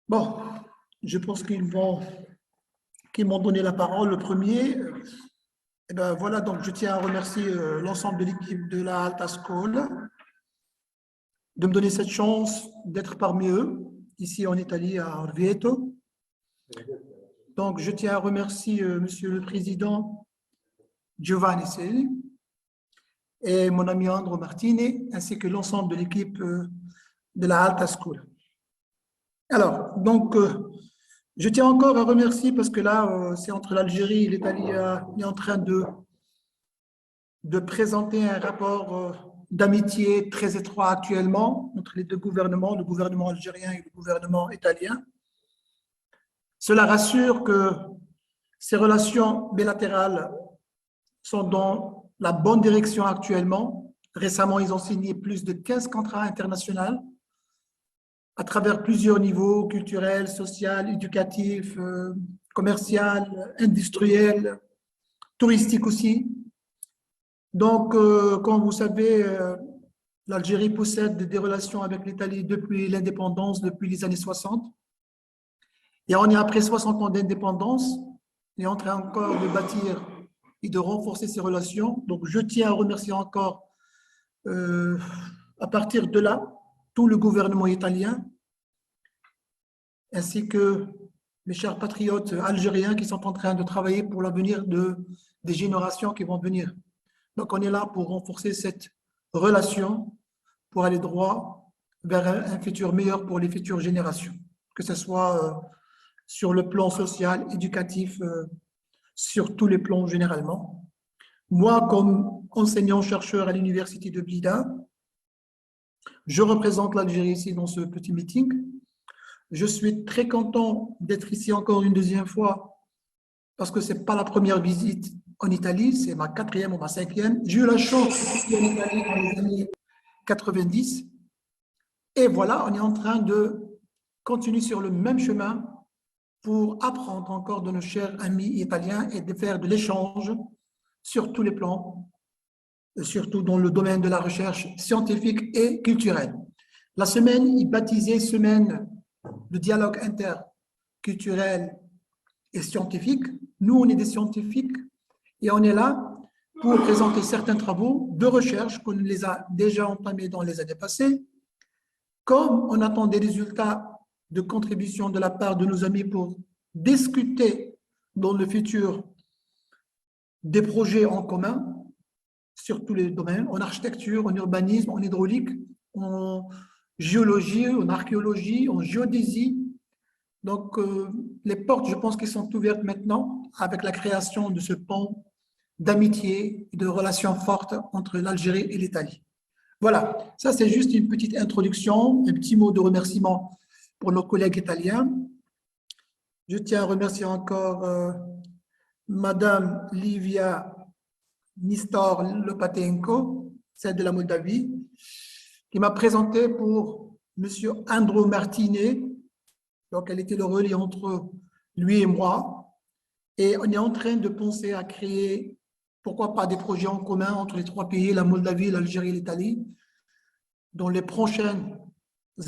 Bon, je pense qu'ils m'ont donné la parole le premier. Et ben voilà, donc je tiens à remercier l'ensemble de l'équipe de la Alta School de me donner cette chance d'être parmi eux, ici en Italie, à Orvieto. Donc, je tiens à remercier Monsieur le Président Giovanni Selli et mon ami Andro Martini, ainsi que l'ensemble de l'équipe de la Alta School. Alors, donc, je tiens encore à remercier parce que là, c'est entre l'Algérie et l'Italie, on est en train de présenter un rapport d'amitié très étroit actuellement entre les deux gouvernements, le gouvernement algérien et le gouvernement italien. Cela rassure que ces relations bilatérales sont dans la bonne direction actuellement. Récemment, ils ont signé plus de 15 contrats internationaux à travers plusieurs niveaux, culturels, social, éducatif, commercial, industriel, touristique aussi. Donc, comme vous savez, l'Algérie possède des relations avec l'Italie depuis l'indépendance, depuis les années 60. Et on est après 60 ans d'indépendance, on est en train encore de bâtir et de renforcer ces relations. Donc, je tiens à remercier encore, à partir de là, tout le gouvernement italien, ainsi que mes chers patriotes algériens qui sont en train de travailler pour l'avenir des générations qui vont venir. Donc, on est là pour renforcer cette relation, pour aller droit vers un futur meilleur pour les futures générations, que ce soit sur le plan social, éducatif, sur tous les plans généralement. Moi, comme enseignant-chercheur à l'université de Blida, je représente l'Algérie ici dans ce petit meeting. Je suis très content d'être ici encore une deuxième fois parce que ce n'est pas la première visite en Italie, c'est ma 4e ou ma 5e. J'ai eu la chance d'être en Italie dans les années 90. Et voilà, on est en train de continuer sur le même chemin pour apprendre encore de nos chers amis italiens et de faire de l'échange sur tous les plans, surtout dans le domaine de la recherche scientifique et culturelle. La semaine est baptisée Semaine de dialogue interculturel et scientifique. Nous, on est des scientifiques et on est là pour présenter certains travaux de recherche qu'on les a déjà entamés dans les années passées. Comme on attend des résultats de contribution de la part de nos amis pour discuter dans le futur des projets en commun sur tous les domaines, en architecture, en urbanisme, en hydraulique, en géologie, en archéologie, en géodésie. Donc, les portes, je pense qu'elles sont ouvertes maintenant avec la création de ce pont d'amitié et de relations fortes entre l'Algérie et l'Italie. Voilà, ça c'est juste une petite introduction, un petit mot de remerciement pour nos collègues italiens. Je tiens à remercier encore Madame Livia Nistor Lopatenko, celle de la Moldavie, qui m'a présenté pour Monsieur Andro Martini. Donc, elle était le relais entre lui et moi. Et on est en train de penser à créer, pourquoi pas, des projets en commun entre les trois pays, la Moldavie, l'Algérie et l'Italie, dans les prochaines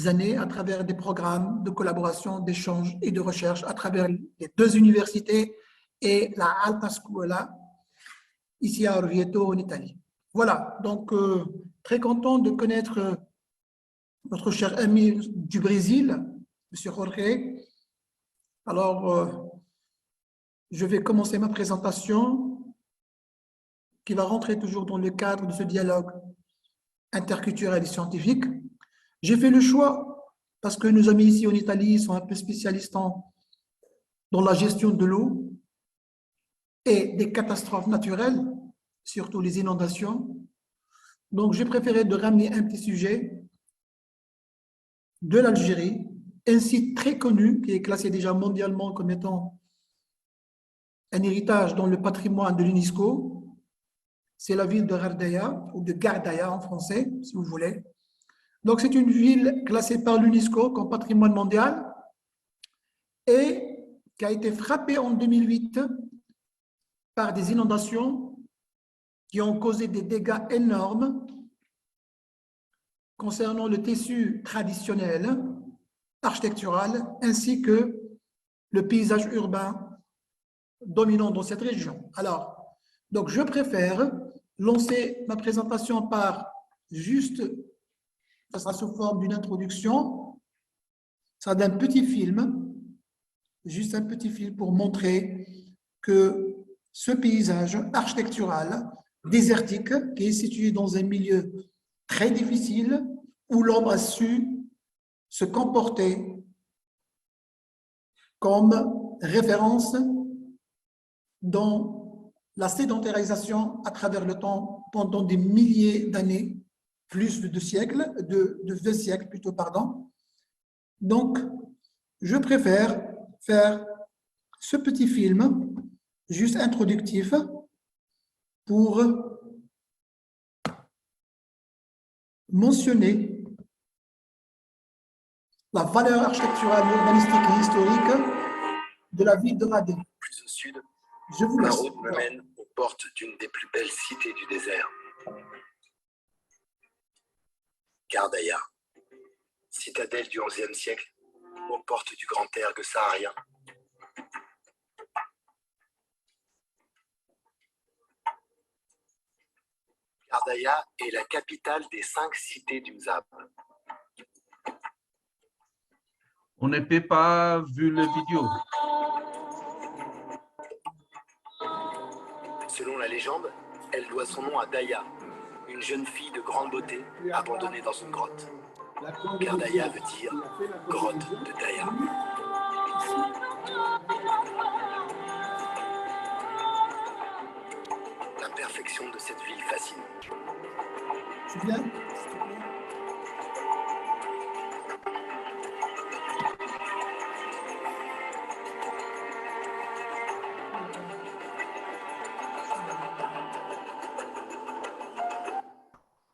années, à travers des programmes de collaboration, d'échange et de recherche, à travers les deux universités et la Alta Scuola, ici à Orvieto, en Italie. Voilà, donc très content de connaître notre cher ami du Brésil, M. Jorge. Alors, je vais commencer ma présentation qui va rentrer toujours dans le cadre de ce dialogue interculturel et scientifique. J'ai fait le choix, parce que nos amis ici en Italie sont un peu spécialistes dans la gestion de l'eau et des catastrophes naturelles, surtout les inondations. Donc, j'ai préféré de ramener un petit sujet de l'Algérie, un site très connu qui est classé déjà mondialement comme étant un héritage dans le patrimoine de l'UNESCO. C'est la ville de Gardaya, ou de Gardaya en français, si vous voulez. Donc, c'est une ville classée par l'UNESCO comme patrimoine mondial et qui a été frappée en 2008 par des inondations qui ont causé des dégâts énormes concernant le tissu traditionnel architecturale ainsi que le paysage urbain dominant dans cette région. Alors, donc je préfère lancer ma présentation par juste, ça sera sous forme d'une introduction, ça sera d'un petit film, juste un petit film pour montrer que ce paysage architectural désertique qui est situé dans un milieu très difficile où l'homme a su se comporter comme référence dans la sédentarisation à travers le temps pendant des milliers d'années, plus de 2 siècles, de 2 siècles plutôt, pardon. Donc, je préfère faire ce petit film juste introductif pour mentionner la valeur architecturale, urbanistique et historique de la ville de Radé. Plus au sud, Je vous la laisse. route me mène aux portes d'une des plus belles cités du désert. Gardaïa, citadelle du XIe siècle, aux portes du grand ergue saharien. Gardaïa est la capitale des 5 cités du Mzab. On ne peut pas vu la vidéo. Selon la légende, elle doit son nom à Daya, une jeune fille de grande beauté abandonnée dans une grotte. Gardaïa veut dire grotte de Daya. La perfection de cette ville fascine. C'est bien.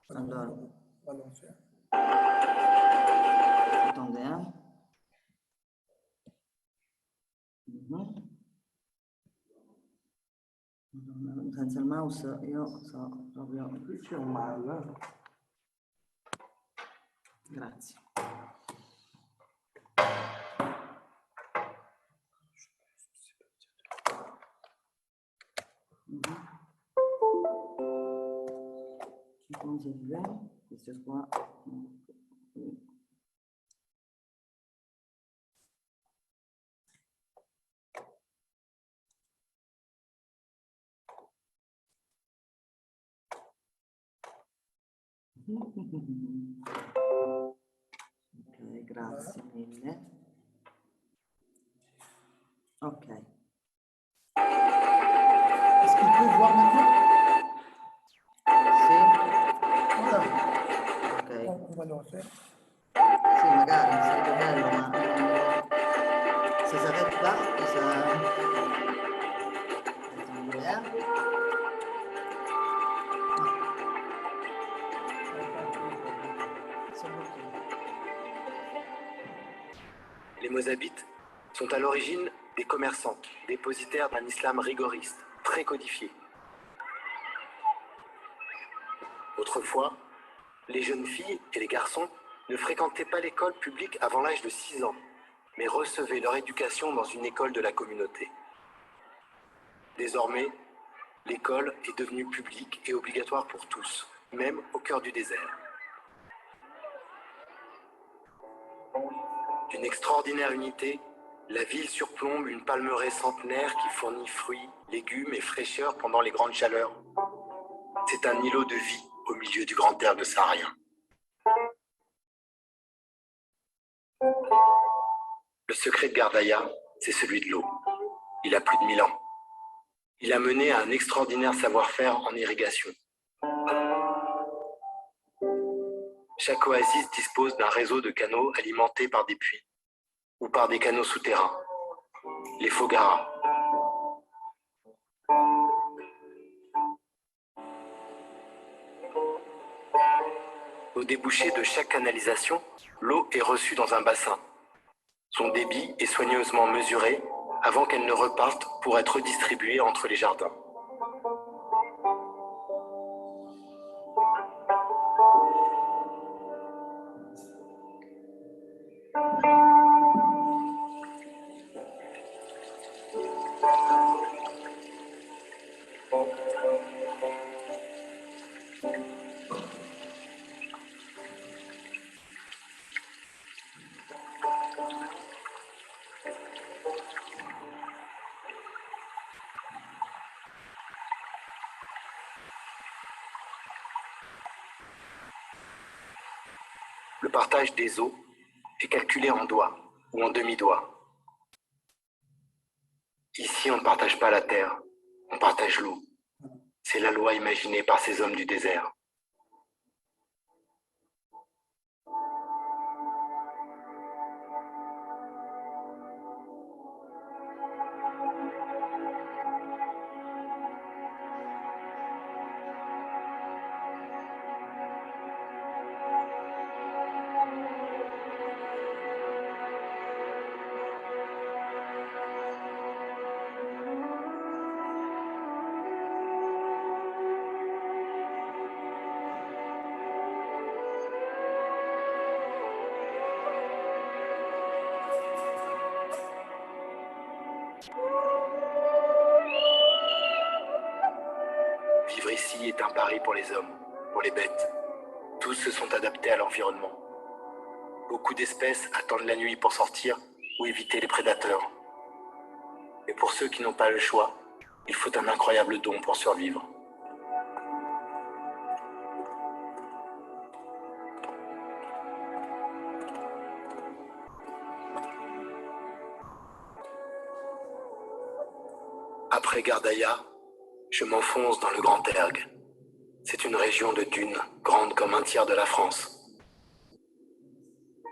Allora, Allons faire. attendez, hein. Senza il mouse io so proprio... Qui c'è un mal. Grazie. Questo qua. Ok, grazie mille. Ok. Est-ce qu'il peut voir maintenant? Sì, Voilà. ok. On va le refaire. Sì, magari sarebbe bello, ma se ça arrête là, ça... Attendez, hein. C'est bloqué. Les Mozabites sont à l'origine des commerçants, dépositaires d'un islam rigoriste, très codifié. Autrefois, les jeunes filles et les garçons ne fréquentaient pas l'école publique avant l'âge de 6 ans, mais recevaient leur éducation dans une école de la communauté. Désormais, l'école est devenue publique et obligatoire pour tous, même au cœur du désert. D'une extraordinaire unité, la ville surplombe une palmeraie centenaire qui fournit fruits, légumes et fraîcheur pendant les grandes chaleurs. C'est un îlot de vie au milieu du grand ergue saharien. Le secret de Gardaïa, c'est celui de l'eau. Il a plus de 1000 ans. Il a mené à un extraordinaire savoir-faire en irrigation. Chaque oasis dispose d'un réseau de canaux alimentés par des puits ou par des canaux souterrains, les Fogaras. Au débouché de chaque canalisation, l'eau est reçue dans un bassin. Son débit est soigneusement mesuré avant qu'elle ne reparte pour être redistribuée entre les jardins. partage des eaux est calculé en doigts ou en demi-doigts. Ici, on ne partage pas la terre, on partage l'eau. C'est la loi imaginée par ces hommes du désert. Vivre ici est un pari pour les hommes, pour les bêtes. Tous se sont adaptés à l'environnement. Beaucoup d'espèces attendent la nuit pour sortir ou éviter les prédateurs. Mais pour ceux qui n'ont pas le choix, il faut un incroyable don pour survivre. Après Gardaïa, je m'enfonce dans le Grand Ergue. C'est une région de dunes, grande comme un tiers de la France.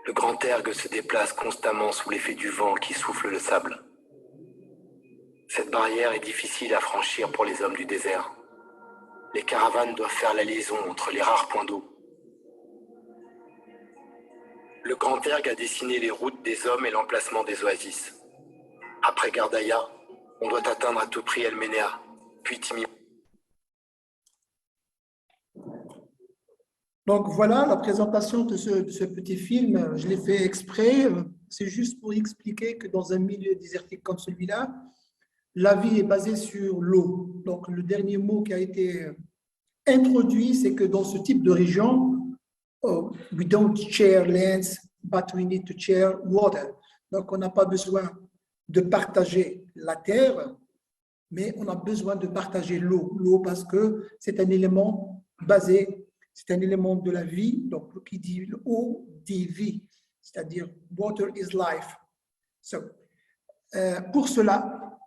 Le Grand Ergue se déplace constamment sous l'effet du vent qui souffle le sable. Cette barrière est difficile à franchir pour les hommes du désert. Les caravanes doivent faire la liaison entre les rares points d'eau. Le Grand Ergue a dessiné les routes des hommes et l'emplacement des oasis. Après Gardaïa, on doit atteindre à tout prix El Ménéa, puis Timi. Donc voilà la présentation de ce petit film. Je l'ai fait exprès. C'est juste pour expliquer que dans un milieu désertique comme celui-là, la vie est basée sur l'eau. Donc le dernier mot qui a été introduit, c'est que dans ce type de région, we don't share lands, but we need to share water. Donc on n'a pas besoin de partager la terre, mais on a besoin de partager l'eau. L'eau parce que c'est un élément basé, c'est un élément de la vie. Donc qui dit eau dit vie, c'est-à-dire water is life. So, pour cela,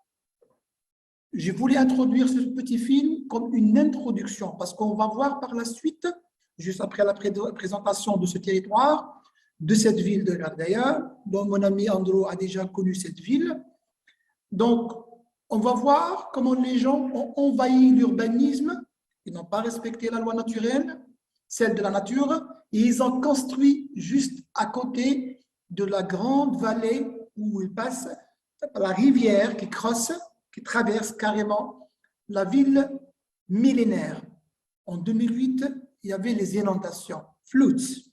je voulais introduire ce petit film comme une introduction parce qu'on va voir par la suite, juste après la présentation de ce territoire, de cette ville de Gardaïa, dont mon ami Andro a déjà connu cette ville. Donc, on va voir comment les gens ont envahi l'urbanisme, ils n'ont pas respecté la loi naturelle, celle de la nature, et ils ont construit juste à côté de la grande vallée où ils passent la rivière qui crosse, qui traverse carrément la ville millénaire. En 2008, il y avait les inondations, floods.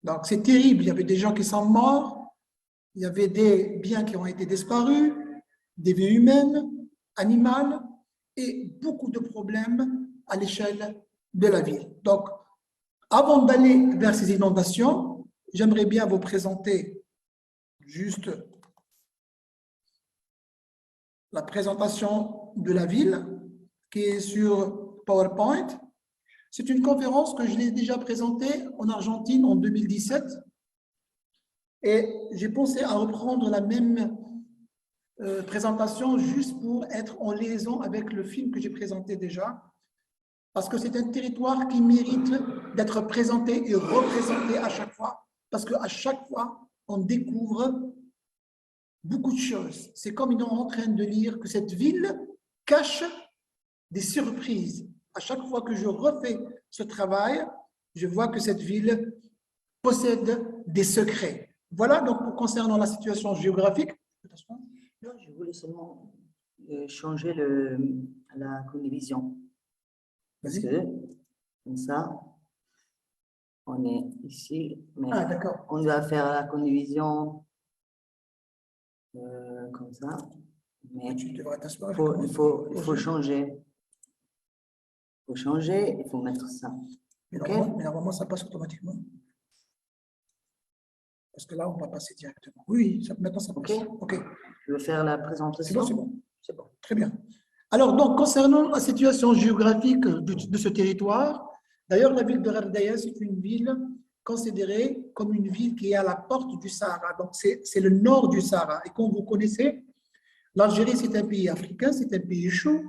Donc, c'est terrible. Il y avait des gens qui sont morts, il y avait des biens qui ont été disparus, des vies humaines, animales et beaucoup de problèmes à l'échelle de la ville. Donc, avant d'aller vers ces inondations, j'aimerais bien vous présenter juste la présentation de la ville qui est sur PowerPoint. C'est une conférence que je l'ai déjà présentée en Argentine en 2017 et j'ai pensé à reprendre la même présentation juste pour être en liaison avec le film que j'ai présenté déjà parce que c'est un territoire qui mérite d'être présenté et représenté à chaque fois parce qu'à chaque fois, on découvre beaucoup de choses. C'est comme ils sont en train de lire que cette ville cache des surprises. À chaque fois que je refais ce travail, je vois que cette ville possède des secrets. Voilà donc concernant la situation géographique. Non, je voulais seulement changer la condivision. Parce que, comme ça, on est ici, mais on doit faire la condivision comme ça. Mais il faut changer. Il faut changer, il faut mettre ça. Mais normalement, ça passe automatiquement. Parce que là, on va passer directement. Oui, maintenant, ça passe. OK. Je veux faire la présentation. C'est bon. C'est bon. Très bien. Alors, donc, concernant la situation géographique de ce territoire, d'ailleurs, la ville de Gardaïa, c'est une ville considérée comme une ville qui est à la porte du Sahara. Donc, c'est le nord du Sahara. Et comme vous connaissez, l'Algérie, c'est un pays africain, c'est un pays chaud.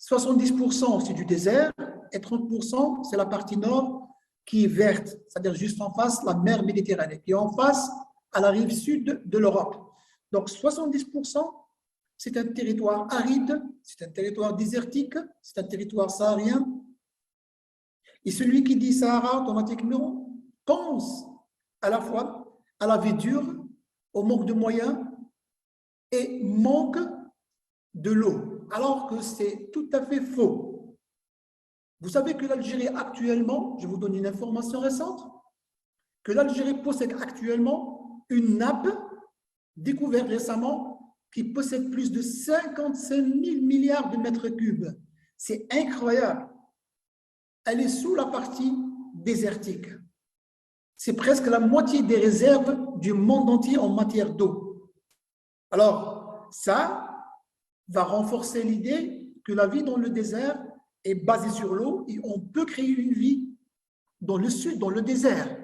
70% c'est du désert et 30% c'est la partie nord qui est verte, c'est-à-dire juste en face, la mer Méditerranée, qui est en face à la rive sud de l'Europe. Donc, 70%, c'est un territoire aride, c'est un territoire désertique, c'est un territoire saharien. Et celui qui dit Sahara, automatiquement, pense à la fois à la vie dure, au manque de moyens et manque de l'eau, alors que c'est tout à fait faux. Vous savez que l'Algérie actuellement, je vous donne une information récente, que l'Algérie possède actuellement une nappe découverte récemment qui possède plus de 55 000 milliards de mètres cubes. C'est incroyable. Elle est sous la partie désertique. C'est presque la moitié des réserves du monde entier en matière d'eau. Alors, ça va renforcer l'idée que la vie dans le désert est basée sur l'eau et on peut créer une vie dans le sud, dans le désert.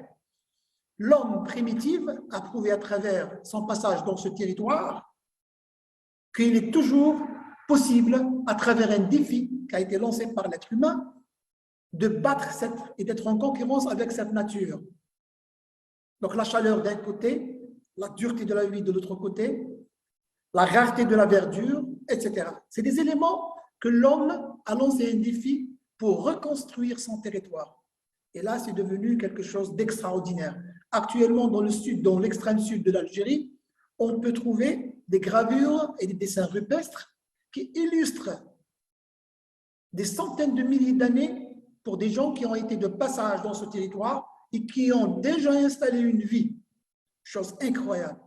L'homme primitif a prouvé à travers son passage dans ce territoire qu'il est toujours possible, à travers un défi qui a été lancé par l'être humain, de battre et d'être en concurrence avec cette nature. Donc la chaleur d'un côté, la dureté de la vie de l'autre côté, la rareté de la verdure, etc. C'est des éléments que l'homme a lancé un défi pour reconstruire son territoire. Et là, c'est devenu quelque chose d'extraordinaire. Actuellement, dans le sud, dans l'extrême sud de l'Algérie, on peut trouver des gravures et des dessins rupestres qui illustrent des centaines de milliers d'années pour des gens qui ont été de passage dans ce territoire et qui ont déjà installé une vie. Chose incroyable.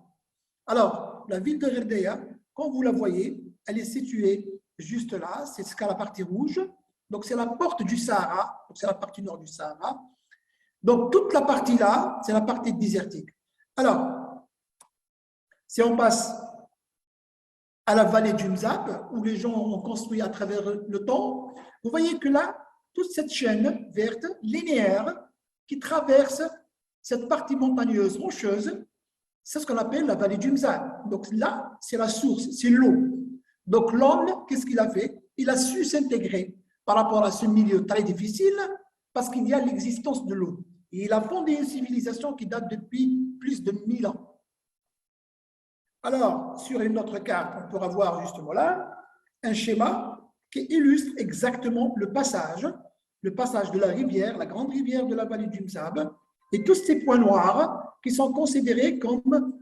Alors, la ville de Gherdaya, quand vous la voyez, elle est située juste là, c'est ce qu'a la partie rouge. Donc, c'est la porte du Sahara, c'est la partie nord du Sahara. Donc, toute la partie là, c'est la partie désertique. Alors, si on passe à la vallée du Mzab, où les gens ont construit à travers le temps, vous voyez que là, toute cette chaîne verte, linéaire, qui traverse cette partie montagneuse, rocheuse, c'est ce qu'on appelle la vallée du Mzab. Donc là, c'est la source, c'est l'eau. Donc l'homme, qu'est-ce qu'il a fait? Il a su s'intégrer par rapport à ce milieu très difficile parce qu'il y a l'existence de l'eau. Et il a fondé une civilisation qui date depuis plus de 1000 ans. Alors, sur une autre carte, on pourra voir justement là un schéma qui illustre exactement le passage de la rivière, la grande rivière de la vallée du Mzab, et tous ces points noirs qui sont considérés comme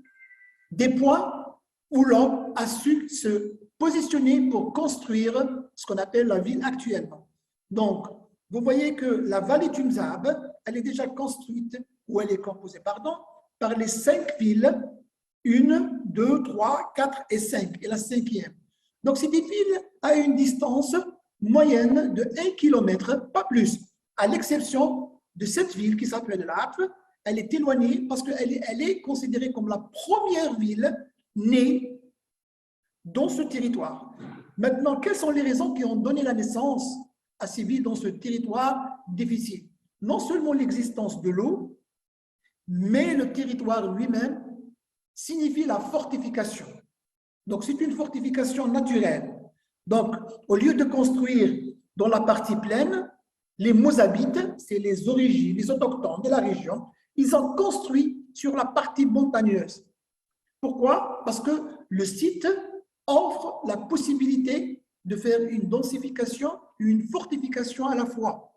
des points où l'homme a su se positionner pour construire ce qu'on appelle la ville actuellement. Donc, vous voyez que la vallée du Mzab, elle est déjà construite, ou elle est composée, pardon, par les 5 villes, 1, 2, 3, 4 et 5, et la 5e. Donc, c'est des villes à une distance moyenne de 1 km, pas plus, à l'exception de cette ville qui s'appelle l'Apre. Elle est éloignée parce qu'elle est considérée comme la première ville née dans ce territoire. Maintenant, quelles sont les raisons qui ont donné la naissance à ces villes dans ce territoire difficile? Non seulement l'existence de l'eau, mais le territoire lui-même signifie la fortification. Donc, c'est une fortification naturelle. Donc, au lieu de construire dans la partie pleine, les Mozabites, c'est les origines, les autochtones de la région, ils ont construit sur la partie montagneuse. Pourquoi? Parce que le site offre la possibilité de faire une densification et une fortification à la fois.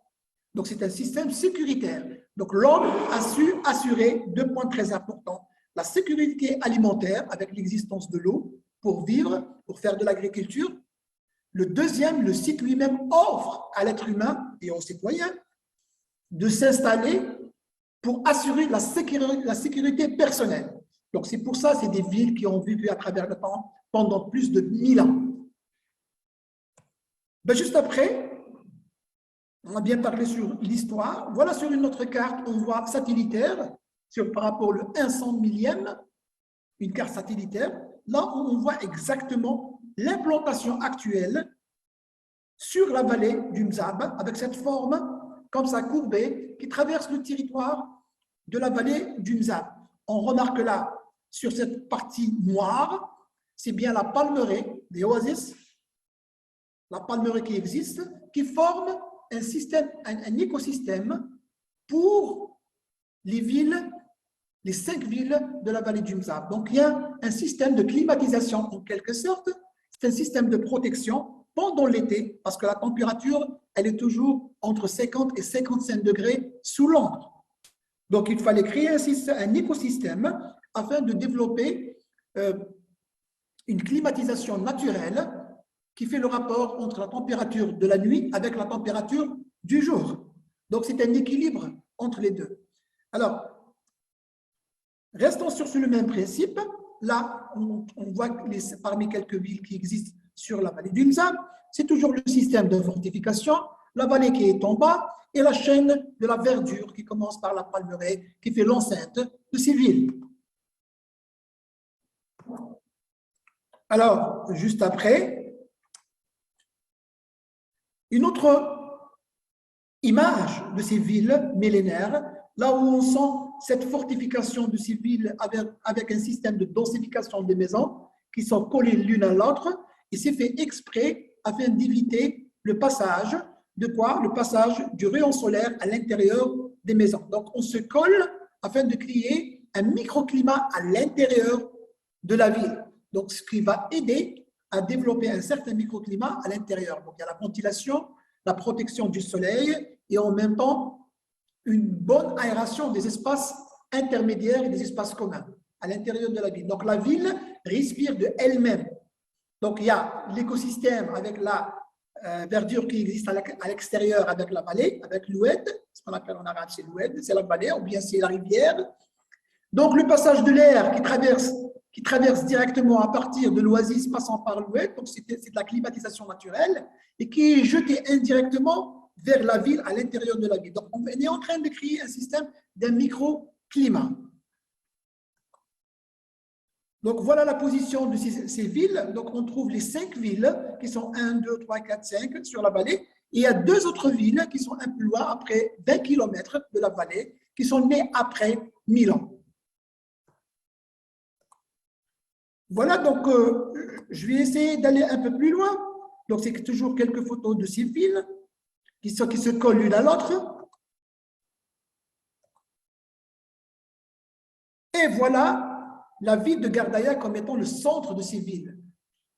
Donc, c'est un système sécuritaire. Donc, l'homme a su assurer 2 points très importants. La sécurité alimentaire avec l'existence de l'eau pour vivre, pour faire de l'agriculture. Le deuxième, le site lui-même offre à l'être humain et aux citoyens de s'installer pour assurer la sécurité personnelle. Donc, c'est pour ça, c'est des villes qui ont vécu à travers le temps pendant plus de 1000 ans. Ben, juste après, on a bien parlé sur l'histoire. Voilà, sur une autre carte, on voit satellitaire, par rapport au 100 millième, une carte satellitaire. Là, on voit exactement l'implantation actuelle sur la vallée du Mzab, avec cette forme comme ça courbée qui traverse le territoire de la vallée du Mzab. On remarque là, sur cette partie noire, c'est bien la palmeraie, des oasis, la palmeraie qui existe, qui forme un système, un écosystème pour les villes, les 5 villes de la vallée du Mzab. Donc, il y a un système de climatisation en quelque sorte, c'est un système de protection pendant l'été, parce que la température, elle est toujours entre 50 et 55 degrés sous l'ombre. Donc, il fallait créer un écosystème afin de développer une climatisation naturelle qui fait le rapport entre la température de la nuit avec la température du jour. Donc, c'est un équilibre entre les deux. Alors, restons sur le même principe. Là, on voit que parmi quelques villes qui existent sur la vallée du Mzab, c'est toujours le système de fortification, la vallée qui est en bas et la chaîne de la verdure qui commence par la palmeraie, qui fait l'enceinte de ces villes. Alors, juste après, une autre image de ces villes millénaires, là où on sent cette fortification de ces villes avec un système de densification des maisons qui sont collées l'une à l'autre, et c'est fait exprès afin d'éviter le passage de quoi? Le passage du rayon solaire à l'intérieur des maisons. Donc, on se colle afin de créer un microclimat à l'intérieur de la ville. Donc, ce qui va aider à développer un certain microclimat à l'intérieur. Donc, il y a la ventilation, la protection du soleil et en même temps, une bonne aération des espaces intermédiaires et des espaces communs à l'intérieur de la ville. Donc, la ville respire de elle-même. Donc, il y a l'écosystème avec la verdure qui existe à l'extérieur avec la vallée, avec l'oued, ce qu'on appelle en arabe, c'est l'oued, c'est la vallée, ou bien c'est la rivière. Donc, le passage de l'air qui traverse directement à partir de l'oasis passant par l'oued, donc c'est de la climatisation naturelle, et qui est jeté indirectement vers la ville, à l'intérieur de la ville. Donc, on est en train de créer un système d'un microclimat. Donc, voilà la position de ces villes. Donc, on trouve les 5 villes qui sont 1, 2, 3, 4, 5 sur la vallée. Et il y a 2 autres villes qui sont un peu loin, après 20 km de la vallée, qui sont nées après 1000 ans. Voilà, donc je vais essayer d'aller un peu plus loin. Donc, c'est toujours quelques photos de ces villes qui se collent l'une à l'autre. Et voilà la ville de Gardaïa comme étant le centre de ces villes.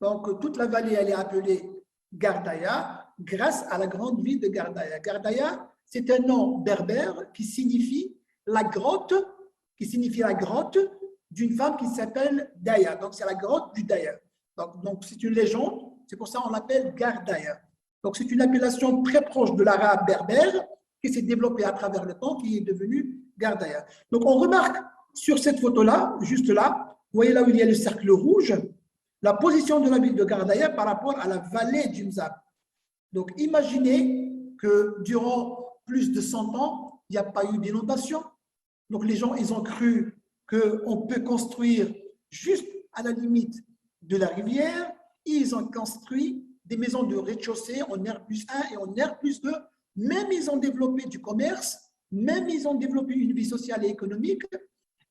Donc, toute la vallée, elle est appelée Gardaïa grâce à la grande ville de Gardaïa. Gardaïa, c'est un nom berbère qui signifie la grotte d'une femme qui s'appelle Daya. Donc, c'est la grotte du Daya. Donc c'est une légende, c'est pour ça qu'on l'appelle Gardaïa. Donc, c'est une appellation très proche de l'arabe berbère qui s'est développée à travers le temps, qui est devenue Gardaïa. Donc, on remarque sur cette photo-là, juste là, vous voyez là où il y a le cercle rouge, la position de la ville de Gardaïa par rapport à la vallée du Mzab. Donc, imaginez que durant plus de 100 ans, il n'y a pas eu d'inondation. Donc, les gens, ils ont cru qu'on peut construire juste à la limite de la rivière. Ils ont construit des maisons de rez-de-chaussée en R+1 et en R+2. Même ils ont développé du commerce, même ils ont développé une vie sociale et économique.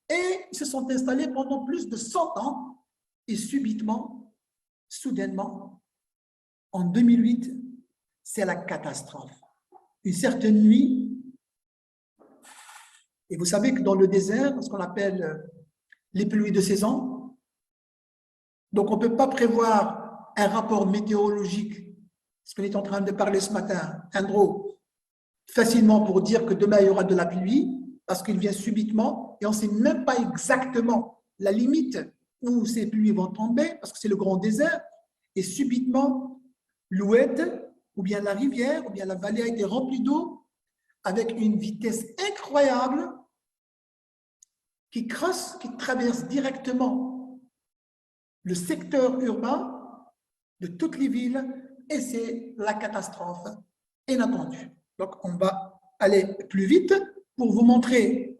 Et ils se sont installés pendant plus de 100 ans. Et subitement, soudainement, en 2008, c'est la catastrophe. Une certaine nuit, et vous savez que dans le désert, ce qu'on appelle les pluies de saison, donc on ne peut pas prévoir un rapport météorologique, ce qu'on est en train de parler ce matin, Andrew, facilement pour dire que demain il y aura de la pluie, parce qu'il vient subitement, et on ne sait même pas exactement la limite où ces pluies vont tomber, parce que c'est le grand désert, et subitement, l'oued, ou bien la rivière, ou bien la vallée a été remplie d'eau, avec une vitesse incroyable, qui traverse directement le secteur urbain de toutes les villes, et c'est la catastrophe inattendue. Donc, on va aller plus vite pour vous montrer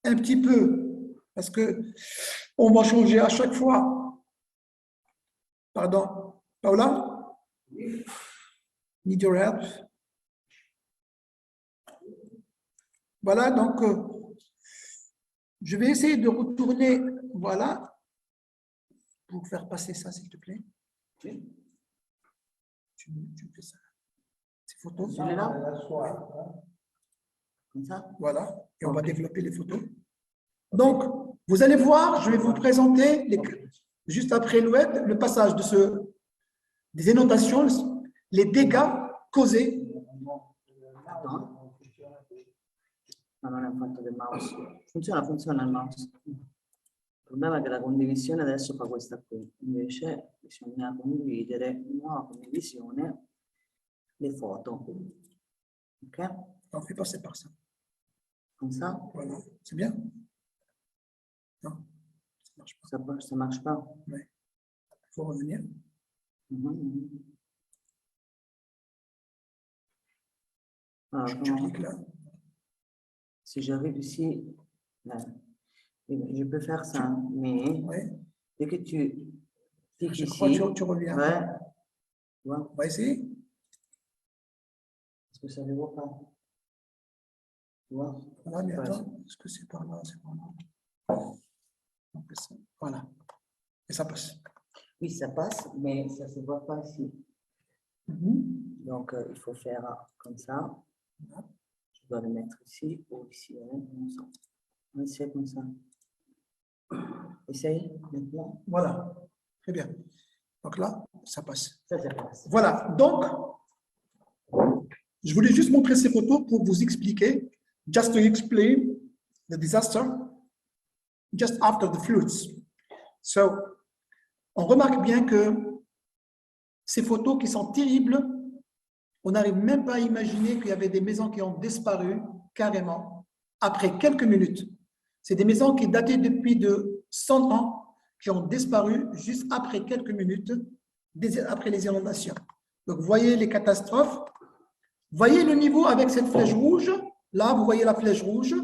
un petit peu, parce qu'on va changer à chaque fois. Pardon, Paula? Need your help? Voilà, donc, Je vais essayer de retourner, voilà, pour faire passer ça, s'il te plaît. Tu fais ça. Ces photos. Celui-là? Comme ça? Voilà, et on va développer les photos. Donc, vous allez voir, je vais vous présenter, juste après le passage des inondations, les dégâts causés. Ma non è fatto del mouse. Funziona il mouse. Il problema è che la condivisione adesso fa questa qui. Invece bisogna condividere in nuova condivisione le foto. Ok? On fait passer par ça. Comme ça? Voilà, c'est bien? Non, ça marche pas. Ça marche pas? Oui. Il faut revenir. Alors, Je clique là. Si j'arrive ici, là, je peux faire ça, mais dès que tu cliques Je ici, crois que tu reviens. ouais. On va essayer. Est-ce que ça ne voit pas? Tu vois? Voilà, mais attends, est-ce que c'est par là? C'est par là. On fait ça. Voilà. Et ça passe. Oui, ça passe, mais ça ne se voit pas ici. Donc, il faut faire comme ça. Je dois le mettre ici ou ici. On essaie comme ça. Essaye maintenant. Voilà. Très bien. Donc là, ça passe. Ça passe. Voilà. Donc, je voulais juste montrer ces photos pour vous expliquer, just to explain the disaster just after the floods. So, on remarque bien que ces photos qui sont terribles, on n'arrive même pas à imaginer qu'il y avait des maisons qui ont disparu carrément après quelques minutes. C'est des maisons qui dataient depuis de 100 ans, qui ont disparu juste après quelques minutes, après les inondations. Donc, vous voyez les catastrophes. Voyez le niveau avec cette flèche rouge. Là, vous voyez la flèche rouge.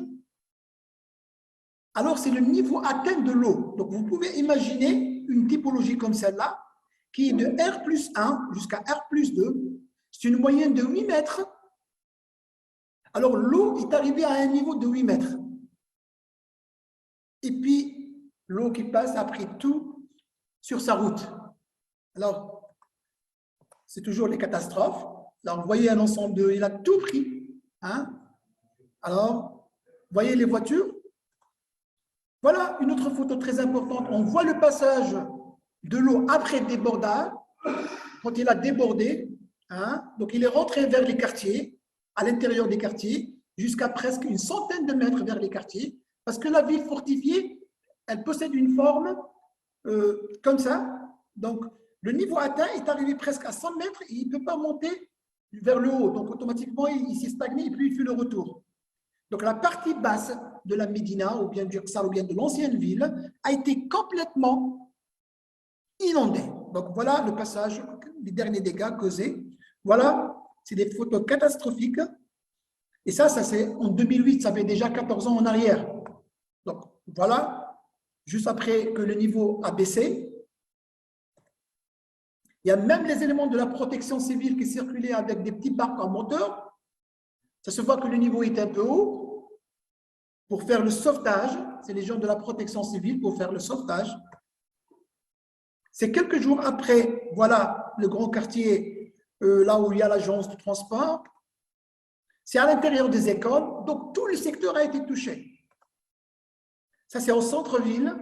Alors, c'est le niveau atteint de l'eau. Donc, vous pouvez imaginer une typologie comme celle-là, qui est de R plus 1 jusqu'à R plus 2. C'est une moyenne de 8 mètres. Alors, l'eau est arrivée à un niveau de 8 mètres. Et puis, l'eau qui passe après tout sur sa route. Alors, c'est toujours les catastrophes. Là, vous voyez un ensemble de... Il a tout pris. Hein? Alors, vous voyez les voitures? Voilà une autre photo très importante. On voit le passage de l'eau après débordage, quand il a débordé. Hein? Donc, il est rentré vers les quartiers, à l'intérieur des quartiers, jusqu'à presque une centaine de mètres vers les quartiers, parce que la ville fortifiée, elle possède une forme comme ça. Donc, le niveau atteint est arrivé presque à 100 mètres et il ne peut pas monter vers le haut. Donc, automatiquement, il s'est stagné et puis il fait le retour. Donc, la partie basse de la Médina, ou bien du Ksar, ou bien de l'ancienne ville, a été complètement inondée. Donc, voilà le passage, les derniers dégâts causés. Voilà, c'est des photos catastrophiques. Et ça c'est en 2008, ça fait déjà 14 ans en arrière. Donc, voilà, juste après que le niveau a baissé. Il y a même les éléments de la protection civile qui circulaient avec des petits barques en moteur. Ça se voit que le niveau est un peu haut. Pour faire le sauvetage, c'est les gens de la protection civile pour faire le sauvetage. C'est quelques jours après, voilà, le grand quartier, là où il y a l'agence de transport. C'est à l'intérieur des écoles, donc tout le secteur a été touché. Ça, c'est au centre-ville.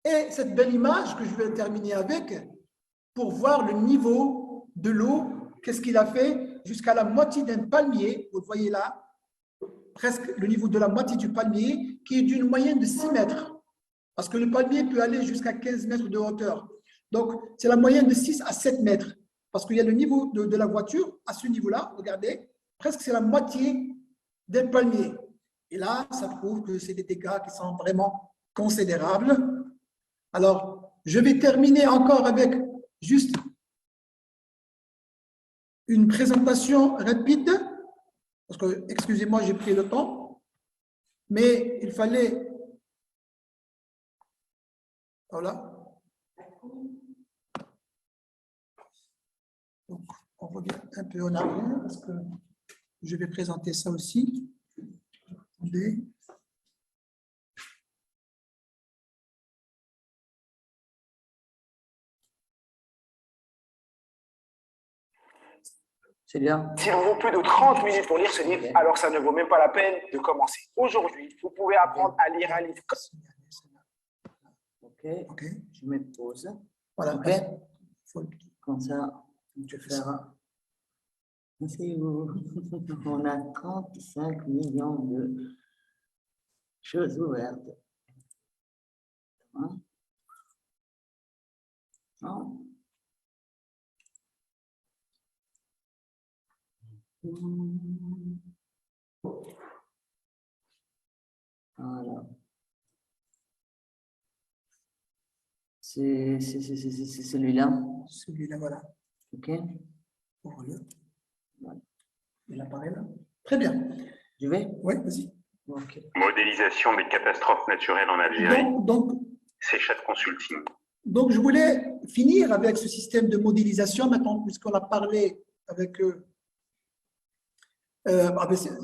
Et cette belle image que je vais terminer avec, pour voir le niveau de l'eau, qu'est-ce qu'il a fait jusqu'à la moitié d'un palmier, vous le voyez là, presque le niveau de la moitié du palmier, qui est d'une moyenne de 6 mètres. Parce que le palmier peut aller jusqu'à 15 mètres de hauteur. Donc, c'est la moyenne de 6 à 7 mètres. Parce qu'il y a le niveau de la voiture, à ce niveau-là, regardez, presque c'est la moitié d'un palmier. Et là, ça prouve que c'est des dégâts qui sont vraiment considérables. Alors, je vais terminer encore avec juste une présentation rapide, parce que, excusez-moi, j'ai pris le temps, mais il fallait... Voilà. Donc, on revient un peu en arrière, parce que je vais présenter ça aussi. Attendez. C'est bien. S'il vous vaut plus de 30 minutes pour lire ce livre, alors ça ne vaut même pas la peine de commencer. Aujourd'hui, vous pouvez apprendre à lire un livre. Ok, OK. je mets pause. Voilà. Ok. Comme ça, on peut faire. On a 35 millions de choses ouvertes. Hein? Non. Voilà. C'est celui-là. Celui-là, voilà. OK. Pour le. Voilà. Et l'appareil là. Très bien. Je vais? Oui, vas-y. OK. Modélisation des catastrophes naturelles en Algérie. C'est chat consulting. Donc, je voulais finir avec ce système de modélisation maintenant, puisqu'on a parlé avec,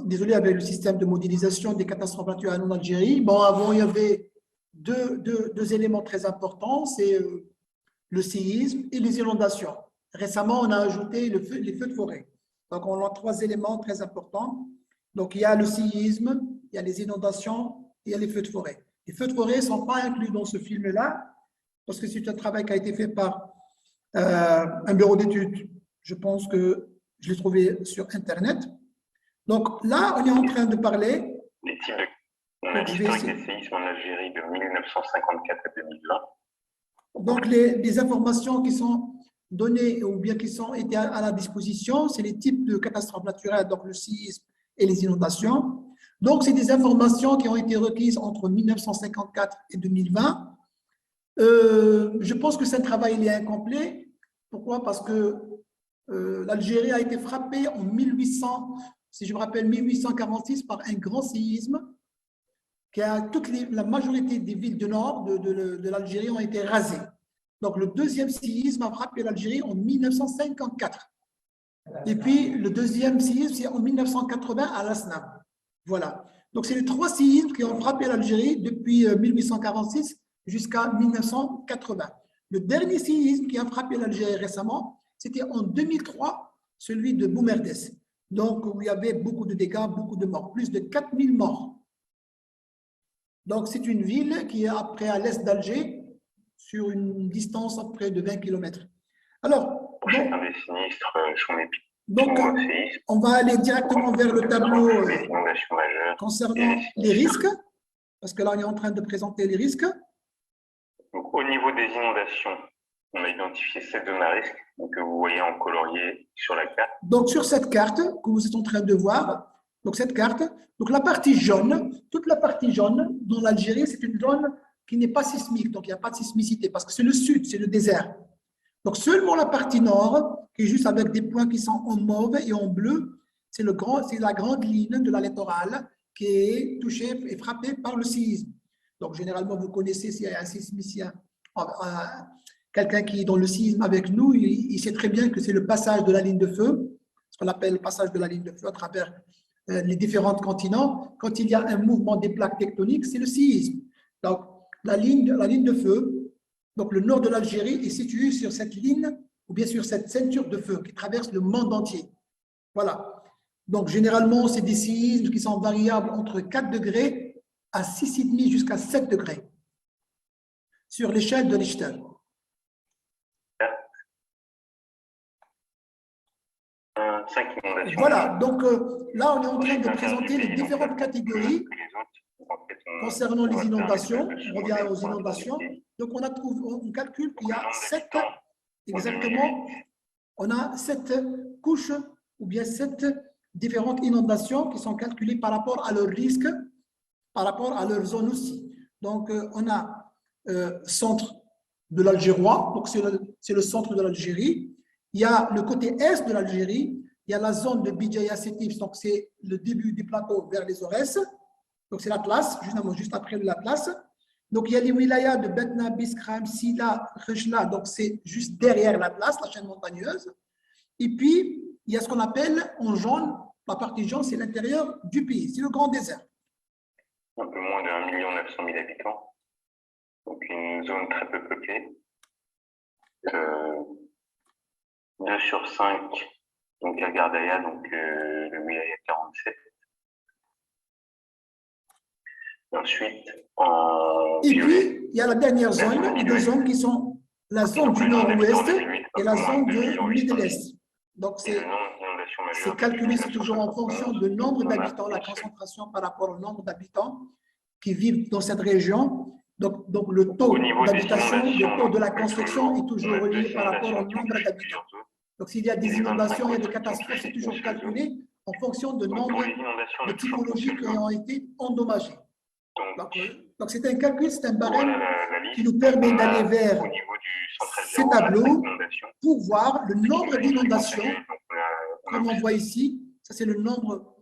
désolé, avec le système de modélisation des catastrophes naturelles en Algérie. Bon, avant, il y avait deux éléments très importants, c'est le séisme et les inondations. Récemment, on a ajouté les feux de forêt. Donc, on a trois éléments très importants. Donc, il y a le séisme, il y a les inondations et il y a les feux de forêt. Les feux de forêt ne sont pas inclus dans ce film-là, parce que c'est un travail qui a été fait par un bureau d'études. Je pense que je l'ai trouvé sur Internet. Donc là, on est en train de parler. Les types de... On a l'historique des séismes en Algérie de 1954 à 2020. Donc, les informations qui sont données ou bien qui sont été à la disposition, c'est les types de catastrophes naturelles, donc le séisme et les inondations. Donc, c'est des informations qui ont été requises entre 1954 et 2020. Je pense que ce travail il est incomplet. Pourquoi? Parce que l'Algérie a été frappée en 1800, si je me rappelle, 1846 par un grand séisme qui a la majorité des villes du nord de l'Algérie ont été rasées. Donc, le deuxième séisme a frappé l'Algérie en 1954. Et puis, le deuxième séisme, c'est en 1980 à Lasnam. Voilà. Donc, c'est les trois séismes qui ont frappé l'Algérie depuis 1846 jusqu'à 1980. Le dernier séisme qui a frappé l'Algérie récemment, c'était en 2003, celui de Boumerdès. Donc, où il y avait beaucoup de dégâts, beaucoup de morts, plus de 4000 morts. Donc, c'est une ville qui est après à l'est d'Alger, sur une distance à près de 20 km. Alors, donc on va aller directement vers le tableau concernant les risques, parce que là, on est en train de présenter les risques. Donc, au niveau des inondations, on a identifié 7 zones à risque que vous voyez en colorié sur la carte. Donc, sur cette carte que vous êtes en train de voir, donc cette carte, donc la partie jaune, toute la partie jaune dans l'Algérie, c'est une zone qui n'est pas sismique, donc il n'y a pas de sismicité, parce que c'est le sud, c'est le désert. Donc, seulement la partie nord, qui est juste avec des points qui sont en mauve et en bleu, c'est la grande ligne de la littorale qui est touchée et frappée par le séisme. Donc, généralement, vous connaissez s'il y a un sismicien, quelqu'un qui est dans le séisme avec nous, il sait très bien que c'est le passage de la ligne de feu, ce qu'on appelle le passage de la ligne de feu à travers les différents continents. Quand il y a un mouvement des plaques tectoniques, c'est le séisme. Donc, la ligne de feu, donc le nord de l'Algérie est situé sur cette ligne ou bien sur cette ceinture de feu qui traverse le monde entier. Voilà. Donc, généralement, c'est des séismes qui sont variables entre 4 degrés à 6,5 jusqu'à 7 degrés sur l'échelle de Richter. Voilà, donc là, on est en train de présenter les différentes catégories concernant les inondations. On revient aux inondations. Donc, on calcule qu'il y a 7, exactement, on a 7 couches ou bien 7 différentes inondations qui sont calculées par rapport à leur risque, par rapport à leur zone aussi. Donc, on a centre de l'Algérois, donc c'est le centre de l'Algérie. Il y a le côté est de l'Algérie, il y a la zone de Bidjaya Sétif, donc c'est le début du plateau vers les Aurès, donc c'est l'Atlas, juste après l'Atlas. Donc il y a les wilayas de Betna, Biskram, Sila, Khejla, donc c'est juste derrière l'Atlas, la chaîne montagneuse. Et puis, il y a ce qu'on appelle en jaune, la partie jaune, c'est l'intérieur du pays, c'est le grand désert. Un peu moins de 1 900 000 habitants, donc une zone très peu peuplée. 2 sur 5 Donc la Gardaïa, donc le Wilaya 47. Et ensuite, en Et violet, puis, il y a la dernière zone, les deux zones qui sont la zone du nord-ouest et la zone de l'est. Donc, et le nombre d'inondations majeures. c'est calculé, c'est toujours en fonction du nombre d'habitants, la concentration par rapport au nombre d'habitants qui vivent dans cette région. Donc le taux d'habitation, le taux de la construction est toujours relié par rapport au nombre d'habitants. Donc, s'il y a des inondations, il y a des catastrophes, c'est toujours calculé en fonction du nombre de typologies qui ont été endommagées. Donc, c'est un calcul, c'est un barème qui nous permet d'aller vers ces tableaux pour voir le nombre d'inondations, comme on voit ici. Ça, c'est le nombre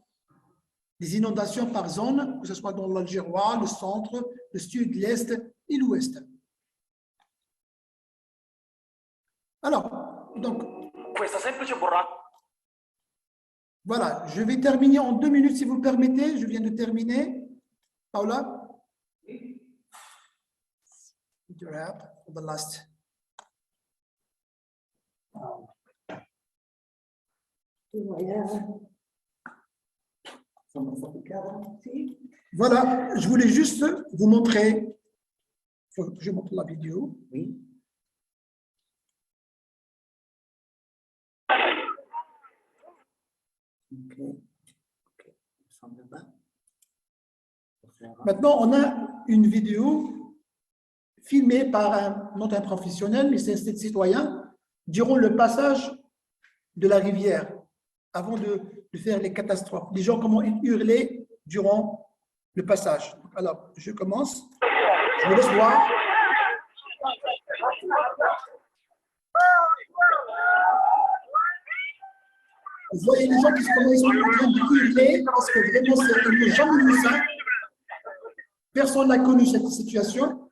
des inondations par zone, que ce soit dans l'Algérois, le centre, le sud, l'est et l'ouest. Alors, donc, voilà, je vais terminer en 2 minutes si vous le permettez. Je viens de terminer. Paula? For the last. Voilà, je voulais juste vous montrer. Il faut que je montre la vidéo. Oui. Maintenant, on a une vidéo filmée par non un professionnel, mais c'est un citoyen, durant le passage de la rivière, avant de faire les catastrophes. Les gens comment ils hurlaient durant le passage. Alors, je commence. Je vous laisse voir. Vous voyez les gens qui sont en train de hurler parce que vraiment, ils n'ont jamais vu ça. Personne n'a connu cette situation.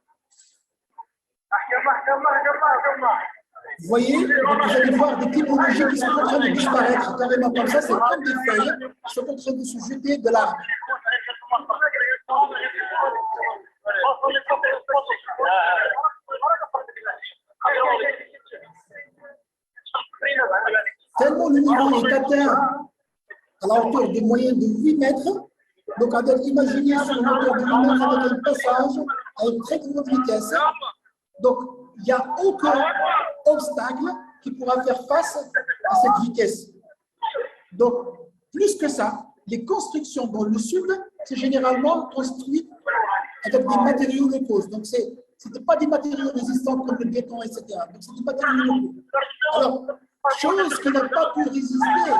Vous voyez, donc vous allez voir des typologies qui sont en train de disparaître carrément comme ça. C'est comme des feuilles qui sont en train de se jeter de l'arbre. Tellement le niveau est atteint à la hauteur de moyenne de 8 mètres. Donc, imaginez sur une hauteur de 8 mètres avec un passage à une très grande vitesse. Donc, il n'y a aucun obstacle qui pourra faire face à cette vitesse. Donc, plus que ça, les constructions dans le sud, c'est généralement construit avec des matériaux locaux. Donc, ce n'était pas des matériaux résistants comme le béton, etc. Donc, c'est des matériaux locaux. Alors, chose qui n'a pas pu résister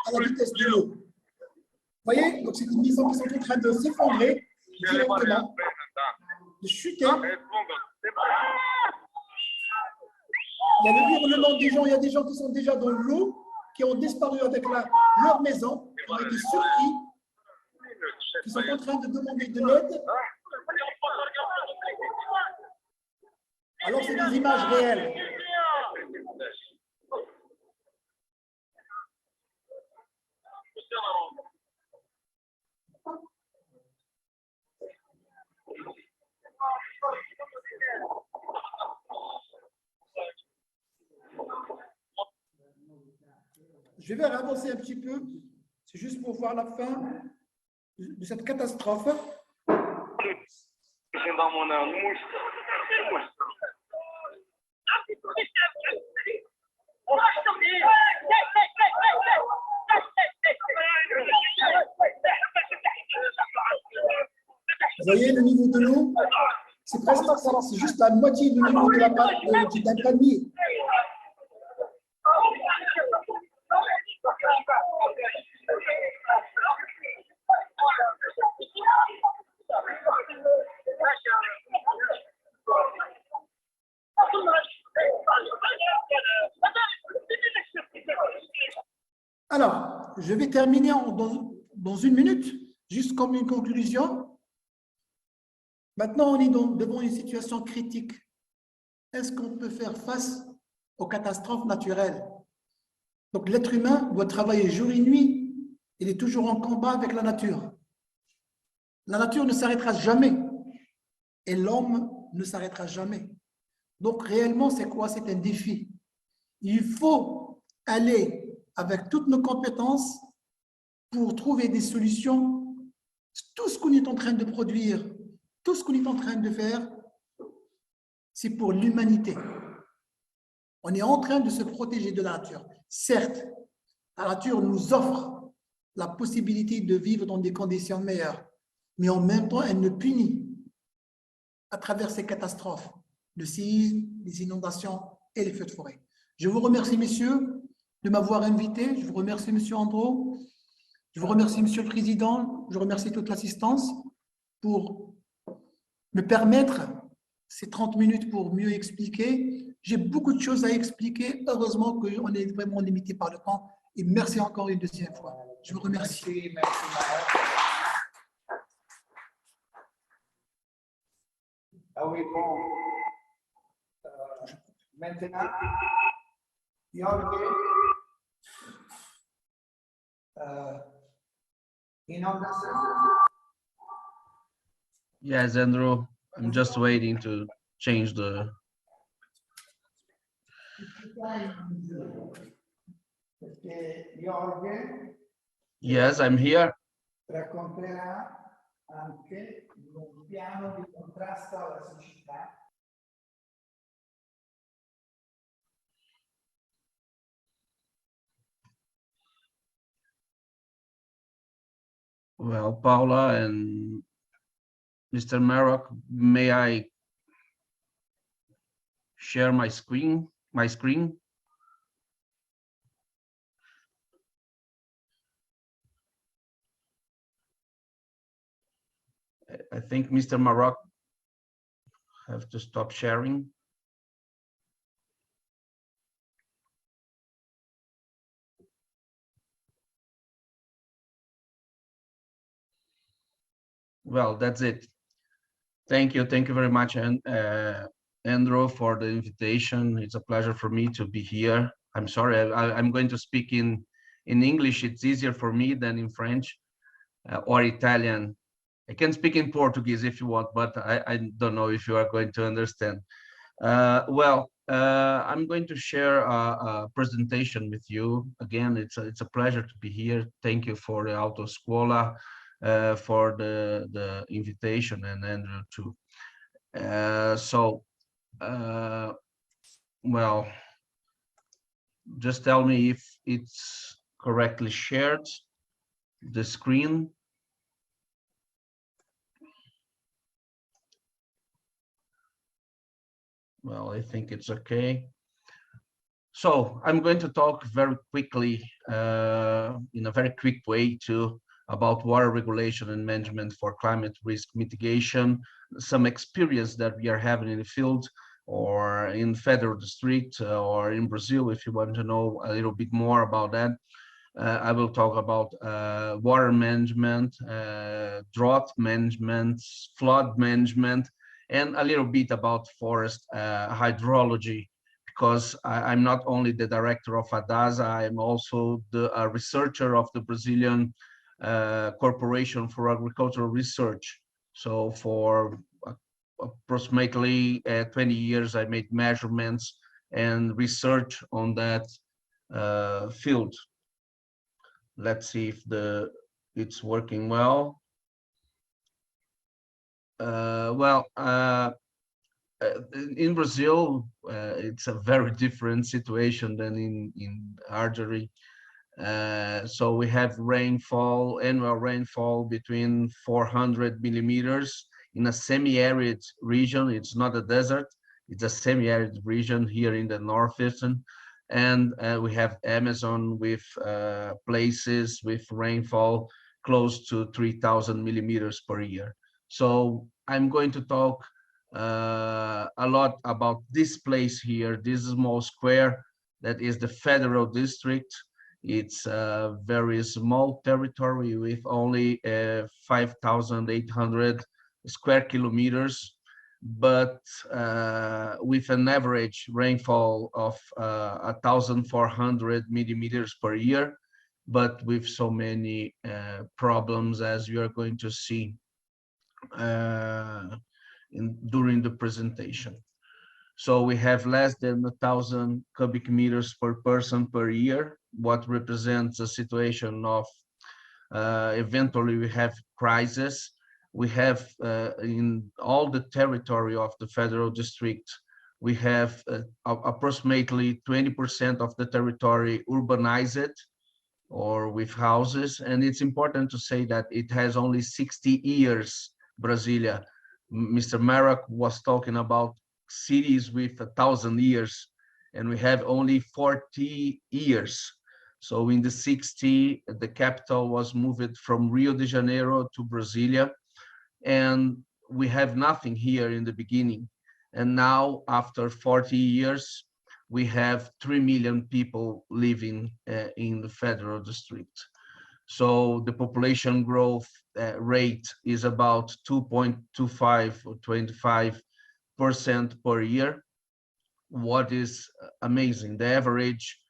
à la vitesse de l'eau. Vous voyez, donc c'est des maisons qui sont en train de s'effondrer directement, de chuter. Il y a le hurlement des gens, il y a des gens qui sont déjà dans l'eau, qui ont disparu avec leur maison, qui ont été surpris, qui sont en train de demander de l'aide. Alors, c'est des images réelles. Je vais avancer un petit peu, c'est juste pour voir la fin de cette catastrophe. Vous voyez le niveau de l'eau, c'est presque ça, c'est juste la moitié du niveau de la d'un panier. Alors, je vais terminer dans 1 minute, juste comme une conclusion. Maintenant, on est devant une situation critique. Est-ce qu'on peut faire face aux catastrophes naturelles? Donc, l'être humain doit travailler jour et nuit. Il est toujours en combat avec la nature. La nature ne s'arrêtera jamais. Et l'homme ne s'arrêtera jamais. Donc, réellement, c'est quoi? C'est un défi. Il faut aller avec toutes nos compétences pour trouver des solutions. Tout ce qu'on est en train de produire, tout ce qu'on est en train de faire, c'est pour l'humanité. On est en train de se protéger de la nature. Certes, la nature nous offre la possibilité de vivre dans des conditions meilleures, mais en même temps, elle nous punit à travers ces catastrophes, le séisme, les inondations et les feux de forêt. Je vous remercie, messieurs, de m'avoir invité. Je vous remercie, monsieur Andro. Je vous remercie, monsieur le président. Je remercie toute l'assistance pour me permettre ces 30 minutes pour mieux expliquer. J'ai beaucoup de choses à expliquer. Heureusement qu'on est vraiment limité par le temps. Et merci encore une deuxième fois. Je vous remercie. Ah oui, bon. Maintenant, Jorge, inondation. Yes, Andrew, I'm just waiting to change the. Perché Jorge Yes, I'm here. racconterà anche di un piano di contrasto alla siccità. Well, Paula and Mr. Marok, may I share my screen? I think Mr. Marok have to stop sharing. Well, that's it. Thank you very much, Andrew, for the invitation. It's a pleasure for me to be here. I'm sorry, I'm going to speak in English. It's easier for me than in French or Italian. I can speak in Portuguese if you want, but I don't know if you are going to understand. I'm going to share a presentation with you. Again, it's a pleasure to be here. Thank you for the Autoscuola for the invitation, and Andrew too. Well, just tell me if it's correctly shared, the screen. Well, I think it's okay. So I'm going to talk very quickly, in a very quick way too, about water regulation and management for climate risk mitigation, some experience that we are having in the field or in federal district or in Brazil, if you want to know a little bit more about that. I will talk about water management, drought management, flood management, and a little bit about forest hydrology, because I'm not only the director of ADASA, I'm also the researcher of the Brazilian Corporation for Agricultural Research. So for approximately 20 years, I made measurements and research on that field. Let's see if it's working well. In Brazil, it's a very different situation than in Algeria. So we have rainfall, annual rainfall between 400 millimeters in a semi-arid region. It's not a desert, it's a semi-arid region here in the northeastern. And we have Amazon with places with rainfall close to 3,000 millimeters per year. So I'm going to talk a lot about this place here, this small square that is the federal district. It's a very small territory with only 5,800 square kilometers, but with an average rainfall of 1,400 millimeters per year, but with so many problems, as you are going to see during the presentation. So we have less than 1,000 cubic meters per person per year, what represents a situation of eventually we have crisis. We have in all the territory of the federal district, we have approximately 20% of the territory urbanized or with houses. And it's important to say that it has only 60 years, Brasilia. Mr. Marek was talking about cities with 1,000 years, and we have only 40 years. So in the 60, the capital was moved from Rio de Janeiro to Brasilia, and we have nothing here in the beginning. And now, after 40 years, we have 3 million people living in the federal district. So the population growth rate is about 2.25 or 25% per year, what is amazing. The average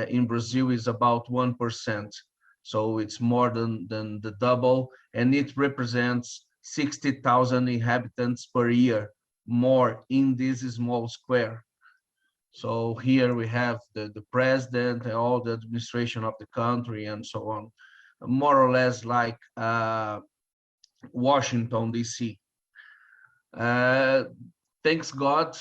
in Brazil is about 1%. So it's more than the double, and it represents 60,000 inhabitants per year, more in this small square. So here we have the president and all the administration of the country and so on, more or less like Washington, D.C. Thanks God,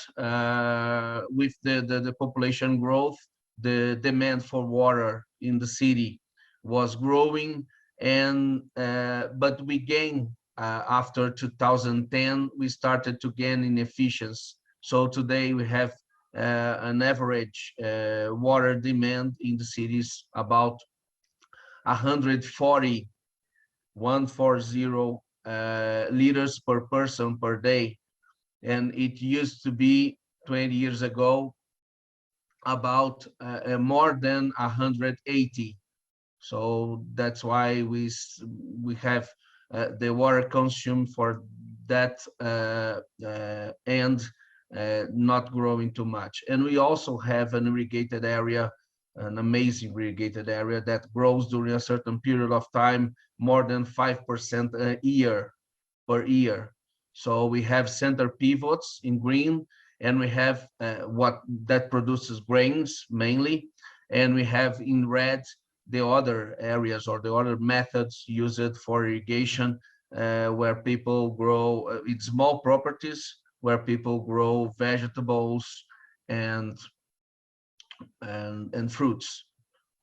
with the population growth, the demand for water in the city was growing, and but we gained after 2010, we started to gain in efficiency. So today we have an average water demand in the cities about 140 liters per person per day, and it used to be 20 years ago about more than 180. So that's why we have the water consumed for that end not growing too much. And we also have an irrigated area, an amazing irrigated area that grows during a certain period of time more than 5% a year per year. So we have center pivots in green, and we have what that produces grains mainly, and we have in red the other areas or the other methods used for irrigation, where people grow in small properties, where people grow vegetables and fruits.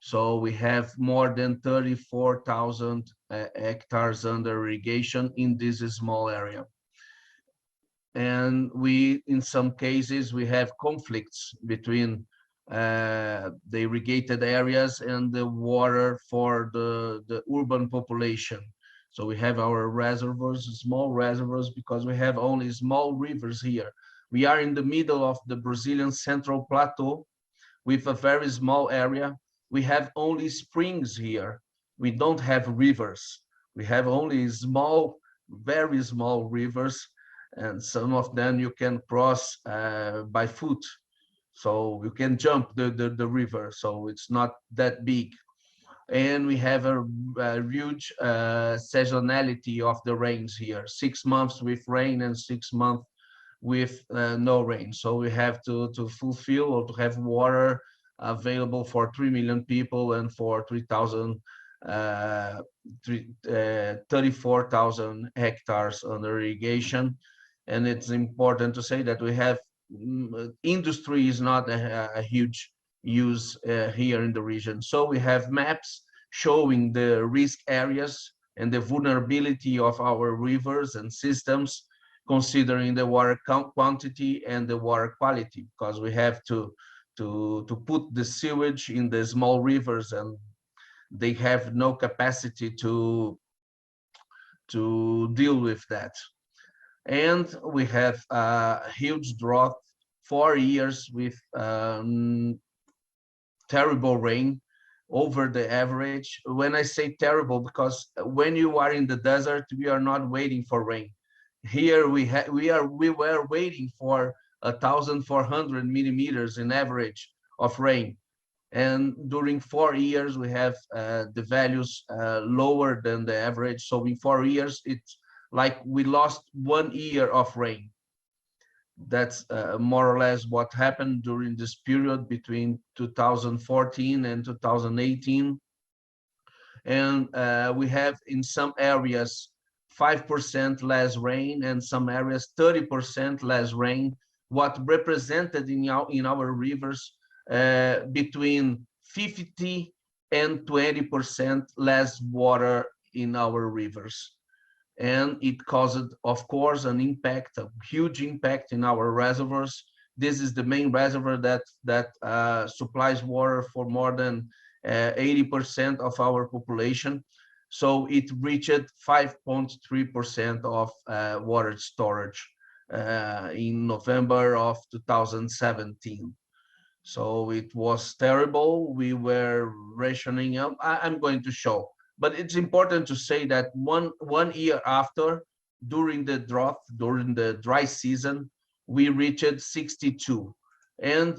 So we have more than 34,000 hectares under irrigation in this small area. And we, in some cases, we have conflicts between the irrigated areas and the water for the urban population. So we have our reservoirs, small reservoirs, because we have only small rivers here. We are in the middle of the Brazilian Central Plateau with a very small area. We have only springs here. We don't have rivers. We have only small, very small rivers, and some of them you can cross by foot. So you can jump the river, so it's not that big. And we have a huge seasonality of the rains here, 6 months with rain and 6 months with no rain. So we have to fulfill or to have water available for 3 million people and for 34,000 hectares under irrigation. And it's important to say that we have industry is not a huge use here in the region. So we have maps showing the risk areas and the vulnerability of our rivers and systems, considering the water quantity and the water quality, because we have to put the sewage in the small rivers, and they have no capacity to deal with that. And we have a huge drought, 4 years with terrible rain over the average. When I say terrible, because when you are in the desert, we are not waiting for rain. Here we were waiting for 1,400 millimeters in average of rain, and during 4 years we have the values lower than the average. So in 4 years, it's like we lost 1 year of rain. That's more or less what happened during this period between 2014 and 2018. And we have in some areas 5% less rain, and some areas 30% less rain, what represented in our rivers between 50 and 20% less water in our rivers. And it caused, of course, an impact, a huge impact in our reservoirs. This is the main reservoir that supplies water for more than 80% of our population. So it reached 5.3% of water storage in November of 2017. So it was terrible. We were rationing up. I'm going to show. But it's important to say that one year after, during the drought, during the dry season, we reached 62. And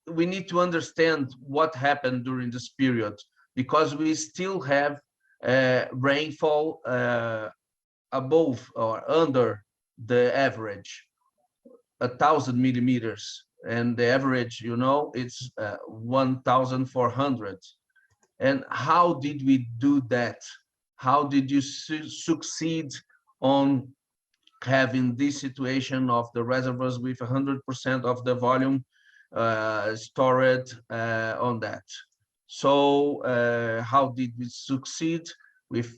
we need to understand what happened during this period, because we still have rainfall above or under the average, 1,000 millimeters. And the average, you know, it's 1,400. And how did we do that? How did you succeed on having this situation of the reservoirs with 100% of the volume stored on that? So how did we succeed? With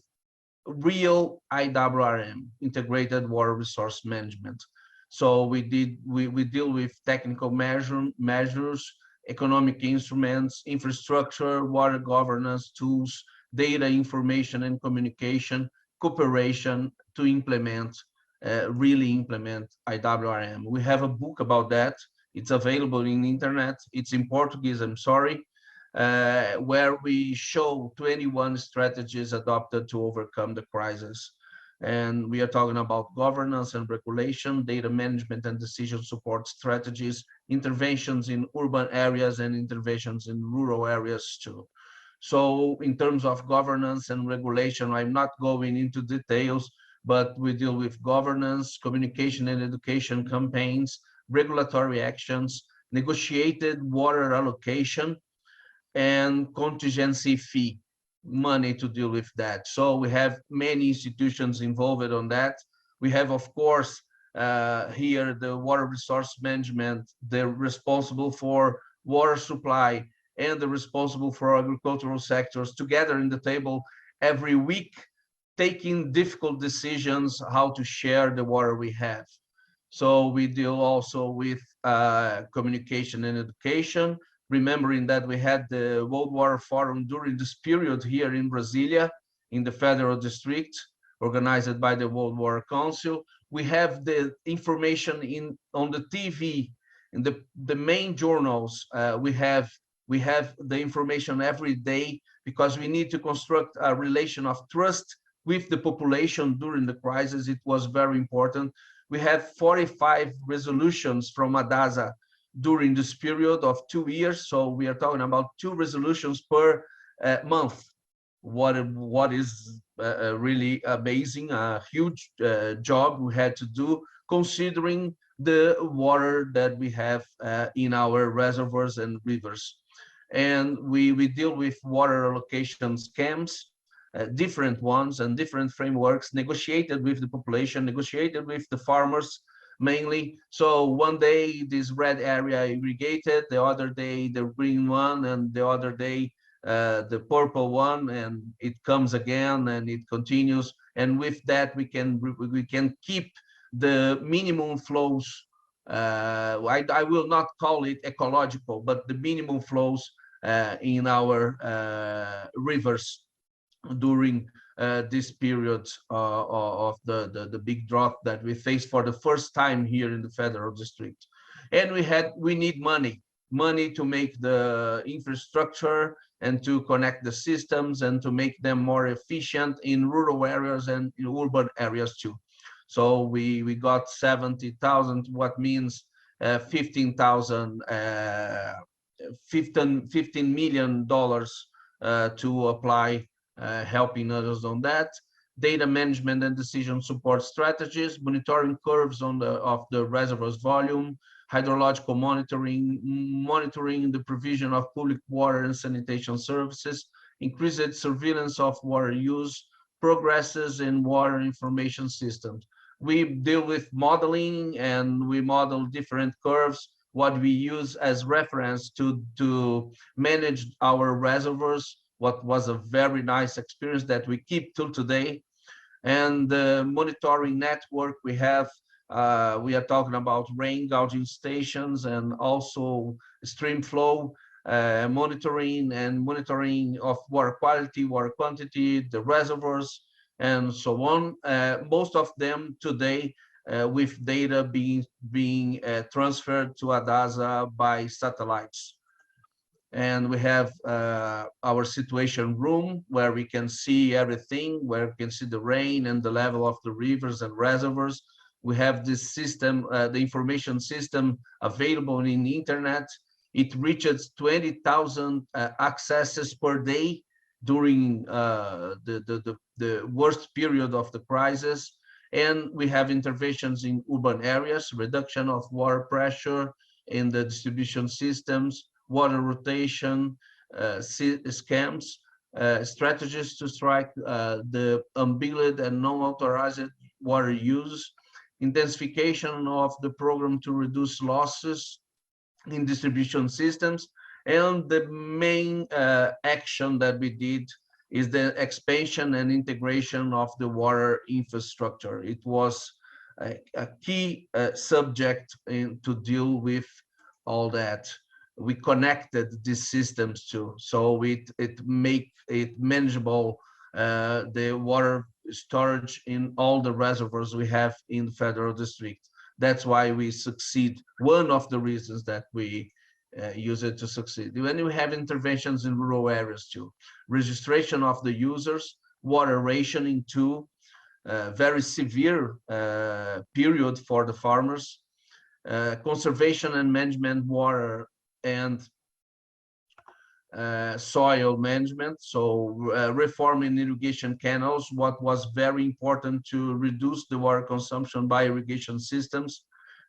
real IWRM, integrated water resource management. So we deal with technical measures, economic instruments, infrastructure, water governance tools, data information and communication, cooperation to implement, really implement IWRM. We have a book about that. It's available in the internet. It's in Portuguese, I'm sorry, where we show 21 strategies adopted to overcome the crisis. And we are talking about governance and regulation, data management and decision support strategies, interventions in urban areas and interventions in rural areas too. So in terms of governance and regulation, I'm not going into details, but we deal with governance, communication and education campaigns, regulatory actions, negotiated water allocation, and contingency fee money to deal with that. So we have many institutions involved on that. We have, of course, here the water resource management, they're responsible for water supply and the responsible for agricultural sectors together in the table every week, taking difficult decisions how to share the water we have. So we deal also with communication and education, remembering that we had the World Water Forum during this period here in Brasilia, in the Federal District, organized by the World Water Council. We have the information on the TV, in the main journals. We have the information every day, because we need to construct a relation of trust with the population during the crisis. It was very important. We have 45 resolutions from ADASA during this period of 2 years. So we are talking about 2 resolutions per month. What is really amazing, a huge job we had to do, considering the water that we have in our reservoirs and rivers. And we deal with water allocation scams, different ones and different frameworks, negotiated with the population, negotiated with the farmers mainly. So one day this red area irrigated, the other day the green one, and the other day the purple one, and it comes again and it continues. And with that we can keep the minimum flows. I will not call it ecological, but the minimum flows in our rivers during this period of the big drought that we faced for the first time here in the Federal District. And we need money to make the infrastructure and to connect the systems and to make them more efficient in rural areas and in urban areas too. So we got 70,000, what means $15 million to apply, helping others on that. data management and decision support strategies, monitoring curves of the reservoir's volume, hydrological monitoring the provision of public water and sanitation services, increased surveillance of water use, progresses in water information systems. We deal with modeling, and we model different curves, what we use as reference to manage our reservoirs, what was a very nice experience that we keep till today. And the monitoring network we have, we are talking about rain gouging stations and also stream flow monitoring of water quality, water quantity, the reservoirs, and so on. Most of them today with data being transferred to ADASA by satellites. And we have our situation room where we can see everything, where we can see the rain and the level of the rivers and reservoirs. We have this system, the information system available in the internet. It reaches 20,000 accesses per day during the worst period of the crisis. And we have interventions in urban areas, reduction of water pressure in the distribution systems, water rotation, scams, strategies to strike the unbilled and non-authorized water use, intensification of the program to reduce losses in distribution systems. And the main action that we did is the expansion and integration of the water infrastructure. It was a key subject to deal with all that. We connected these systems too, so it make it manageable, the water storage in all the reservoirs we have in the Federal District. That's why we succeed. One of the reasons that we use it to succeed. When we have interventions in rural areas too, registration of the users, water rationing too, very severe period for the farmers, conservation and management, water and soil management. So reforming irrigation canals, what was very important to reduce the water consumption by irrigation systems.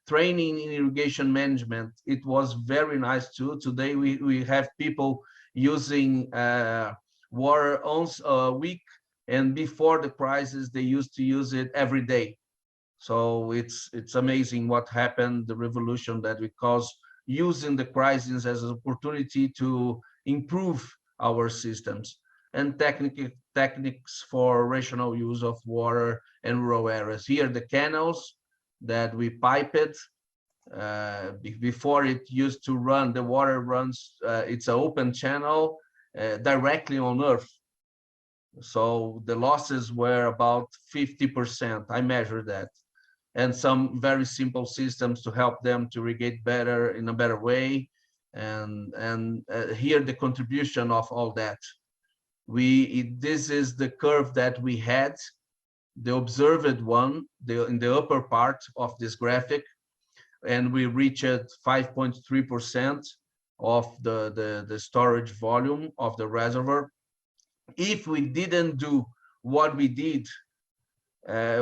Training in irrigation management, it was very nice too. Today we have people using water once a week, and before the crisis they used to use it every day. So it's amazing what happened, the revolution that we caused, using the crisis as an opportunity to improve our systems, and techniques for rational use of water in rural areas. Here the canals that we pipe it. Before it used to run, the water runs, it's an open channel directly on earth. So the losses were about 50%, I measured that. And some very simple systems to help them to irrigate better, in a better way. And here the contribution of all that. This is the curve that we had, the observed one, in the upper part of this graphic, and we reached 5.3% of the storage volume of the reservoir. If we didn't do what we did,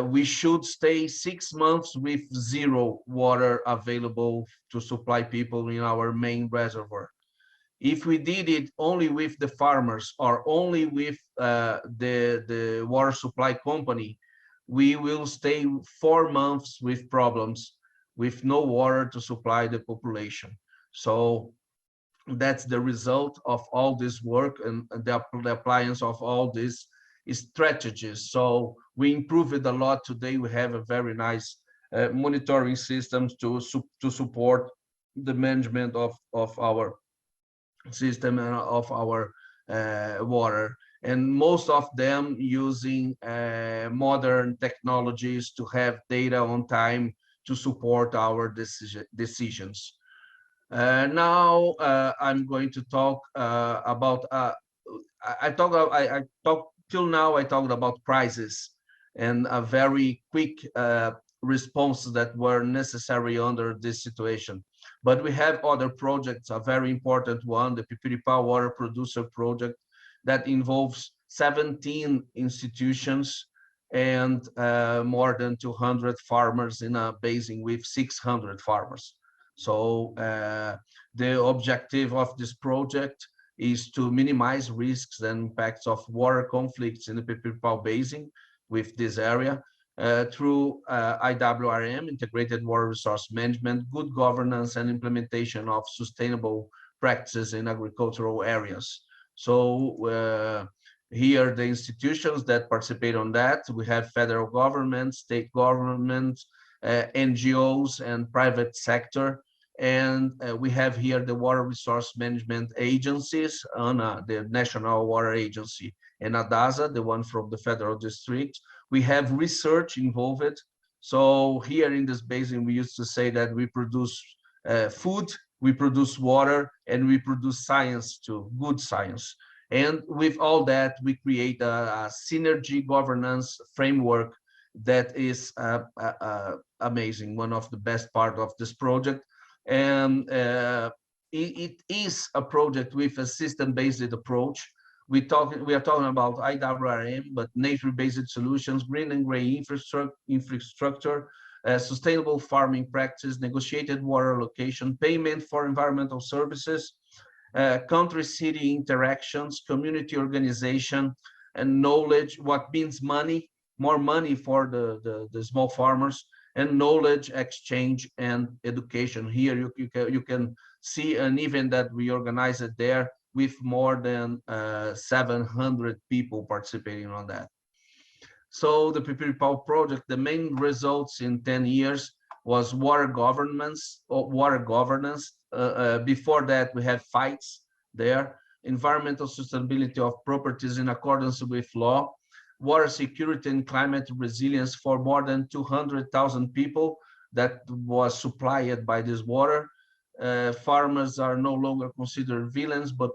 we should stay 6 months with zero water available to supply people in our main reservoir. If we did it only with the farmers or only with the water supply company, we will stay 4 months with problems, with no water to supply the population. So that's the result of all this work and the appliance of all these strategies. So we improved it a lot. Today we have a very nice monitoring systems to support the management of our system and of our water, and most of them using modern technologies to have data on time to support our decisions. Now I'm going to talk about till now I talked about crisis and a very quick response that were necessary under this situation. But we have other projects, a very important one, the Pipiripa Water Producer Project, that involves 17 institutions and more than 200 farmers in a basin with 600 farmers. So the objective of this project is to minimize risks and impacts of water conflicts in the Pipiripau Basin with this area through IWRM, Integrated Water Resource Management, good governance and implementation of sustainable practices in agricultural areas. So here the institutions that participate on that, we have federal government, state government, NGOs and private sector. And we have here the water resource management agencies, the National Water Agency, and ADASA, the one from the federal district. We have research involved. So here in this basin, we used to say that we produce food, we produce water, and we produce science too, good science. And with all that, we create a synergy governance framework that is amazing, one of the best part of this project. And it is a project with a system-based approach. We are talking about IWRM, but nature-based solutions, green and gray infrastructure, sustainable farming practice, negotiated water allocation, payment for environmental services, country-city interactions, community organization, and knowledge, what means money, more money for the small farmers, and knowledge exchange and education. Here you can see an event that we organized there with more than 700 people participating on that. So the Pipiripau project, the main results in 10 years was water governance. Before that, we have fights there, environmental sustainability of properties in accordance with law, water security and climate resilience for more than 200,000 people that was supplied by this water. Farmers are no longer considered villains, but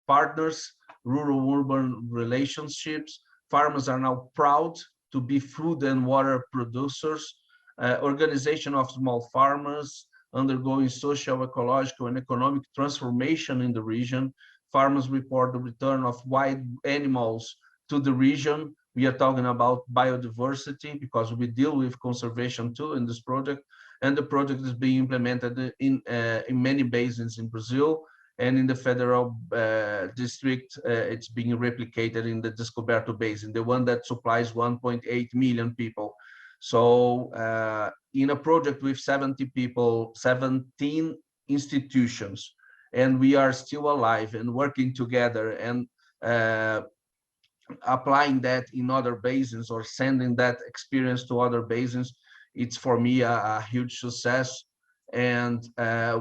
partners, rural-urban relationships. Farmers are now proud to be food and water producers. Organization of small farmers undergoing social, ecological, and economic transformation in the region. Farmers report the return of wild animals to the region. We are talking about biodiversity because we deal with conservation too in this project. And the project is being implemented in many basins in Brazil, and in the federal district, it's being replicated in the Descoberto Basin, the one that supplies 1.8 million people. So in a project with 70 people, 17 institutions, and we are still alive and working together and applying that in other basins or sending that experience to other basins, it's for me a huge success. And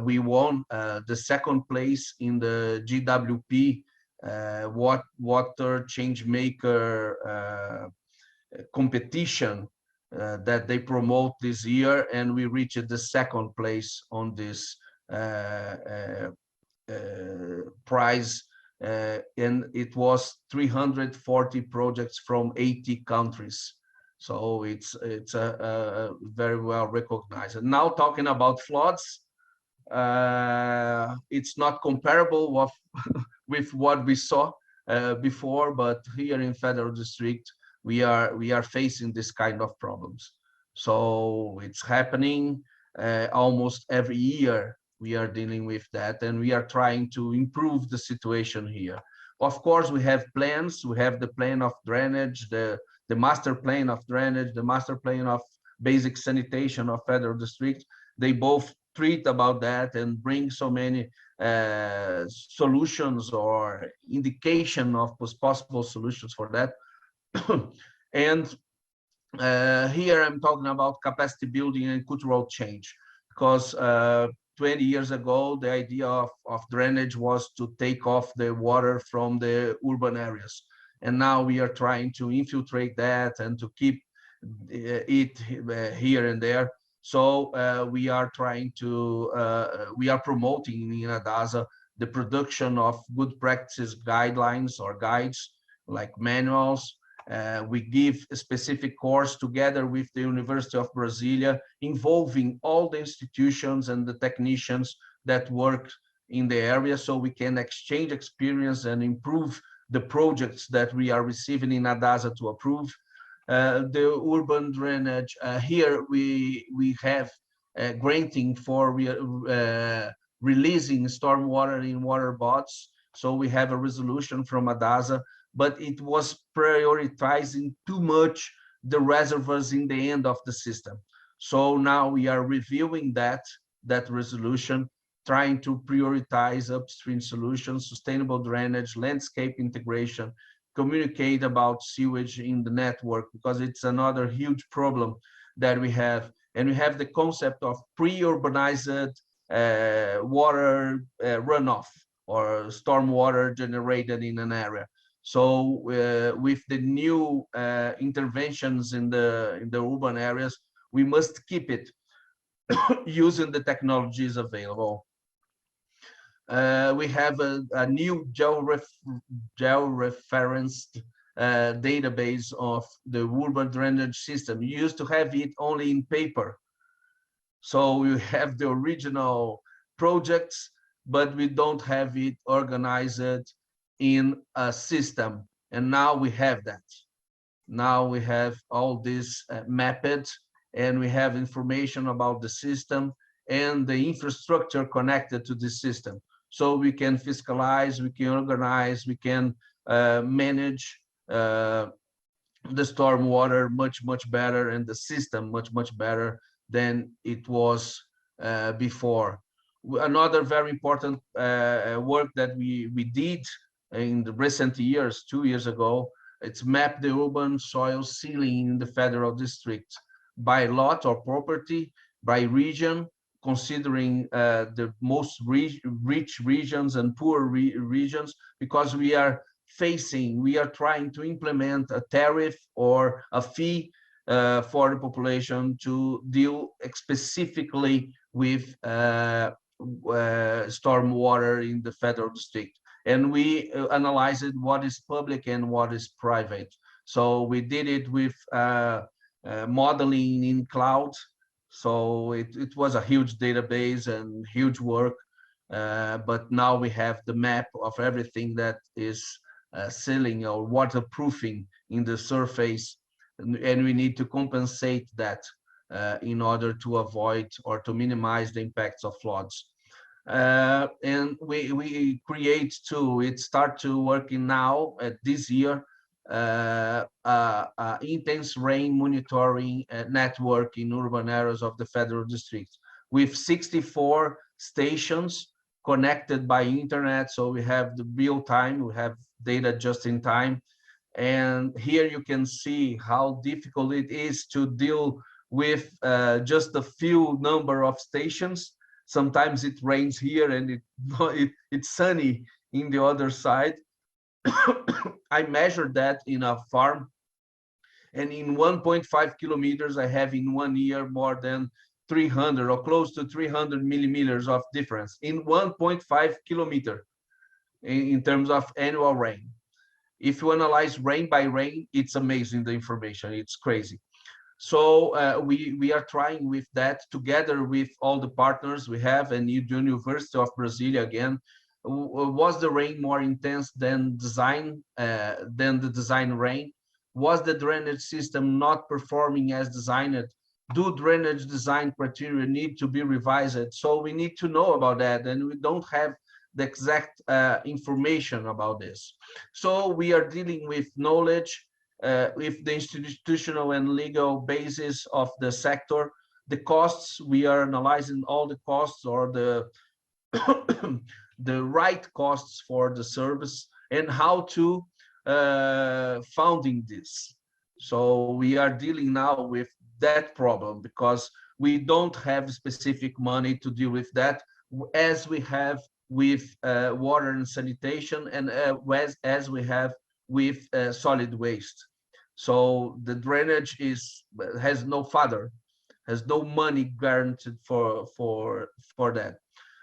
we won the second place in the GWP water change maker competition that they promote this year, and we reached the second place on this prize. And it was 340 projects from 80 countries. So it's a very well recognized. And now talking about floods, it's not comparable with what we saw before, but here in Federal District, we are facing this kind of problems. So it's happening almost every year. We are dealing with that, and we are trying to improve the situation here. Of course, we have plans. We have the plan of drainage, the master plan of drainage, the master plan of basic sanitation of Federal District. They both treat about that and bring so many solutions or indication of possible solutions for that. And here I'm talking about capacity building and cultural change, because 20 years ago, the idea of drainage was to take off the water from the urban areas. And now we are trying to infiltrate that and to keep it here and there. So we are trying to, we are promoting in ADASA the production of good practices guidelines or guides like manuals. We give a specific course together with the University of Brasilia, involving all the institutions and the technicians that work in the area, so we can exchange experience and improve the projects that we are receiving in ADASA to approve. The urban drainage, here we have granting for releasing stormwater in water bodies. So we have a resolution from ADASA, but it was prioritizing too much the reservoirs in the end of the system. So now we are reviewing that resolution, trying to prioritize upstream solutions, sustainable drainage, landscape integration, communicate about sewage in the network, because it's another huge problem that we have. And we have the concept of pre-urbanized water runoff or stormwater generated in an area. So with the new interventions in the urban areas, we must keep it using the technologies available. We have a new georeferenced database of the urban drainage system. We used to have it only in paper. So we have the original projects, but we don't have it organized in a system. And now we have that. Now we have all this mapped, and we have information about the system and the infrastructure connected to the system. So we can fiscalize, we can organize, we can manage the stormwater much better, and the system much better than it was before. Another very important work that we did in the recent years, 2 years ago, it's map the urban soil ceiling in the federal district by lot or property, by region, considering the most rich regions and poor regions, because we are trying to implement a tariff or a fee for the population to deal specifically with stormwater in the federal district. And we analyzed what is public and what is private. So we did it with modeling in cloud. So it was a huge database and huge work. But now we have the map of everything that is sealing or waterproofing in the surface. And we need to compensate that in order to avoid or to minimize the impacts of floods. And we create it start to working now at this year, intense rain monitoring network in urban areas of the federal district with 64 stations connected by internet. So we have the real time, we have data just in time. And here you can see how difficult it is to deal with just a few number of stations. Sometimes it rains here and it's sunny in the other side. I measured that in a farm, and in 1.5 kilometers, I have in 1 year more than 300 or close to 300 millimeters of difference in 1.5 kilometer in terms of annual rain. If you analyze rain by rain, it's amazing, the information, it's crazy. So we are trying with that together with all the partners we have, and the University of Brasilia again. Was the rain more intense than the design rain? Was the drainage system not performing as designed? Do drainage design criteria need to be revised? So we need to know about that, and we don't have the exact information about this. So we are dealing with knowledge, with the institutional and legal basis of the sector. The costs, we are analyzing all the costs or the the right costs for the service and how to funding this. So we are dealing now with that problem because we don't have specific money to deal with that, as we have with water and sanitation, and as we have with solid waste. So the drainage has no father, has no money guaranteed for that.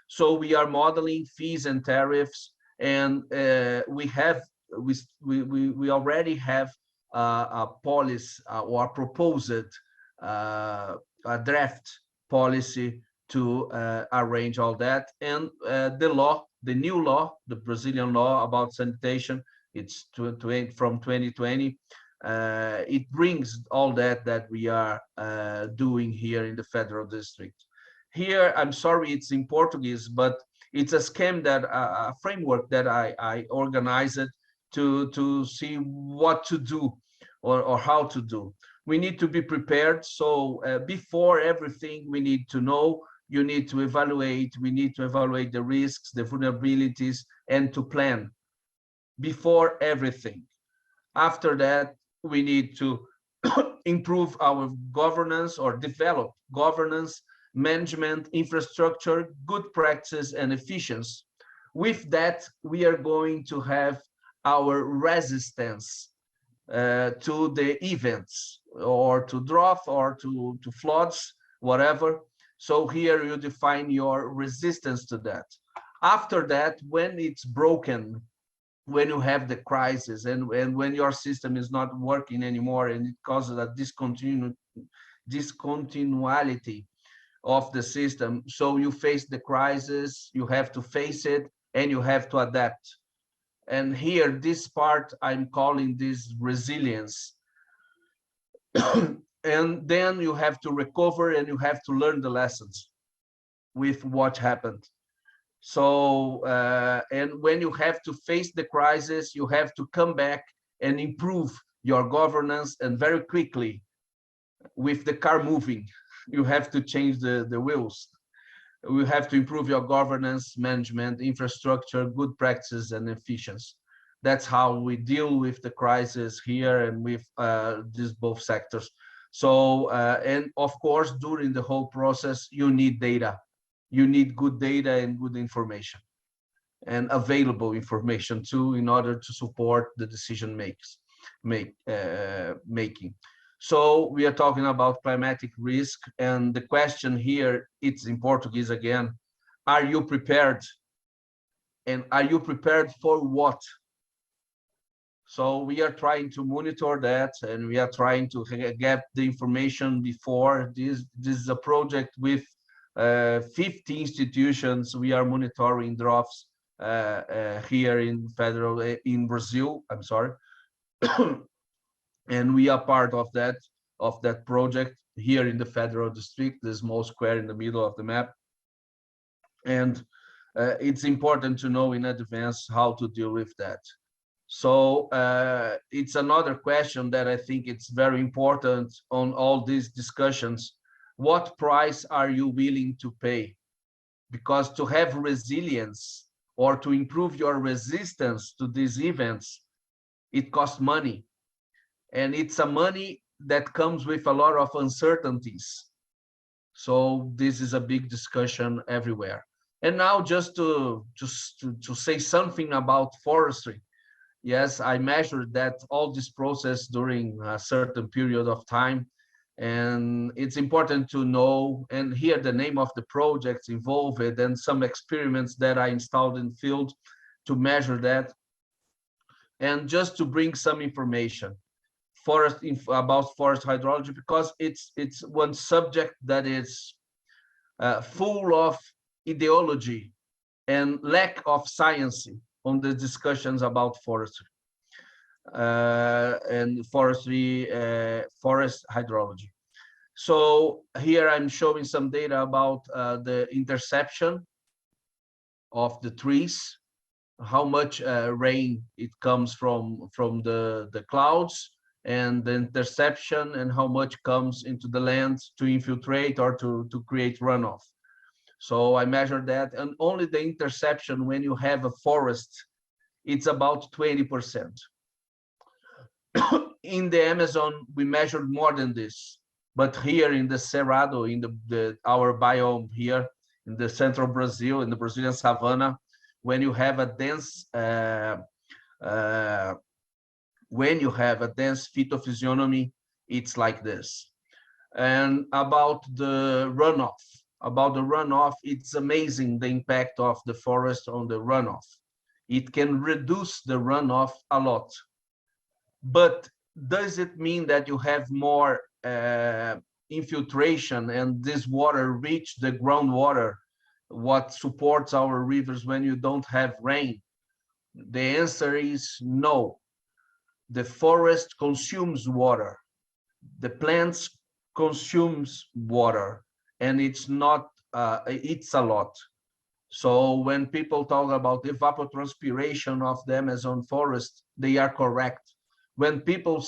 So we are modeling fees and tariffs, and we already have a policy or proposed a draft policy to arrange all that. And the new law, the Brazilian law about sanitation, it's from 2020. it brings all that we are doing here in the Federal District. Here, I'm sorry, it's in Portuguese, but it's a scheme that a framework that I organized to see what to do or how to do. We need to be prepared. So before everything, we need to know. You need to evaluate. We need to evaluate the risks, the vulnerabilities, and to plan before everything. After that, we need to improve our governance or develop governance, management, infrastructure, good practice, and efficiency. With that, we are going to have our resistance to the events or to drought or to floods, whatever. So here you define your resistance to that. After that, when it's broken, when you have the crisis and when your system is not working anymore and it causes a discontinuality of the system, so you face the crisis, you have to face it, and you have to adapt. And here, this part, I'm calling this resilience. And then you have to recover and you have to learn the lessons with what happened. So, and when you have to face the crisis, you have to come back and improve your governance, and very quickly, with the car moving, you have to change the wheels. You have to improve your governance, management, infrastructure, good practices, and efficiency. That's how we deal with the crisis here and with these both sectors. So, and of course, during the whole process, you need data. You need good data and good information and available information too, in order to support the decision making. So we are talking about climatic risk, and the question here, it's in Portuguese again, are you prepared? And are you prepared for what? So we are trying to monitor that, and we are trying to get the information before. This is a project with 50 institutions. We are monitoring droughts here in Brazil, I'm sorry. And we are part of that project here in the Federal District, the small square in the middle of the map. And it's important to know in advance how to deal with that. So it's another question that I think it's very important on all these discussions. What price are you willing to pay? Because to have resilience or to improve your resistance to these events, it costs money. And it's a money that comes with a lot of uncertainties. So this is a big discussion everywhere. And now just to say something about forestry. Yes, I measured that all this process during a certain period of time. And it's important to know and hear the name of the projects involved and some experiments that I installed in field to measure that. And just to bring some information about forest hydrology, because it's one subject that is full of ideology and lack of science on the discussions about forestry and forest hydrology. So here I'm showing some data about the interception of the trees, how much rain it comes from the clouds, and the interception, and how much comes into the land to infiltrate or to create runoff. So I measured that, and only the interception, when you have a forest, it's about 20%. In the Amazon, we measured more than this, but here in the Cerrado, in our biome here in the central Brazil, in the Brazilian savanna, when you have a dense phytophysiognomy, it's like this. And about the runoff, it's amazing the impact of the forest on the runoff. It can reduce the runoff a lot. But does it mean that you have more infiltration and this water reach the groundwater, what supports our rivers when you don't have rain? The answer is no. the forest consumes water, the plants consumes water, and it's not, it's a lot. So when people talk about evapotranspiration of the Amazon forest, they are correct. When people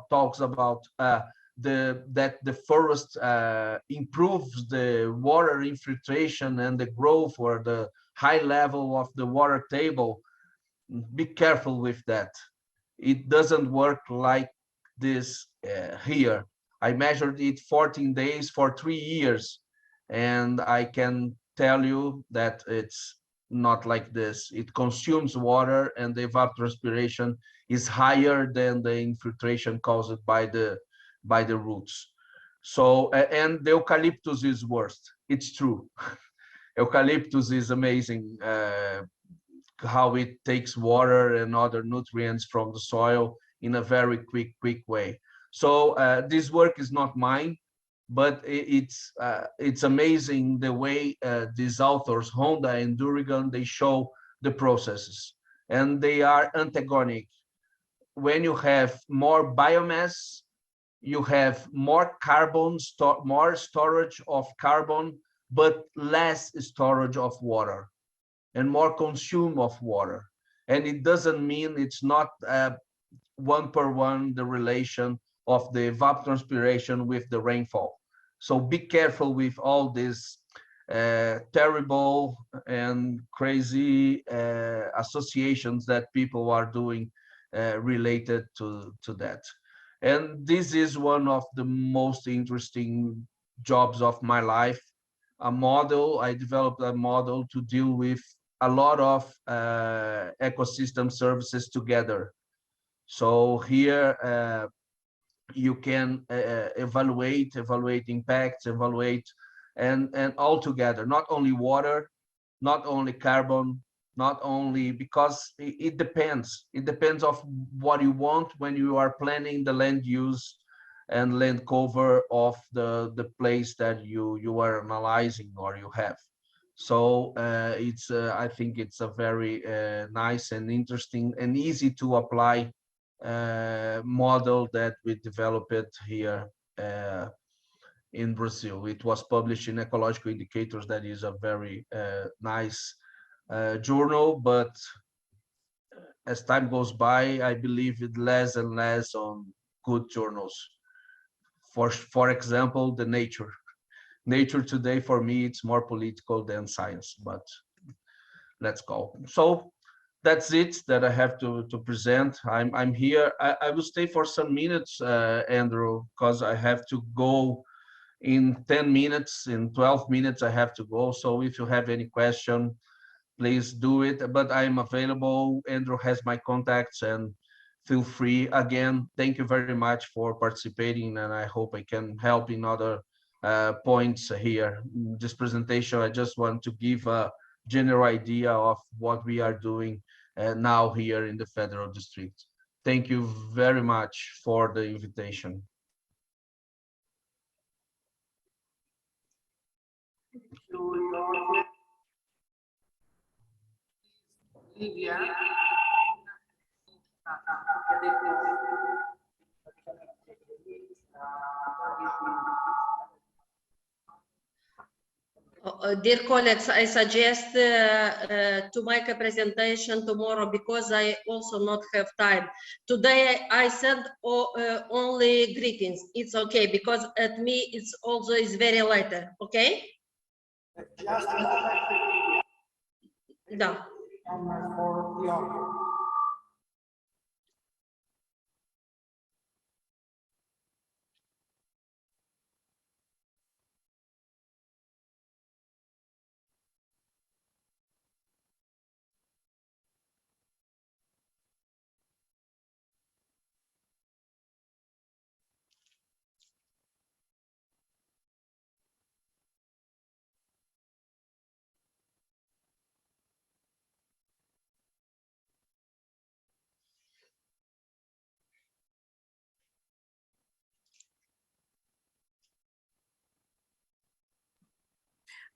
talks about that the forest improves the water infiltration and the growth or the high level of the water table, be careful with that. It doesn't work like this here. I measured it 14 days for 3 years, and I can tell you that it's not like this. It consumes water, and the evapotranspiration is higher than the infiltration caused by the roots. So, and the eucalyptus is worst. It's true. Eucalyptus is amazing, how it takes water and other nutrients from the soil in a very quick way. So this work is not mine, but it's amazing the way these authors, Honda and Durigan, they show the processes, and they are antagonic. When you have more biomass, you have more carbon, more storage of carbon, but less storage of water and more consume of water. And it doesn't mean it's not 1-for-1 the relation of the evapotranspiration with the rainfall. So be careful with all these terrible and crazy associations that people are doing related to that. And this is one of the most interesting jobs of my life. I developed a model to deal with a lot of ecosystem services together. So here you can evaluate impacts, and all together, not only water, not only carbon, not only, because it depends. It depends of what you want when you are planning the land use and land cover of the place that you are analyzing or you have. So it's I think it's a very nice and interesting and easy to apply model that we developed here in Brazil. It was published in Ecological Indicators, that is a very nice journal, but as time goes by, I believe it less and less on good journals. For example, the Nature. Nature today, for me, it's more political than science, but let's go. So that's it that I have to present. I'm here. I will stay for some minutes, Andrew, because I have to go in 10 minutes. In 12 minutes, I have to go. So if you have any question, please do it. But I'm available. Andrew has my contacts, and feel free. Again, thank you very much for participating, and I hope I can help in other points here. In this presentation, I just want to give a general idea of what we are doing now here in the Federal District. Thank you very much for the invitation. Dear colleagues, I suggest to make a presentation tomorrow, because I also not have time. Today I send only greetings. It's okay, because at me it's also is very late. Okay? Just a moment. Да. For the audio.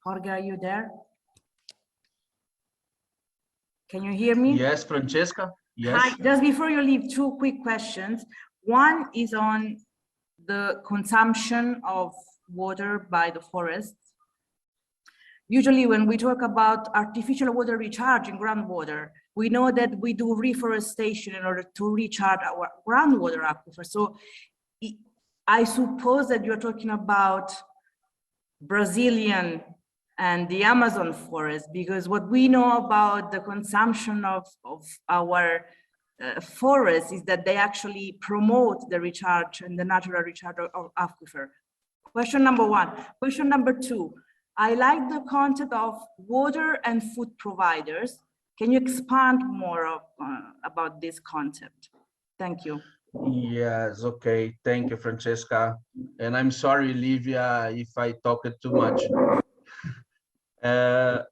Jorge, are you there? Can you hear me? Yes, Francesca. Yes. Hi, just before you leave, two quick questions. One is on the consumption of water by the forests. Usually when we talk about artificial water recharge in groundwater, we know that we do reforestation in order to recharge our groundwater aquifer. So I suppose that you're talking about Brazilian and the Amazon forest, because what we know about the consumption of our forests is that they actually promote the recharge and the natural recharge of aquifer. Question number one. Question number two, I like the concept of water and food providers. Can you expand more about this concept? Thank you. Yes, okay. Thank you, Francesca. And I'm sorry, Livia, if I talked too much. Well,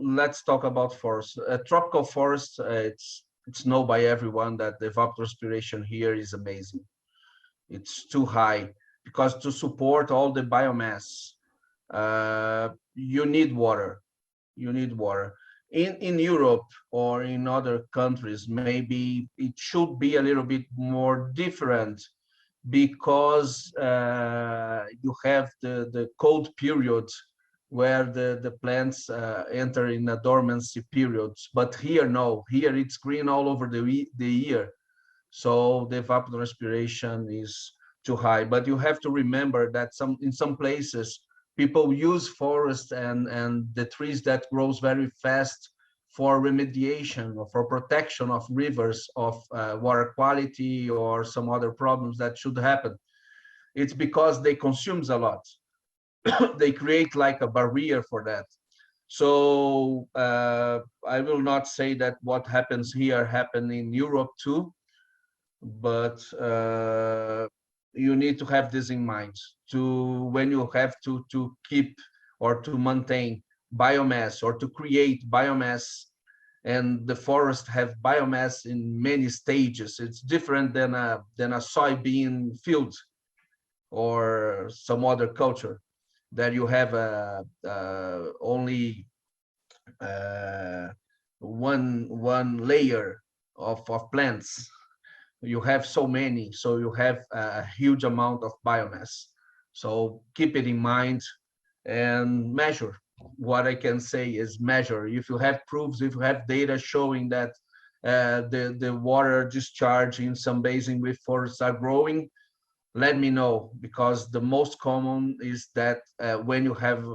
let's talk about forests. Tropical forests, it's known by everyone that the evapotranspiration here is amazing. It's too high because to support all the biomass, you need water. You need water. In Europe or in other countries, maybe it should be a little bit more different because you have the cold periods where the plants enter in a dormancy periods. But here, no, here it's green all over the year. So the evapotranspiration is too high. But you have to remember that in some places, people use forests and the trees that grows very fast for remediation or for protection of rivers, of water quality or some other problems that should happen. It's because they consume a lot. They create like a barrier for that. So I will not say that what happens here happened in Europe too, but you need to have this in mind when you have to keep or to maintain biomass or to create biomass, and the forest have biomass in many stages. It's different than a soybean field or some other culture that you have only one layer of plants. You have so many, so you have a huge amount of biomass. So keep it in mind and measure. What I can say is measure. If you have proofs, if you have data showing that the water discharge in some basin with forests are growing, let me know, because the most common is that when you have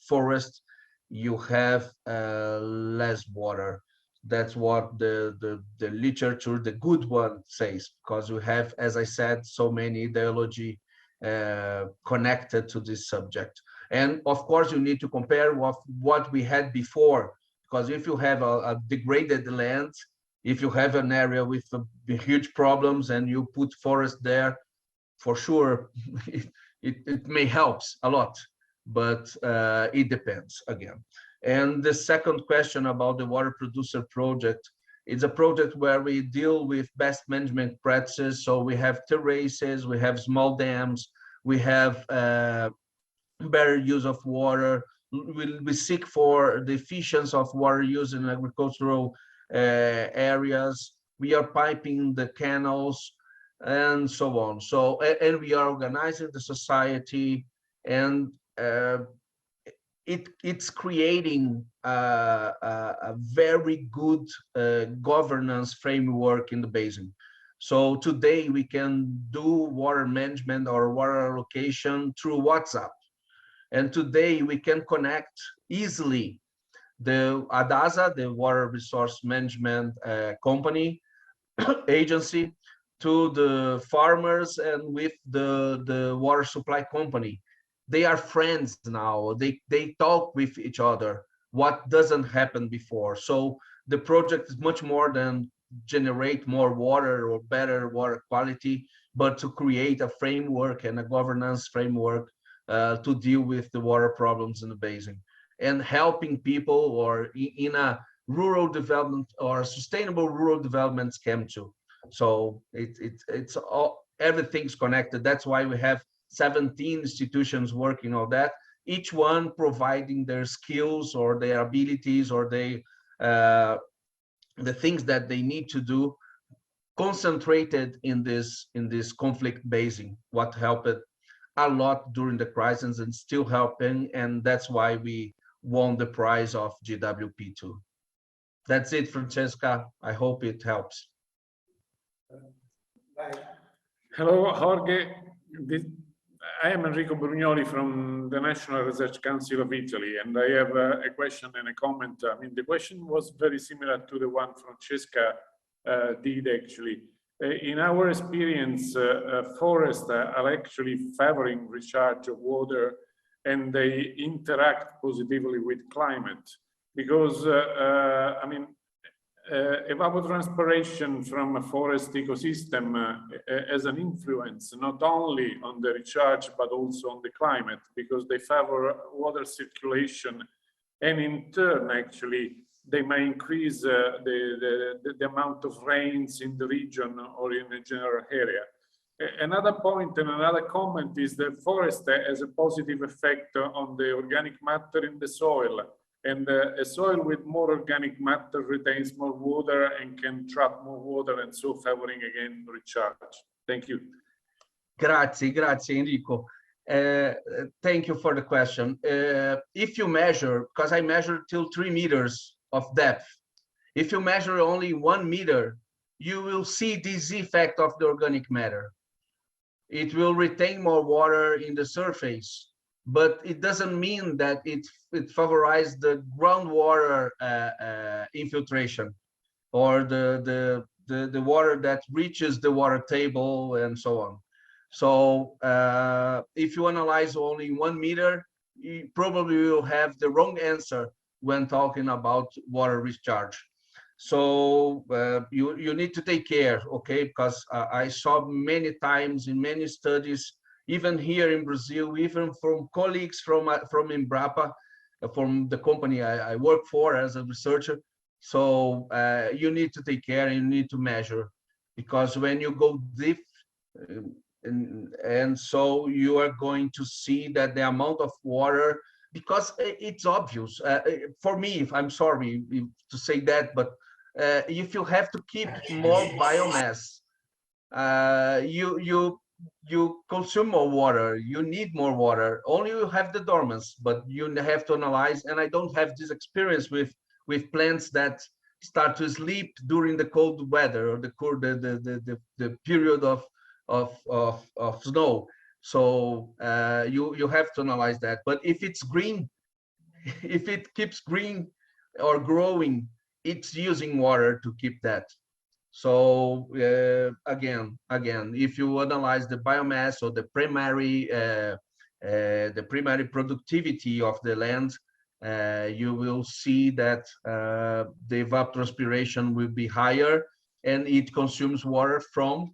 forest, you have less water. That's what the literature, the good one, says, because we have, as I said, so many ideology connected to this subject. And of course, you need to compare with what we had before, because if you have a degraded land, if you have an area with huge problems and you put forest there, for sure, it may help a lot, but it depends again. And the second question about the water producer project, it's a project where we deal with best management practices. So we have terraces, we have small dams, we have better use of water. We seek for the efficiency of water use in agricultural areas. We are piping the canals and so on. So, and we are organizing the society, and it's creating a very good governance framework in the basin. So today we can do water management or water allocation through WhatsApp. And today we can connect easily the ADASA, the Water Resource Management company, agency, to the farmers and with the water supply company. They are friends now. They talk with each other, what doesn't happen before. So the project is much more than generate more water or better water quality, but to create a framework and a governance framework to deal with the water problems in the basin, and helping people or in a rural development or sustainable rural development scheme too. So it's all, everything's connected. That's why we have 17 institutions working on that, each one providing their skills or their abilities or their the things that they need to do concentrated in this conflict basin, what helped a lot during the crisis and still helping, and that's why we won the prize of GWP2. That's it, Francesca. I hope it helps. Hello, Jorge. I am Enrico Brugnoli from the National Research Council of Italy, and I have a question and a comment. I mean, the question was very similar to the one Francesca did, actually. In our experience, forests are actually favoring recharge of water, and they interact positively with climate, because, I mean, evapotranspiration from a forest ecosystem has an influence not only on the recharge but also on the climate, because they favor water circulation, and in turn actually they may increase the amount of rains in the region or in a general area. Another point and another comment is that forest has a positive effect on the organic matter in the soil. And a soil with more organic matter retains more water and can trap more water, and so favoring again recharge. Thank you. Grazie, Enrico. Thank you for the question. If you measure, because I measured till 3 meters of depth, if you measure only 1 meter, you will see this effect of the organic matter. It will retain more water in the surface, but it doesn't mean that it favorizes the groundwater infiltration or the water that reaches the water table and so on. So if you analyze only 1 meter, you probably will have the wrong answer when talking about water recharge. So you need to take care, okay? Because I saw many times in many studies, even here in Brazil, even from colleagues from Embrapa, from the company I work for as a researcher. So you need to take care and you need to measure, because when you go deep, and so you are going to see that the amount of water, because it's obvious for me, I'm sorry to say that, but if you have to keep more biomass, you consume more water, you need more water. Only you have the dormants, but you have to analyze, and I don't have this experience with plants that start to sleep during the cold weather or the period of snow. So you have to analyze that. But if it's green, if it keeps green or growing, it's using water to keep that. So again, if you analyze the biomass or the primary productivity of the land, you will see that the evapotranspiration will be higher, and it consumes water from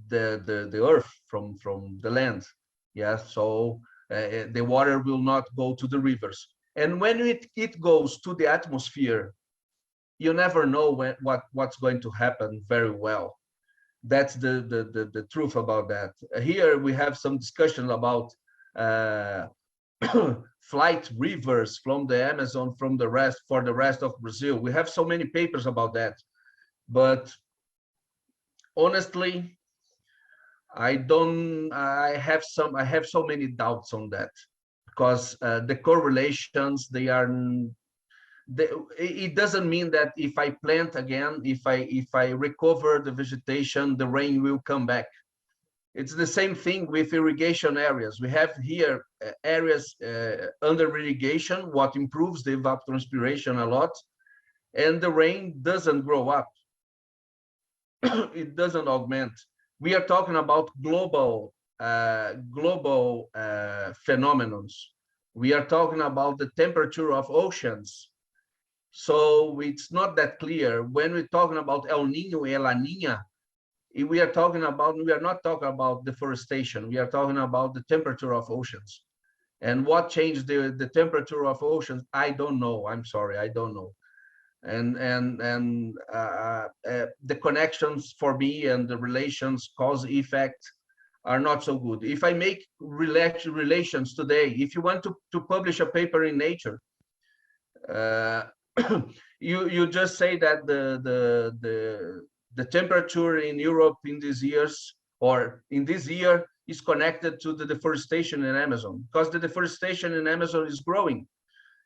the earth, from the land. Yeah, so the water will not go to the rivers, and when it goes to the atmosphere, you never know what's going to happen very well. That's the truth about that. Here we have some discussion about flight rivers from the Amazon for the rest of Brazil. We have so many papers about that, but honestly, I have so many doubts on that, because the correlations, it doesn't mean that if I plant again, if I recover the vegetation, the rain will come back. It's the same thing with irrigation areas. We have here areas under irrigation, what improves the evapotranspiration a lot, and the rain doesn't grow up. It doesn't augment. We are talking about global phenomena. We are talking about the temperature of oceans. So it's not that clear. When we're talking about El Niño and La Niña, we are not talking about deforestation. We are talking about the temperature of oceans. And what changed the temperature of oceans, I don't know. I'm sorry, I don't know. And the connections for me and the relations cause effect are not so good. If I make relations today, if you want to publish a paper in Nature, you just say that the temperature in Europe in these years or in this year is connected to the deforestation in Amazon, because the deforestation in Amazon is growing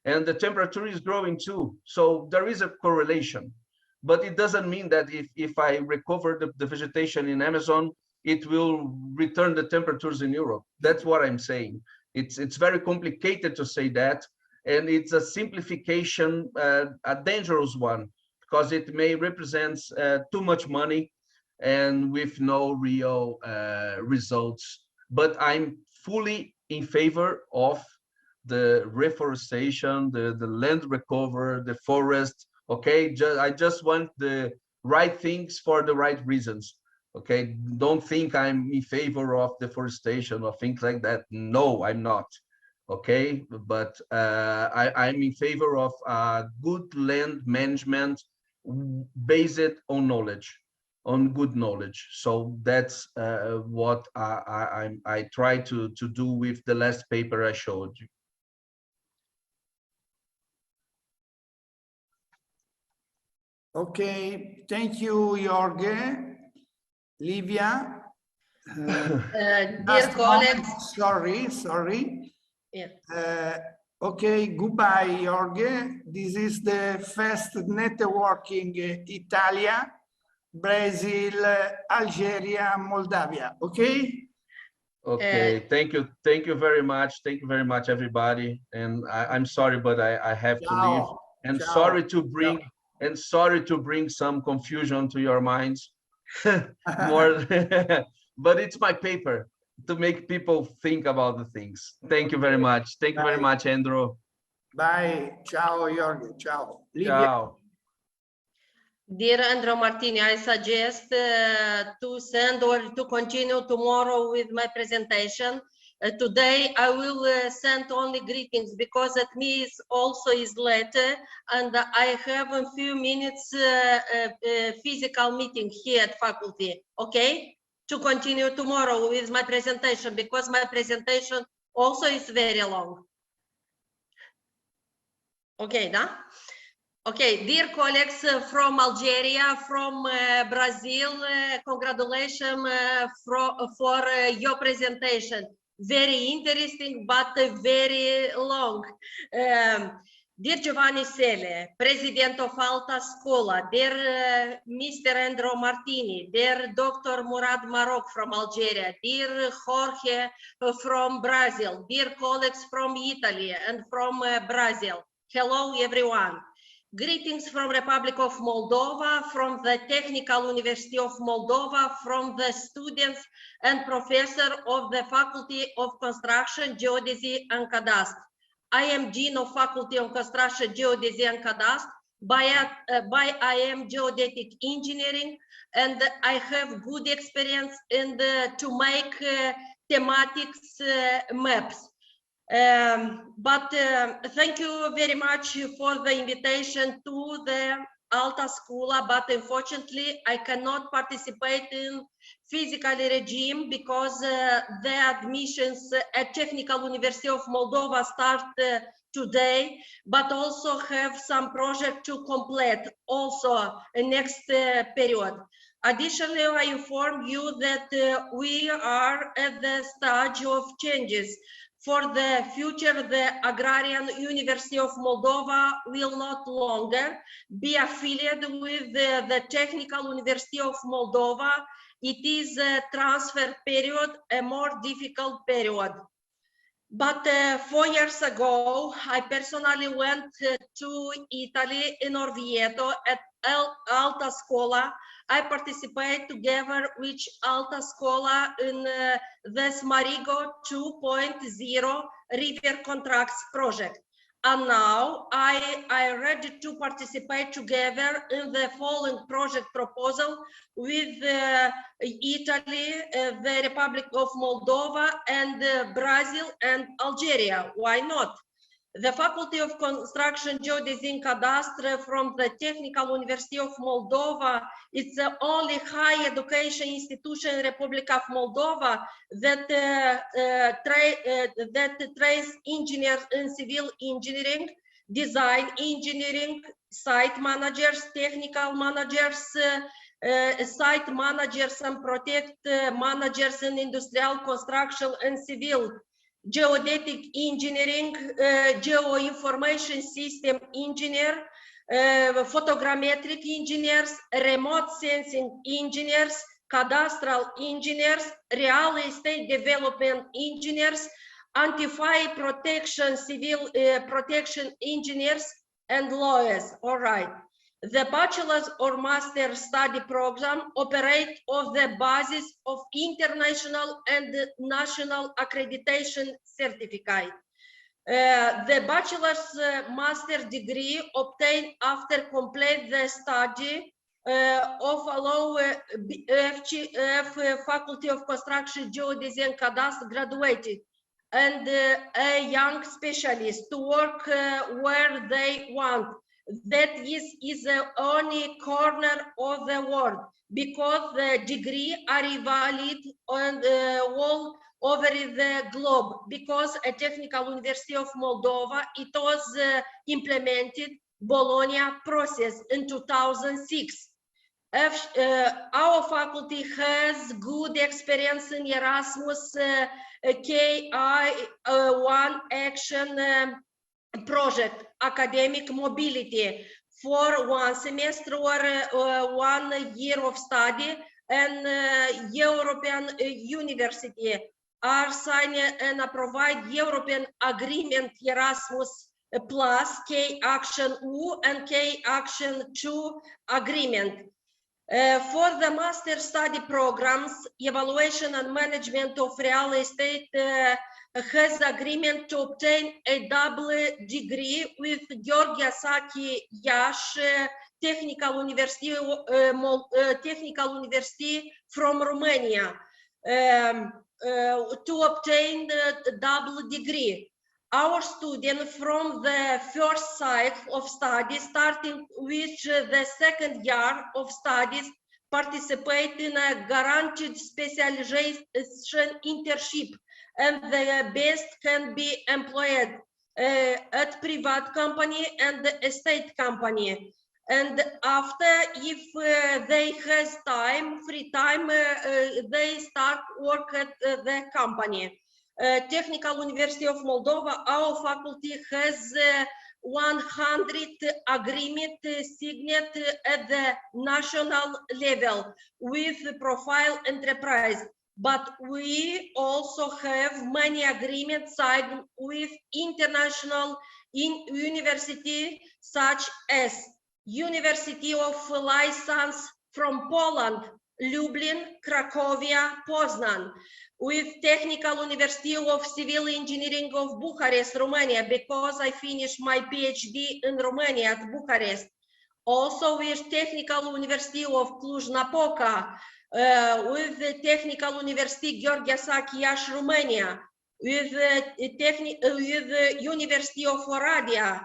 and the temperature is growing too. So there is a correlation, but it doesn't mean that if I recover the vegetation in Amazon, it will return the temperatures in Europe. That's what I'm saying. It's very complicated to say that, and it's a simplification, a dangerous one, because it may represent too much money and with no real results. But I'm fully in favor of the reforestation, the land recover, the forest. Okay, I just want the right things for the right reasons. Okay, don't think I'm in favor of deforestation or things like that. No, I'm not. Okay, but I'm in favor of good land management based on knowledge, on good knowledge. So that's what I try to do with the last paper I showed you. Okay, thank you, Jorge. Livia. Dear colleagues. Sorry. Yeah. Okay, goodbye, Jorge. This is the first networking Italia, Brazil, Algeria, Moldavia. Okay? Okay, thank you very much. Thank you very much, everybody. And I'm sorry, but I have to leave. And sorry to bring some confusion to your minds. More, but it's my paper to make people think about the things. Thank you very much. Thank you very much, Andrew. Bye. Ciao, Jorge. Ciao. Ciao. Dear Andrew Martini, I suggest to send or to continue tomorrow with my presentation. Today I will send only greetings because at me is also is later, and I have a few minutes physical meeting here at faculty. Okay, to continue tomorrow with my presentation because my presentation also is very long. Okay, nah? Okay, dear colleagues from Algeria, from Brazil, congratulations for your presentation. Very interesting, but very long. Dear Giovanni Sele, President of Alta Scuola, dear Mr. Andrew Martini, dear Dr. Murad Marok from Algeria, dear Jorge from Brazil, dear colleagues from Italy and from Brazil. Hello, everyone. Greetings from Republic of Moldova, from the Technical University of Moldova, from the students and professor of the Faculty of Construction, Geodesy and Cadastre. I am Dean of Faculty of Construction, Geodesy and Cadastre. I am Geodetic Engineering, and I have good experience in to make thematics maps. But thank you very much for the invitation to the Alta Scuola, but unfortunately I cannot participate in physical regime because the admissions at Technical University of Moldova start today, but also have some project to complete also next period. Additionally, I inform you that we are at the stage of changes. For the future, the Agrarian University of Moldova will not longer be affiliated with the Technical University of Moldova. It is a transfer period, a more difficult period. But 4 years ago, I personally went to Italy in Orvieto at Alta Scuola. I participate together with Alta Scuola in the Smarigo 2.0 River Contracts project. And now I ready to participate together in the following project proposal with Italy, the Republic of Moldova, and Brazil and Algeria. Why not? The Faculty of Construction, Geodesy and Cadastre from the Technical University of Moldova, it's the only higher education institution in Republic of Moldova that trains engineers in civil engineering, design engineering, site managers, technical managers, site managers and project managers in industrial construction and civil, geodetic engineering, geoinformation system engineer, photogrammetric engineers, remote sensing engineers, cadastral engineers, real estate development engineers, anti-fire protection, civil protection engineers, and lawyers. All right. The bachelor's or master study program operate on the basis of international and national accreditation certificate. The bachelor's master degree obtained after complete the study of allo Faculty of Construction, Geodesy and Cadastre graduated, and a young specialist to work where they want. That is the only corner of the world, because the degree are valid on all over the globe, because a Technical University of Moldova, it was implemented Bologna process in 2006. Our faculty has good experience in Erasmus KI1 action project, academic mobility for 1 semester or 1 year of study, and European University are signing and provide European agreement Erasmus plus K Action U and K Action 2 agreement. For the master study programs, evaluation and management of real estate has agreement to obtain a double degree with Georgia Saki Yash Technical University from Romania to obtain the double degree. Our students from the first cycle of studies, starting with the second year of studies, participate in a guaranteed specialization internship, and the best can be employed at private company and the state company. And after, if they has time, free time, they start work at the company. Technical University of Moldova, our faculty has 100 agreement signed at the national level with profile enterprise, but we also have many agreements signed with international university such as University of License from Poland, Lublin, Cracovia, Poznan, with Technical University of Civil Engineering of Bucharest, Romania, because I finished my PhD in Romania at Bucharest. Also with Technical University of Cluj-Napoca, with the Technical University Georgia Saki Iași, Romania, with the University of Oradea,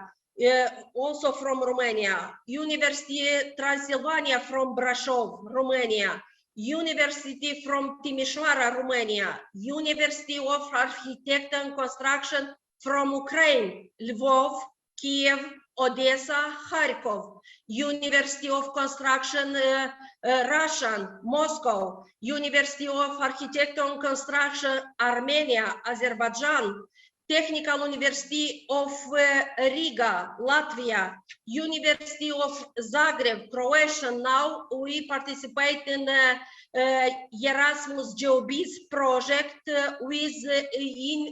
also from Romania, University Transylvania from Brașov, Romania, University from Timișoara, Romania, University of Architecture and Construction from Ukraine, Lvov, Kiev, Odessa, Kharkov, University of Construction Russian, Moscow, University of Architecture and Construction Armenia, Azerbaijan, Technical University of Riga, Latvia, University of Zagreb, Croatia. Now we participate in Erasmus GeoBiz project with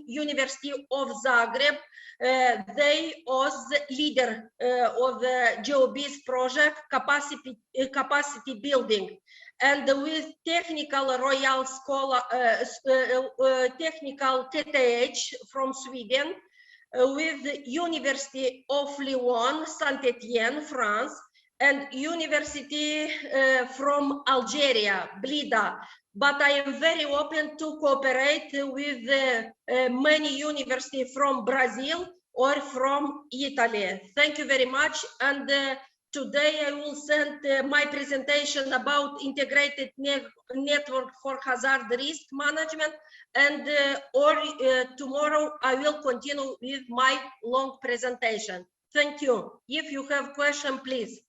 University of Zagreb. They was the leader of the GeoBiz project, capacity building. And with Technical Royal Scholar, Technical TTH from Sweden, with the University of Lyon, Saint-Étienne, France, and University from Algeria, Blida. But I am very open to cooperate with many universities from Brazil or from Italy. Thank you very much. And today I will send my presentation about integrated network for hazard risk management, and tomorrow I will continue with my long presentation. Thank you. If you have question, please.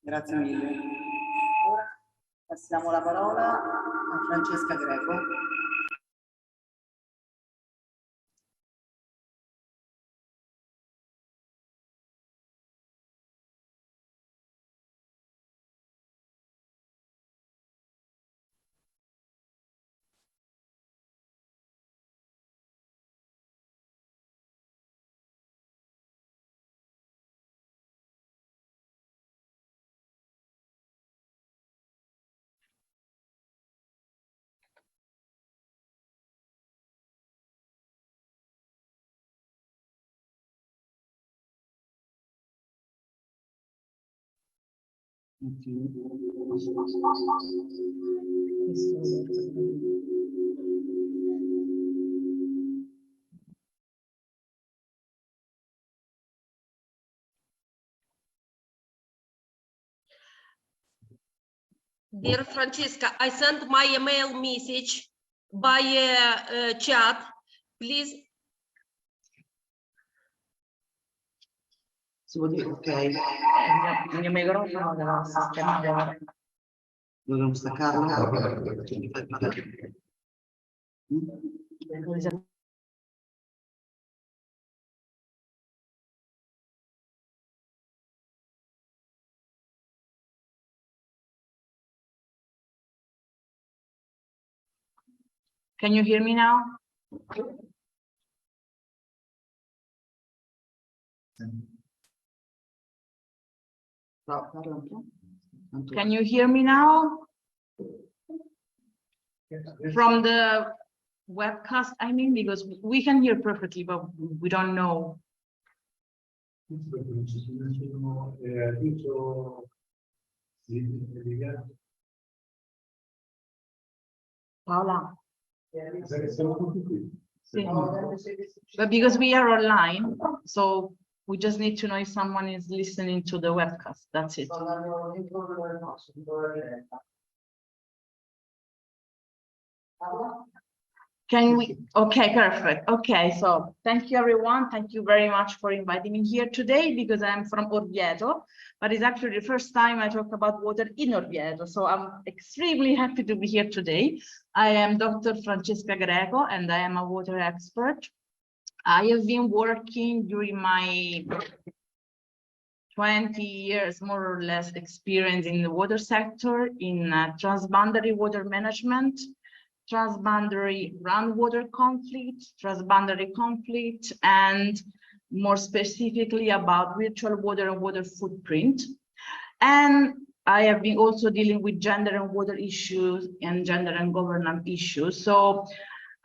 Grazie mille. Ora passiamo la parola a Francesca Greco. Dear Francesca, I sent my email message by chat. Please. Si può dire, ok. Il mio microfono deve sistemare. Dobbiamo staccarlo? Mi fai parlare. Can you hear me now? No, parla un po'. Can you hear me now? From the webcast, I mean, because we can hear perfectly, but we don't know. Paola. But because we are online, so we just need to know if someone is listening to the webcast. That's it. Can we? Okay, perfect. Okay, so thank you, everyone. Thank you very much for inviting me here today, because I'm from Orvieto, but it's actually the first time I talk about water in Orvieto. So I'm extremely happy to be here today. I am Dr. Francesca Greco, and I am a water expert. I have been working during my 20 years, more or less, experience in the water sector, in transboundary water management, transboundary groundwater conflict, transboundary conflict, and more specifically about virtual water and water footprint. And I have been also dealing with gender and water issues and gender and governance issues. So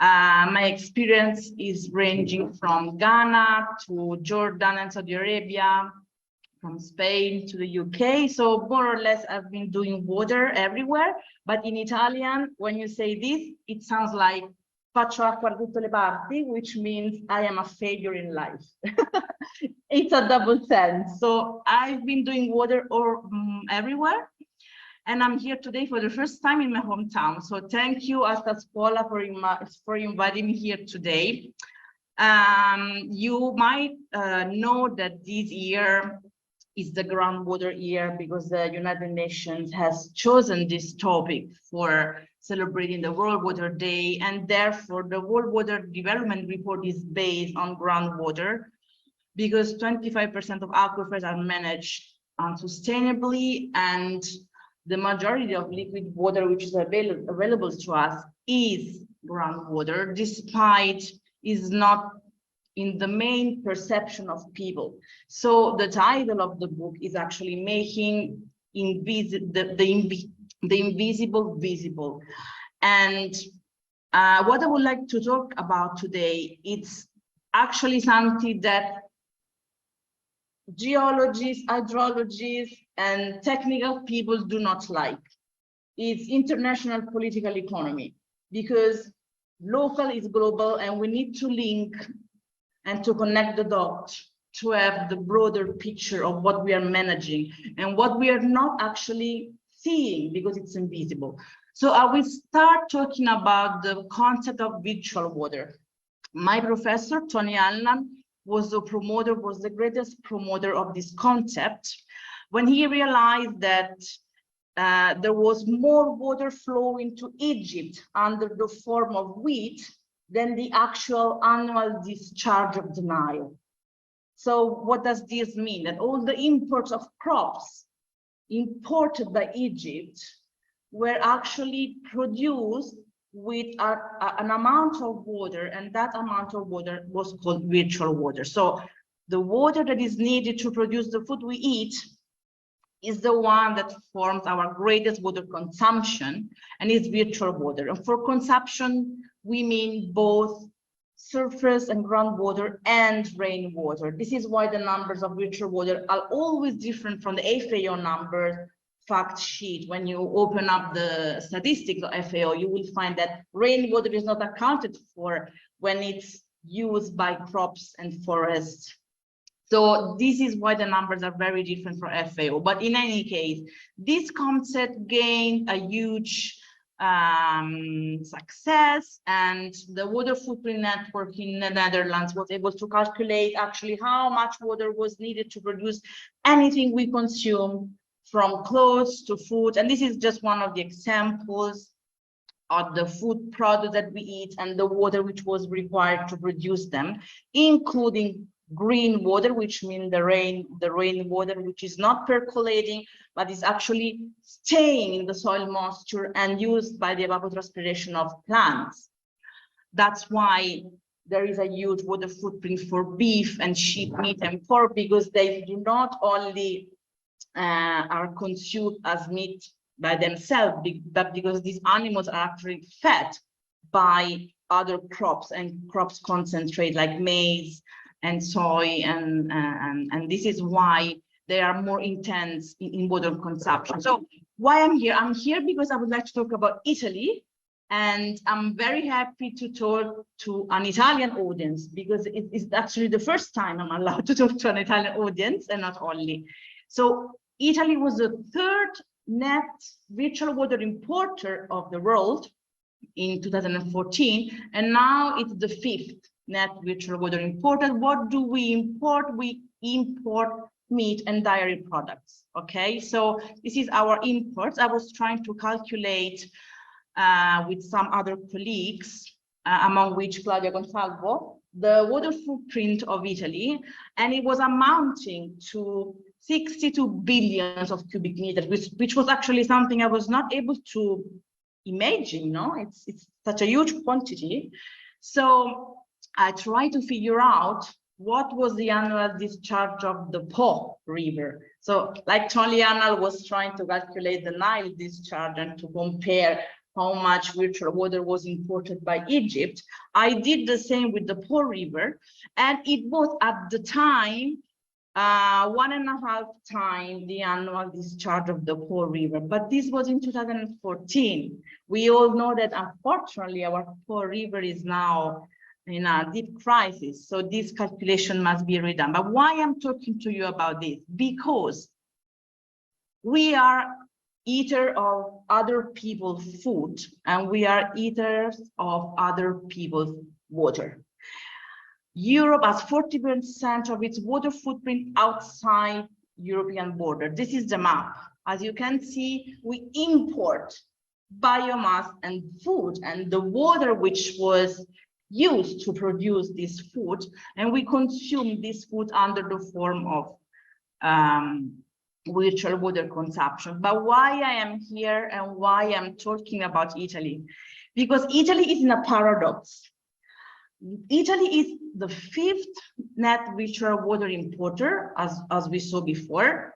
my experience is ranging from Ghana to Jordan and Saudi Arabia, from Spain to the UK. So more or less, I've been doing water everywhere. But in Italian, when you say this, it sounds like faccio acqua da tutte le parti, which means I am a failure in life. It's a double sense. So I've been doing water everywhere. And I'm here today for the first time in my hometown. So thank you, Asta Spola, for inviting me here today. You might know that this year is the groundwater year, because the United Nations has chosen this topic for celebrating the World Water Day, and therefore the World Water Development Report is based on groundwater, because 25% of aquifers are managed unsustainably, and the majority of liquid water which is available to us is groundwater, despite is not in the main perception of people. So the title of the book is actually making the invisible visible. And what I would like to talk about today, it's actually something that geologists, hydrologists, and technical people do not like. It's international political economy, because local is global, and we need to link and to connect the dots to have the broader picture of what we are managing and what we are not actually seeing, because it's invisible. So I will start talking about the concept of virtual water. My professor, Tony Allen, was the greatest promoter of this concept when he realized that there was more water flowing to Egypt under the form of wheat than the actual annual discharge of the Nile. So what does this mean? That all the imports of crops imported by Egypt were actually produced with an amount of water, and that amount of water was called virtual water. So the water that is needed to produce the food we eat is the one that forms our greatest water consumption, and is virtual water. And for consumption, we mean both surface and groundwater and rainwater. This is why the numbers of virtual water are always different from the FAO numbers fact sheet. When you open up the statistics of FAO, you will find that rainwater is not accounted for when it's used by crops and forests. So this is why the numbers are very different for FAO. But in any case, this concept gained a huge success, and the water footprint network in the Netherlands was able to calculate actually how much water was needed to produce anything we consume, from clothes to food. And this is just one of the examples of the food products that we eat and the water which was required to produce them, including green water, which means the rainwater, which is not percolating, but is actually staying in the soil moisture and used by the evapotranspiration of plants. That's why there is a huge water footprint for beef and sheep meat and pork, because they do not only are consumed as meat by themselves, but because these animals are actually fed by other crops, and crops concentrate like maize and soy, and this is why they are more intense in water consumption. So why I'm here? I'm here because I would like to talk about Italy, and I'm very happy to talk to an Italian audience, because it is actually the first time I'm allowed to talk to an Italian audience, and not only. So Italy was the third net virtual water importer of the world in 2014, and now it's the fifth net virtual water importer. What do we import? We import meat and dairy products. Okay, so this is our imports. I was trying to calculate with some other colleagues, among which Claudia Gonsalvo, the water footprint of Italy, and it was amounting to 62 billions of cubic meters, which was actually something I was not able to imagine. You know, it's such a huge quantity. So I tried to figure out what was the annual discharge of the Po River. So like Tony Arnold was trying to calculate the Nile discharge and to compare how much virtual water was imported by Egypt, I did the same with the Po River, and it was at the time 1.5 times the annual discharge of the Po River. But this was in 2014. We all know that unfortunately our Po River is now in a deep crisis, so this calculation must be redone. But why I'm talking to you about this? Because we are eaters of other people's food, and we are eaters of other people's water. Europe has 40% of its water footprint outside European border. This is the map. As you can see, we import biomass and food, and the water which was used to produce this food, and we consume this food under the form of virtual water consumption. But why I am here and why I'm talking about Italy? Because Italy is in a paradox. Italy is the fifth net virtual water importer, as we saw before,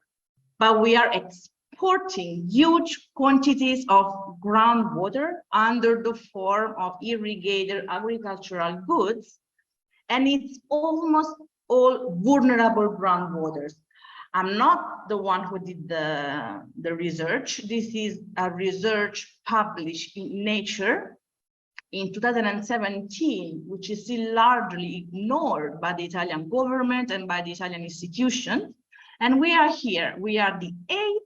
but we are exporting huge quantities of groundwater under the form of irrigated agricultural goods, and it's almost all vulnerable groundwaters. I'm not the one who did the research. This is a research published in Nature in 2017, which is still largely ignored by the Italian government and by the Italian institutions. And we are here. We are the 8th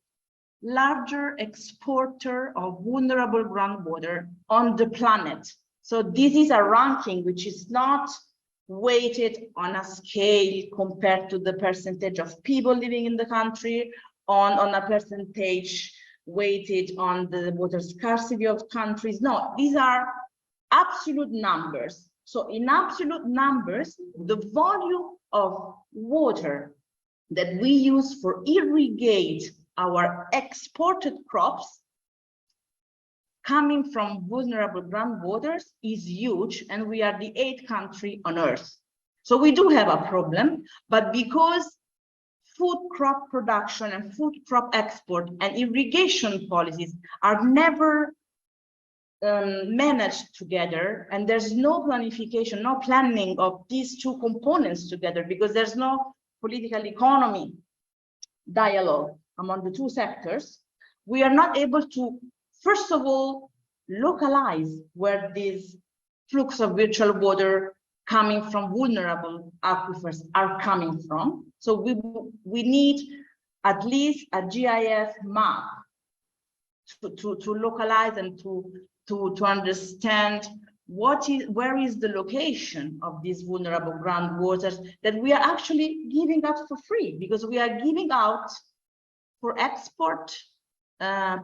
larger exporter of vulnerable groundwater on the planet. So this is a ranking which is not weighted on a scale compared to the percentage of people living in the country, on a percentage weighted on the water scarcity of countries. No, these are absolute numbers. So in absolute numbers, the volume of water that we use for irrigate our exported crops coming from vulnerable groundwaters is huge, and we are the 8th country on earth. So we do have a problem, but because food crop production and food crop export and irrigation policies are never managed together, and there's no planification, no planning of these two components together, because there's no political economy dialogue among the two sectors, we are not able to, first of all, localize where these flux of virtual water coming from vulnerable aquifers are coming from. So we need at least a GIS map to localize and to understand where is the location of these vulnerable groundwaters that we are actually giving out for free, because we are giving out for export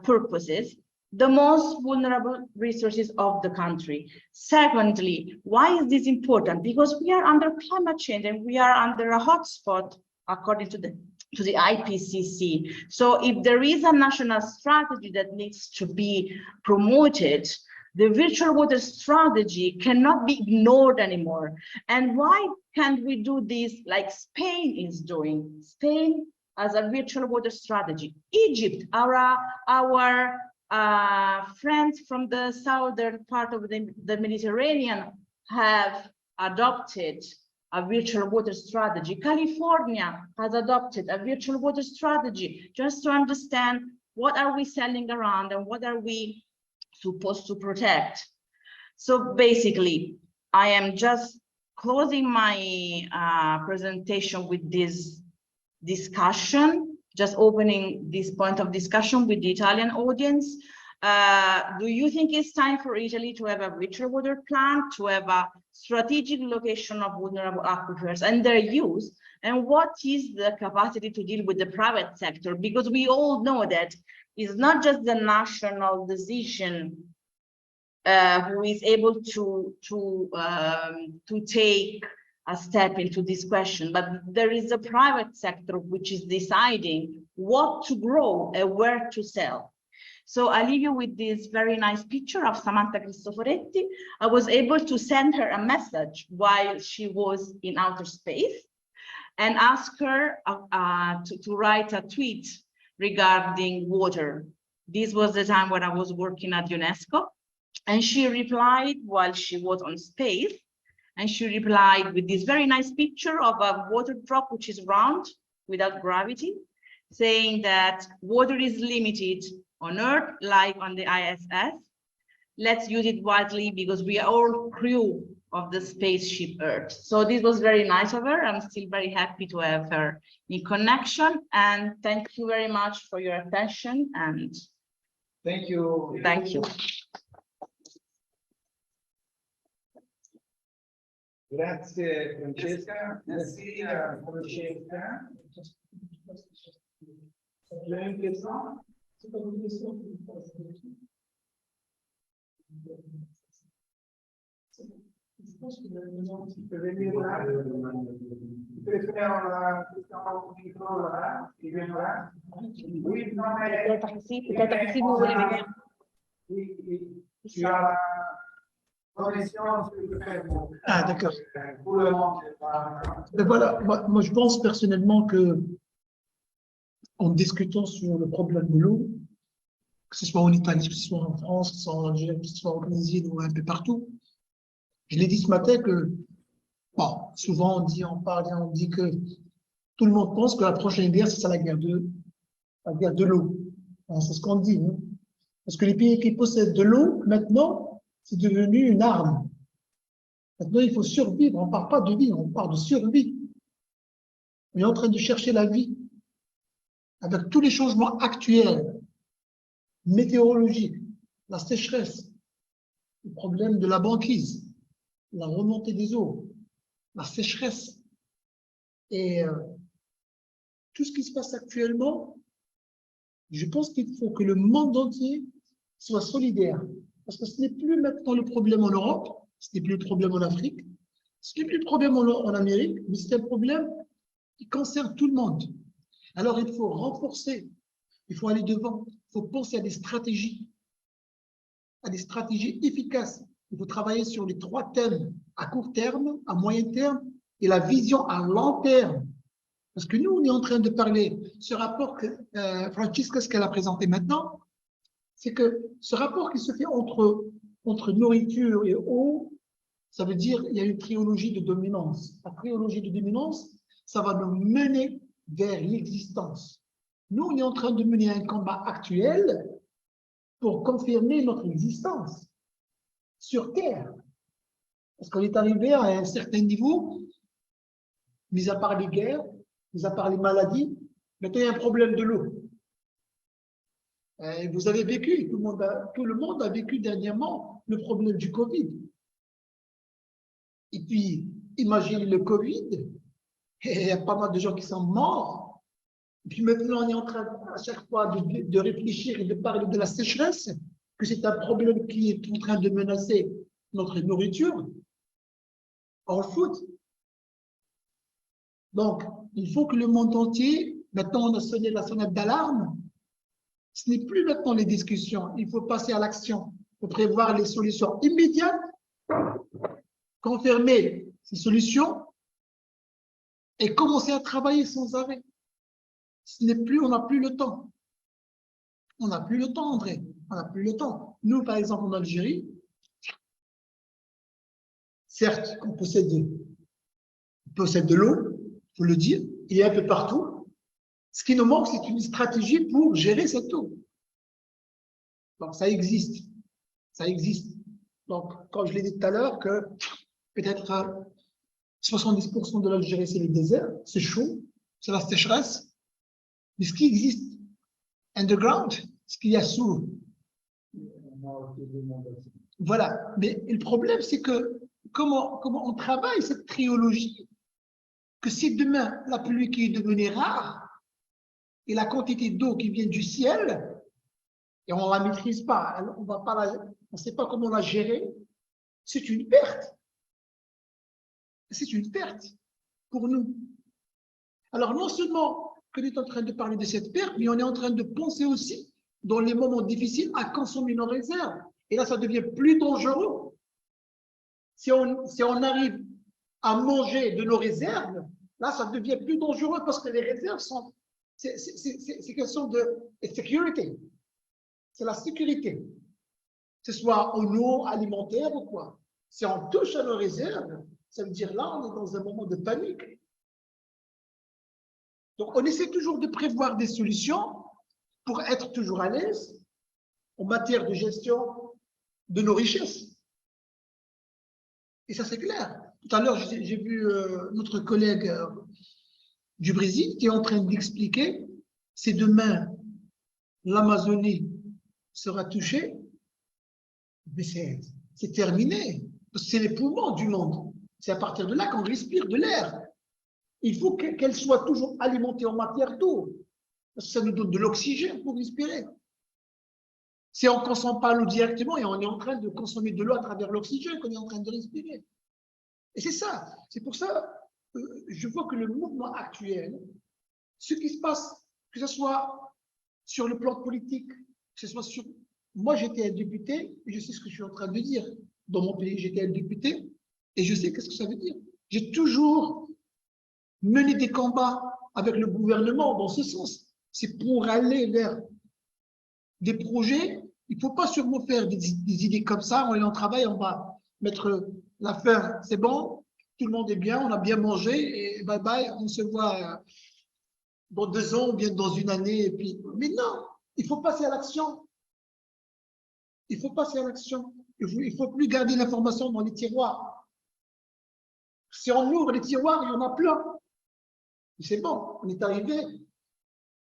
purposes the most vulnerable resources of the country. Secondly, why is this important? Because we are under climate change and we are under a hotspot according to the IPCC. So if there is a national strategy that needs to be promoted, the virtual water strategy cannot be ignored anymore. And why can't we do this like Spain is doing? Spain as a virtual water strategy. Egypt, our friends from the southern part of the Mediterranean have adopted a virtual water strategy. California has adopted a virtual water strategy, just to understand what are we selling around and what are we supposed to protect. So basically, I am just closing my presentation with this discussion, just opening this point of discussion with the Italian audience. Do you think it's time for Italy to have a virtual water plan, to have a strategic location of vulnerable aquifers and their use? And what is the capacity to deal with the private sector? Because we all know that it's not just the national decision who is able to take a step into this question, but there is a private sector which is deciding what to grow and where to sell. So I leave you with this very nice picture of Samantha Cristoforetti. I was able to send her a message while she was in outer space and ask her to write a tweet regarding water. This was the time when I was working at UNESCO, and she replied while she was on space. And she replied with this very nice picture of a water drop, which is round without gravity, saying that water is limited on Earth, like on the ISS. Let's use it wisely because we are all crew of the spaceship Earth. So this was very nice of her. I'm still very happy to have her in connection. And thank you very much for your attention. And thank you. Thank you. Grazie Francesca, merci à Francesca. Vous avez une question? C'est pas une question. Je pense que tu peux venir là. Tu peux faire la question au micro là, qui vient là. Oui, non mais... Peut-être ici, vous voulez venir. Oui, tu as... Ah, d'accord. Voilà, moi je pense personnellement que en discutant sur le problème de l'eau, que ce soit en Italie, que ce soit en France, que ce soit en Algérie, que ce soit en Tunisie ou un peu partout, je l'ai dit ce matin que, bon, souvent on dit que tout le monde pense que la prochaine guerre, c'est ça la guerre de l'eau. C'est ce qu'on dit, hein. Parce que les pays qui possèdent de l'eau, maintenant, c'est devenu une arme. Maintenant, il faut survivre. On ne parle pas de vie, on parle de survie. On est en train de chercher la vie. Avec tous les changements actuels météorologiques, la sécheresse, le problème de la banquise, la remontée des eaux, la sécheresse et tout ce qui se passe actuellement, je pense qu'il faut que le monde entier soit solidaire. Parce que ce n'est plus maintenant le problème en Europe, ce n'est plus le problème en Afrique, ce n'est plus le problème en Amérique, mais c'est un problème qui concerne tout le monde. Alors il faut renforcer, il faut aller devant, il faut penser à des stratégies efficaces. Il faut travailler sur les 3 thèmes, à court terme, à moyen terme et la vision à long terme. Parce que nous, on est en train de parler, ce rapport que Francisca, ce qu'elle a présenté maintenant, c'est que ce rapport qui se fait entre nourriture et eau, ça veut dire qu'il y a une trilogie de dominance. La trilogie de dominance, ça va nous mener vers l'existence. Nous, on est en train de mener un combat actuel pour confirmer notre existence sur Terre. Parce qu'on est arrivé à un certain niveau, mis à part les guerres, mis à part les maladies, maintenant il y a un problème de l'eau. Vous avez vécu, tout le monde a vécu dernièrement le problème du Covid. Et puis, imaginez le Covid, et il y a pas mal de gens qui sont morts. Et puis maintenant, on est en train à chaque fois de réfléchir et de parler de la sécheresse, que c'est un problème qui est en train de menacer notre nourriture. En foot. Donc, il faut que le monde entier, maintenant on a sonné la sonnette d'alarme, ce n'est plus maintenant les discussions, il faut passer à l'action, il faut prévoir les solutions immédiates, confirmer ces solutions et commencer à travailler sans arrêt. Ce n'est plus, on n'a plus le temps. On n'a plus le temps, André, on n'a plus le temps. Nous, par exemple, en Algérie, certes, on possède de l'eau, il faut le dire, il y a un peu partout. Ce qui nous manque, c'est une stratégie pour gérer cette eau. Donc, ça existe. Ça existe. Donc, comme je l'ai dit tout à l'heure, que peut-être 70% de l'Algérie, c'est les déserts, c'est chaud, c'est la sécheresse. Mais ce qui existe underground, ce qu'il y a sous. Voilà. Mais le problème, c'est que comment on travaille cette trilogie, que si demain la pluie qui est devenue rare et la quantité d'eau qui vient du ciel, et on ne la maîtrise pas, on ne sait pas comment la gérer, c'est une perte. C'est une perte pour nous. Alors non seulement qu'on est en train de parler de cette perte, mais on est en train de penser aussi, dans les moments difficiles, à consommer nos réserves. Et là, ça devient plus dangereux. Si on arrive à manger de nos réserves, là, ça devient plus dangereux parce que les réserves sont, c'est question de sécurité. C'est la sécurité. Que ce soit en eau, alimentaire ou quoi. Si on touche à nos réserves, ça veut dire là, on est dans un moment de panique. Donc, on essaie toujours de prévoir des solutions pour être toujours à l'aise en matière de gestion de nos richesses. Et ça, c'est clair. Tout à l'heure, j'ai vu notre collègue du Brésil qui est en train d'expliquer, si demain l'Amazonie sera touchée, mais c'est terminé. C'est les poumons du monde. C'est à partir de là qu'on respire de l'air. Il faut qu'elle soit toujours alimentée en matière d'eau. Parce que ça nous donne de l'oxygène pour respirer. Si on ne consomme pas l'eau directement et on est en train de consommer de l'eau à travers l'oxygène qu'on est en train de respirer. Et c'est ça. C'est pour ça que je vois que le mouvement actuel, ce qui se passe, que ce soit sur le plan politique, que ce soit sur... Moi, j'étais un député, et je sais ce que je suis en train de dire. Dans mon pays, j'étais un député, et je sais qu'est-ce que ça veut dire. J'ai toujours mené des combats avec le gouvernement dans ce sens. C'est pour aller vers des projets. Il ne faut pas sûrement faire des idées comme ça. On est en travail, on va mettre la fin. C'est bon, tout le monde est bien, on a bien mangé, et bye bye, on se voit dans 2 ans ou bien dans 1 année. Et puis... Mais non, il faut passer à l'action. Il faut passer à l'action. Il ne faut plus garder l'information dans les tiroirs. Si on ouvre les tiroirs, il y en a plein. C'est bon, on est arrivé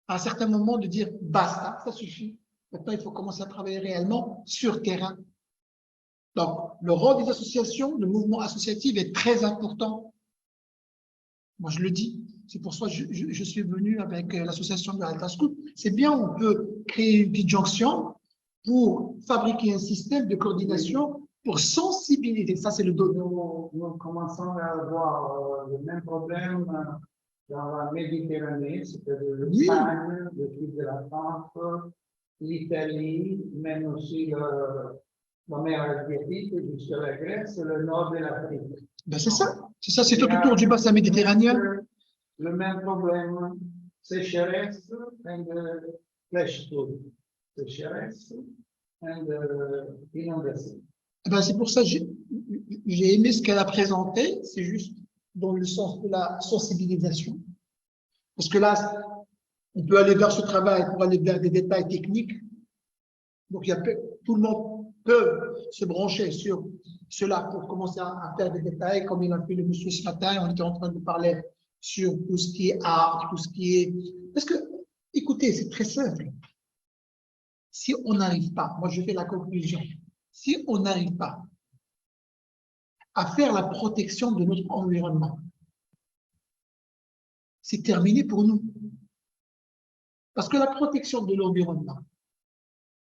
à un certain moment de dire basta, ça suffit. Maintenant, il faut commencer à travailler réellement sur terrain. Donc, le rôle des associations, le mouvement associatif est très important. Moi, je le dis. C'est pour ça que je suis venu avec l'association de Alta Scoop. C'est bien, on peut créer une petite jonction pour fabriquer un système de coordination pour sensibiliser. Ça, c'est le domaine. Nous commençons à avoir le même problème dans la Méditerranée, c'est-à-dire l'Espagne, le sud de la France, l'Italie, même aussi la mer Adriatique, jusqu'à la Grèce, le nord de l'Afrique. Ben c'est ça, c'est tout autour du bassin méditerranéen. Le même problème, sécheresse and flash flood. Sécheresse and inondation. Ben c'est pour ça que j'ai aimé ce qu'elle a présenté, c'est juste dans le sens de la sensibilisation. Parce que là, on peut aller vers ce travail pour aller vers des détails techniques. Donc, tout le monde peut se brancher sur cela pour commencer à faire des détails, comme il a fait le monsieur ce matin. On était en train de parler sur tout ce qui est art, tout ce qui est... Parce que, écoutez, c'est très simple. Si on n'arrive pas, moi je fais la conclusion, si on n'arrive pas à faire la protection de notre environnement, c'est terminé pour nous. Parce que la protection de l'environnement,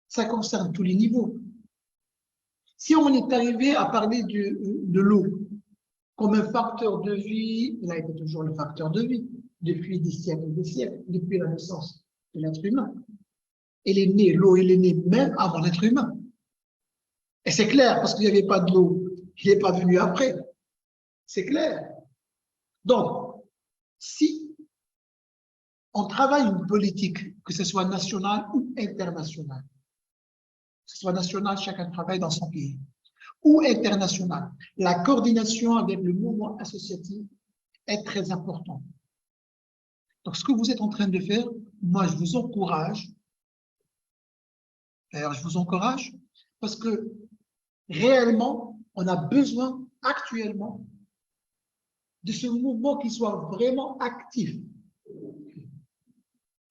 ça concerne tous les niveaux. Si on est arrivé à parler de l'eau comme un facteur de vie, il a été toujours le facteur de vie, depuis des siècles et des siècles, depuis la naissance de l'être humain. Elle est née, l'eau, elle est née même avant l'être humain. Et c'est clair, parce qu'il n'y avait pas de l'eau, il n'est pas venu après. C'est clair. Donc, si on travaille une politique, que ce soit nationale ou internationale, que ce soit national, chacun travaille dans son pays, ou international, la coordination avec le mouvement associatif est très importante. Donc, ce que vous êtes en train de faire, moi, je vous encourage. D'ailleurs, je vous encourage parce que réellement, on a besoin actuellement de ce mouvement qui soit vraiment actif.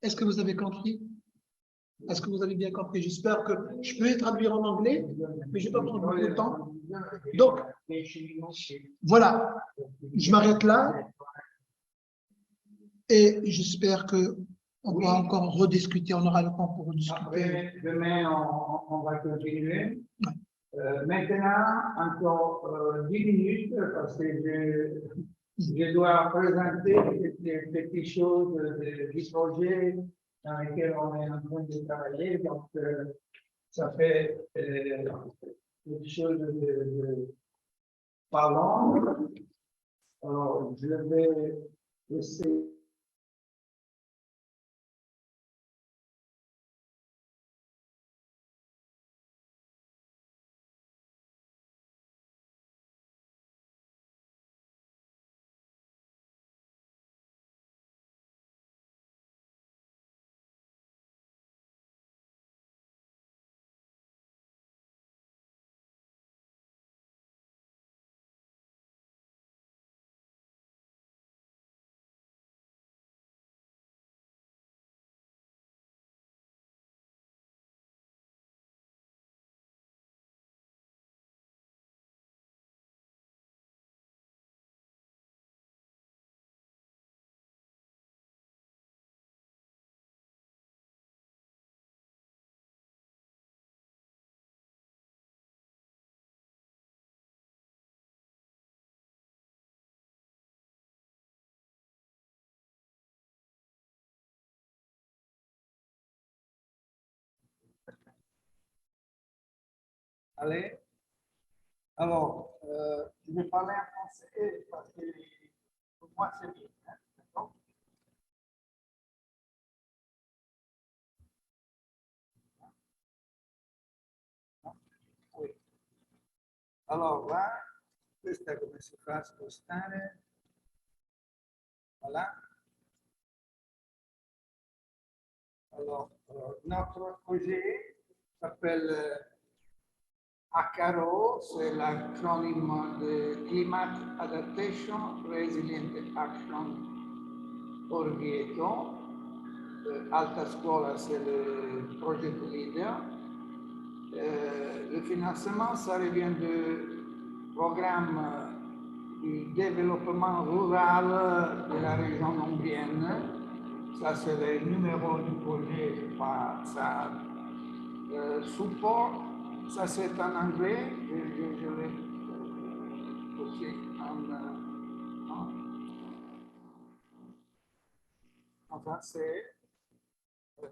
Est-ce que vous avez compris? Est-ce que vous avez bien compris? J'espère que je peux traduire en anglais, mais je ne vais pas prendre beaucoup de temps. Donc, voilà, je m'arrête là et j'espère qu'on pourra encore rediscuter, on aura le temps pour rediscuter. Après, demain, on va continuer. Maintenant, encore 10 minutes, parce que je dois présenter des petites choses du projet dans lequel on est en train de travailler. Donc, ça fait quelque chose de pas long. Alors, je vais laisser. Allez. Alors, je vais parler en français parce que pour moi c'est bien. Hein? D'accord? Oui. Alors là, questa è come si fa a spostare. Voilà. Alors, notre projet s'appelle ACARO, c'est l'acronyme de Climate Adaptation Resilient Action Orvieto. Alta Scuola, c'est le projet leader. Le financement, ça revient du programme du développement rural de la région ombrienne. Ça, c'est le numéro du projet, je crois. Ça, support, ça c'est en anglais. Je l'ai aussi en français.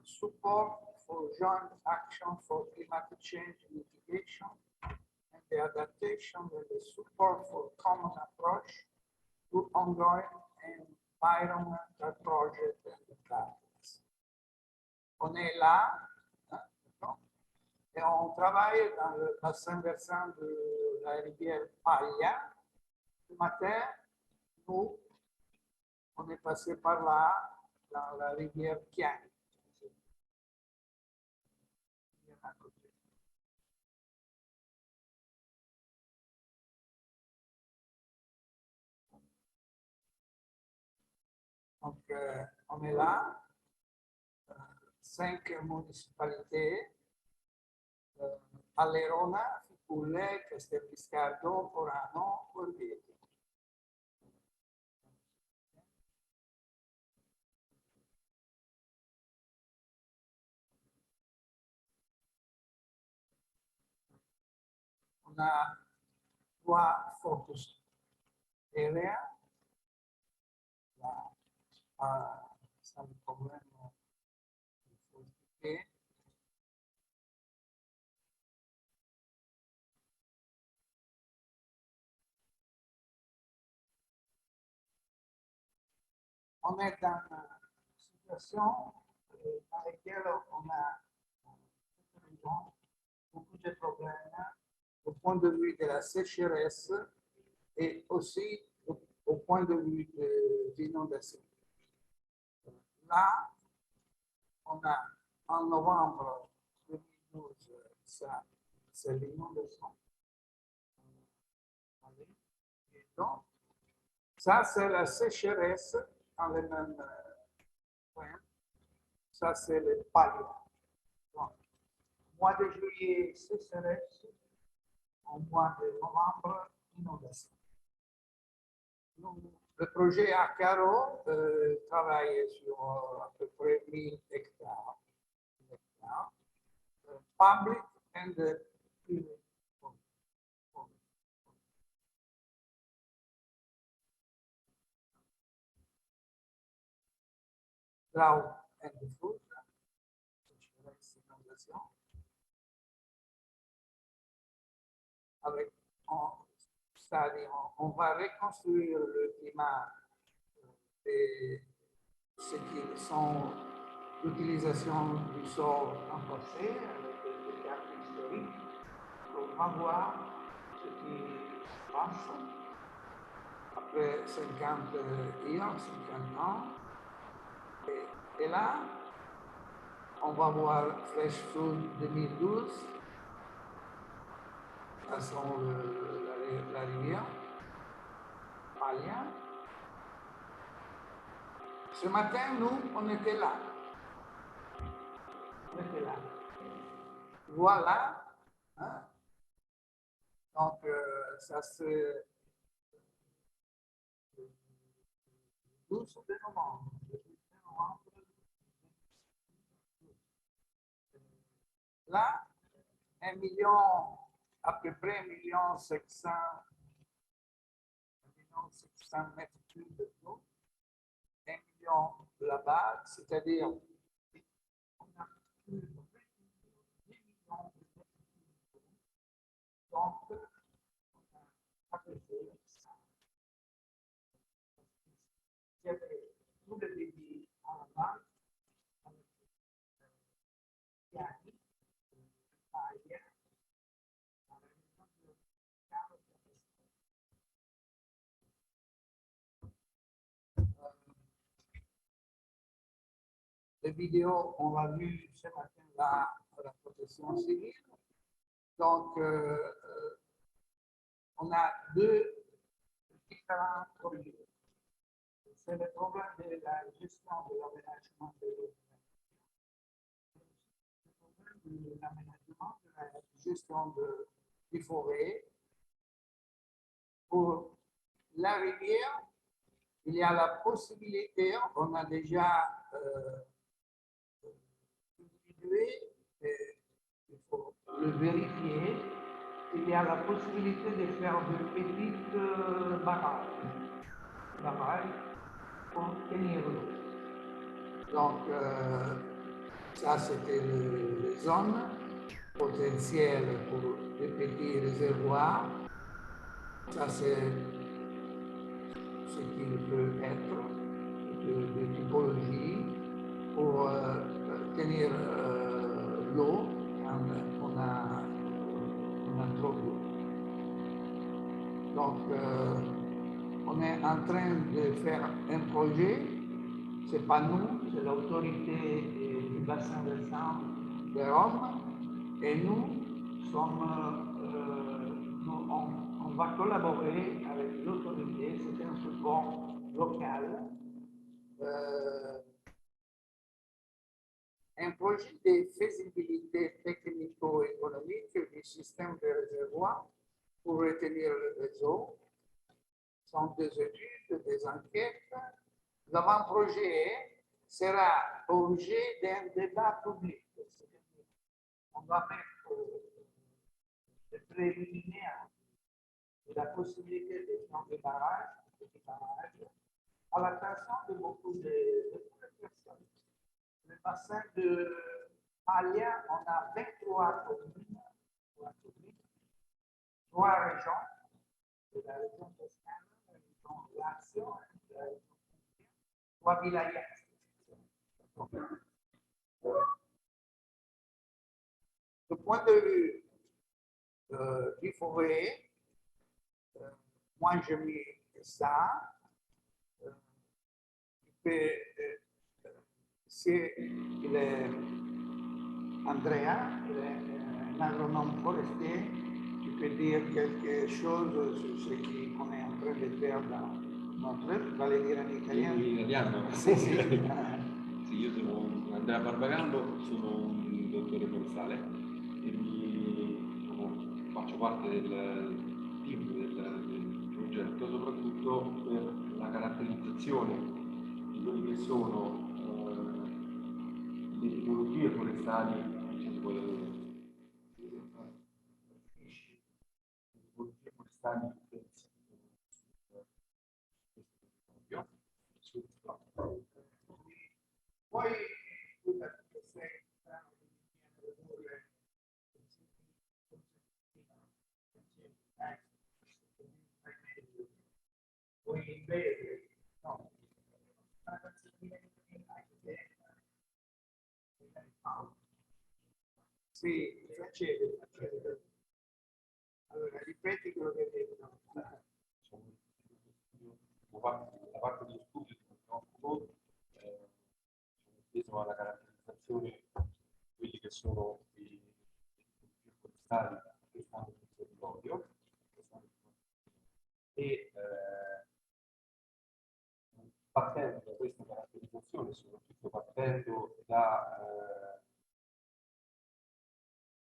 Support for joint action for climate change mitigation and the adaptation and the support for common approach to ongoing environmental projects and targets. On est là, hein, et on travaille dans le bassin versant de la rivière Paglia. Ce matin, nous, on est passé par là, dans la rivière Chiani. Donc, on est là, 5 municipalités, Allerona, Fipulle, Castelviscardo, Orano, Orvieto. On a 3 focus areas. Ça le problème, il faut expliquer. On est dans une situation dans laquelle on a beaucoup de problèmes au point de vue de la sécheresse et aussi au point de vue des inondations. Là, on a en novembre 2012, ça, c'est l'inondation. Et donc, ça, c'est la sécheresse dans le même point. Ça, c'est le palia. Donc, mois de juillet, sécheresse. Au mois de novembre, inondation. Le projet ACARO travaille sur à peu près 1000 hectares. Public and private. Drought and food, inondation. Avec, c'est-à-dire, on va reconstruire le climat de ce qui sont l'utilisation du sol en passé, avec des cartes historiques. On va voir ce qui se passe après 50 ans. Et là, on va voir Fresh Food 2012. Ça sont la rivière Paglia. Ce matin, nous, on était là. On était là. Voilà. Hein? Donc, ça c'est le 12 de novembre. Là, 1 million, à peu près 1,7 million mètres cubes d'eau, 1 million là-bas, c'est-à-dire on a plus de 10 millions de mètres cubes d'eau. Donc, on a abaissé ça. Il y avait tout le débit à la base, avec Chiani, Paglia. Les vidéos, on l'a vu ce matin-là à la protection civile. Donc, on a 2 différents projets. C'est le problème de la gestion de l'aménagement de l'eau. l'aménagement, de la gestion des forêts. Pour la rivière, il y a la possibilité, on a déjà individué, et il faut le vérifier, il y a la possibilité de faire de petites barrages pour tenir l'eau. Donc, ça c'était les zones potentielles pour les petits réservoirs. Ça c'est ce qu'il peut être de typologie pour tenir l'eau on a trop d'eau. Donc, on est en train de faire un projet. C'est pas nous, c'est l'autorité du bassin versant de Rome. Et nous on va collaborer avec l'autorité, c'est un support local. Un projet de faisabilité technico-économique du système de réservoir pour retenir les eaux. Ce sont des études, des enquêtes. L'avant-projet sera objet d'un débat public. On va mettre des préliminaires de la possibilité de faire des barrages, à l'attention de beaucoup de personnes. Le bassin de Alia, on a 23 communes, 3 régions, de la région Toscana, la région Lazio, la région 3 villages. Du point de vue du forêt, moi je mets ça. C'est Andrea, il est un agronome forestier, tu peux dire quelque chose sur ce qu'on est en train de faire dans notre, vale dire in italiano? In italiano? Sì, sì. Sì, io sono Andrea Barbagallo, sono un dottore forestale e faccio parte del team del progetto, soprattutto per la caratterizzazione di quelli che sono le tipologie forestali, Poi sì, facete. Allora, ripeti quello che hai detto. La parte dello studio che mi occupo teso alla caratterizzazione di quelli che sono i forestali che stanno sul territorio e partendo da questa caratterizzazione, soprattutto partendo da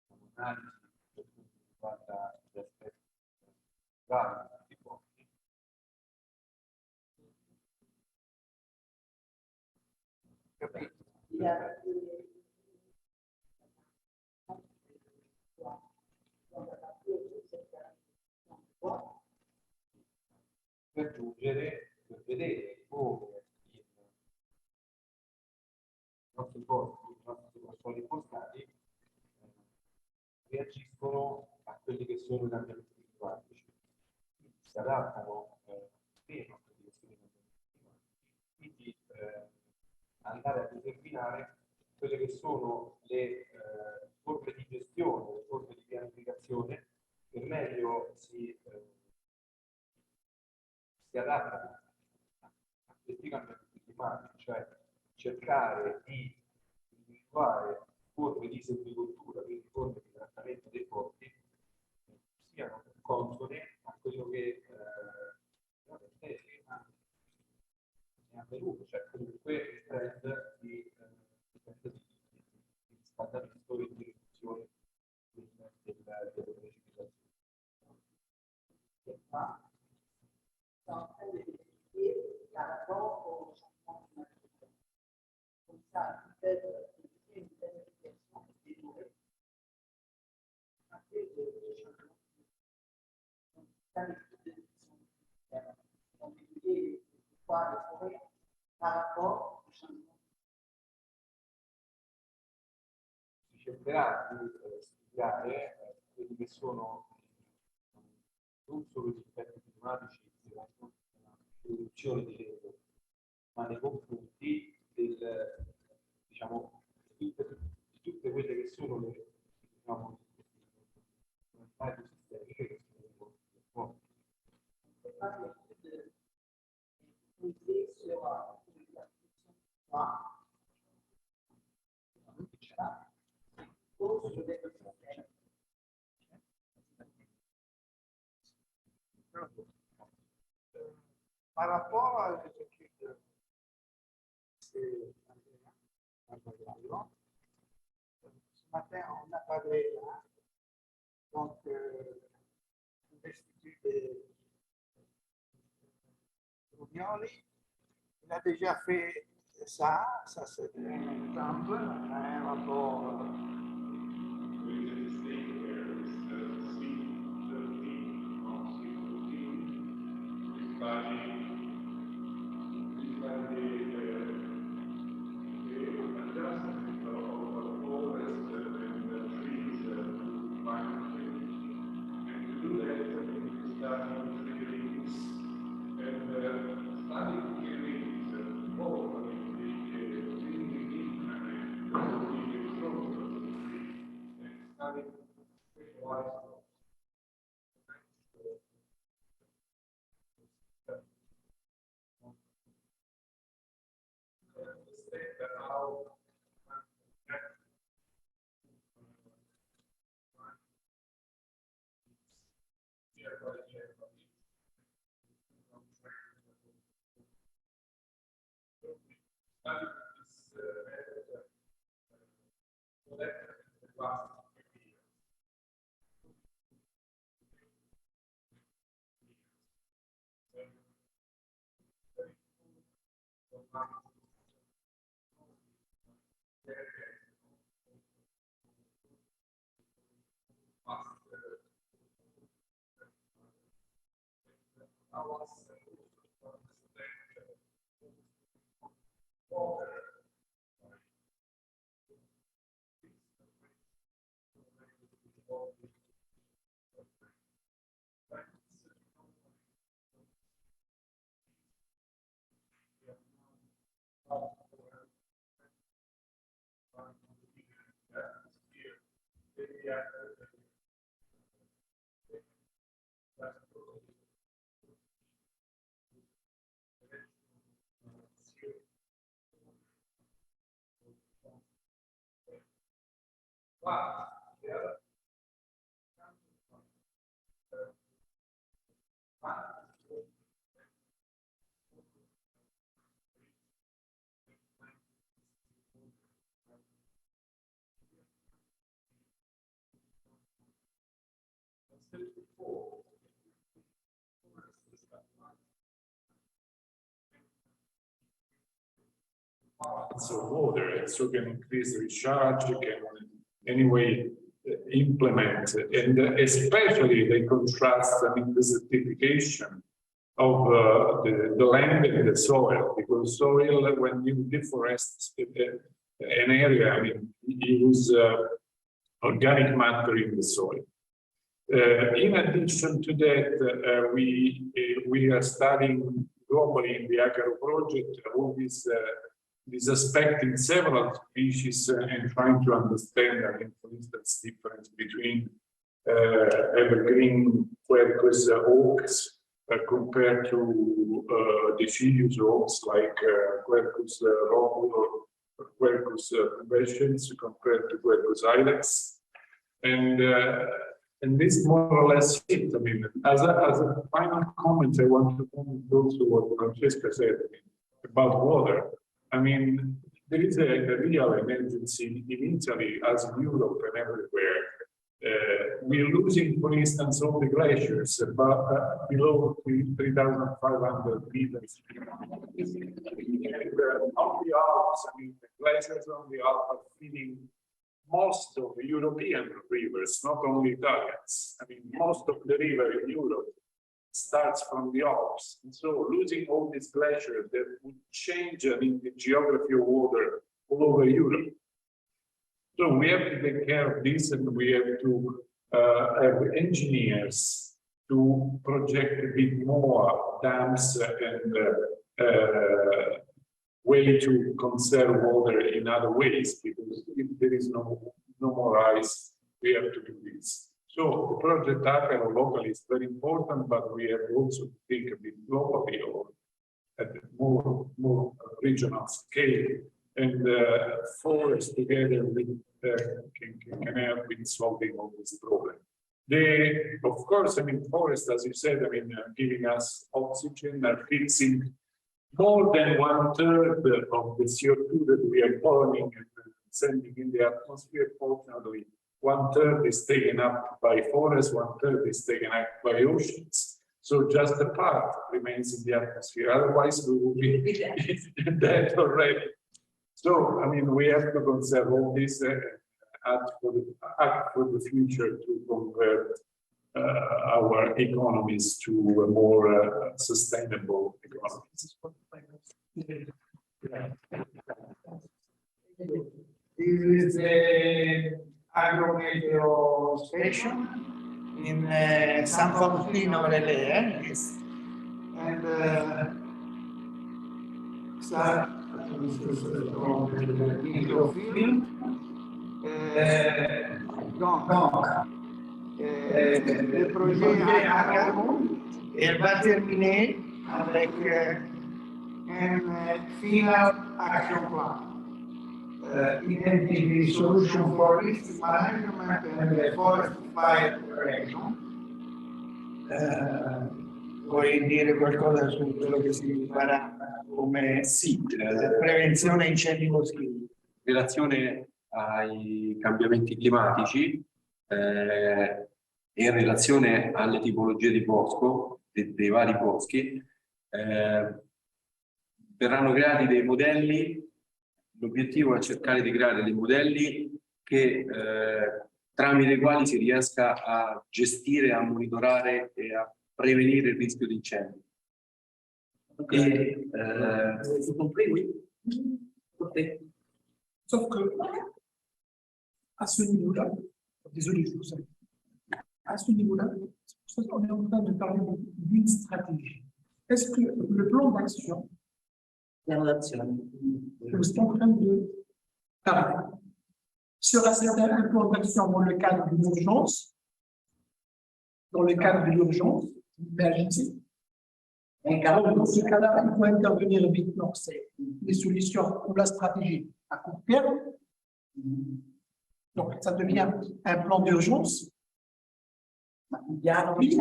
un'analisi per quanto riguarda gli aspetti culturali dei boschi, per giungere, per vedere come i nostri boschi, i nostri suoli postali reagiscono a quelli che sono i cambiamenti climatici, si adattano meno a quelli che sono i cambiamenti climatici, quindi andare a determinare quelle che sono le forme di gestione, le forme di pianificazione che meglio si adattano a questi cambiamenti climatici, cioè cercare di individuare forme di silvicoltura, quindi forme di trattamento dei boschi, siano consone a quello che è avvenuto, cioè comunque il trend di riscaldamento e di riduzione Si cercherà di studiare quelli che sono non solo gli effetti climatici della produzione di legno, ma nei confronti del, diciamo, di tutte quelle che sono le, diciamo, ecosistemiche che sono Par rapport à l'étude ce matin, on a parlé là, donc l'Institut de Rognoli, il a déjà fait ça c'est un exemple, un rapport. So water, and so can increase the recharge, you can anyway implement, and especially they contrast, I mean, the certification of the land and the soil, because soil, when you deforest an area, I mean, you use organic matter in the soil. In addition to that, we are studying globally in the ACARO project all this aspect in several species and trying to understand, I mean, for instance, difference between evergreen quercus oaks compared to deciduous oaks like Quercus robur or Quercus pubescens compared to Quercus ilex. And this more or less it. I mean, as a final comment, I want to comment also what Francesca said about water. I mean, there is a real emergency in Italy, as in Europe and everywhere, we're losing, for instance, all the glaciers below 3,500 meters. And, on the Alps, I mean, the glaciers on the Alps are feeding most of the European rivers, not only Italians. I mean, most of the river in Europe starts from the Alps. And so losing all these glaciers that would change the geography of water all over Europe. So we have to take care of this, and we have to have engineers to project a bit more dams and way to conserve water in other ways, because if there is no more ice, we have to do this. So the project ACARO locally is very important, but we have also to think a bit globally or at a more regional scale. And forests together with, can help in solving all this problem. Of course, I mean, forests, as you said, I mean, giving us oxygen, are fixing more than 1/3 of the CO2 that we are burning and sending in the atmosphere. Fortunately, 1/3 is taken up by forests, 1/3 is taken up by oceans. So just a part remains in the atmosphere. Otherwise, we will be dead already. So, I mean, we have to conserve all this, act for the future to convert our economies to a more sustainable economies. This is the agro-meteo station in San Faustino, yes. And le projet ACARO, elle va terminer avec un final action plan. Identity solution for risk management and the forest fire prevention. Vuoi dire qualcosa su quello che si farà come prevenzione incendi boschivi? In relazione ai cambiamenti climatici e in relazione alle tipologie di bosco, dei vari boschi, verranno creati dei modelli. L'obiettivo è cercare di creare dei modelli che, tramite i quali si riesca a gestire, a monitorare e a prevenire il rischio di incendio. Et Vous comprenez, oui. Sauf que, à ce niveau-là, désolé, je vous en prie, à ce niveau-là, on est en train de parler d'une stratégie. Est-ce que le plan d'action que vous êtes en train de parler sera-t-il un plan d'action dans le cadre de l'urgence, l'émergency? Dans ce cas-là, il faut intervenir vite. Donc, c'est les solutions pour la stratégie à court terme. Donc, ça devient un plan d'urgence. Un piano dice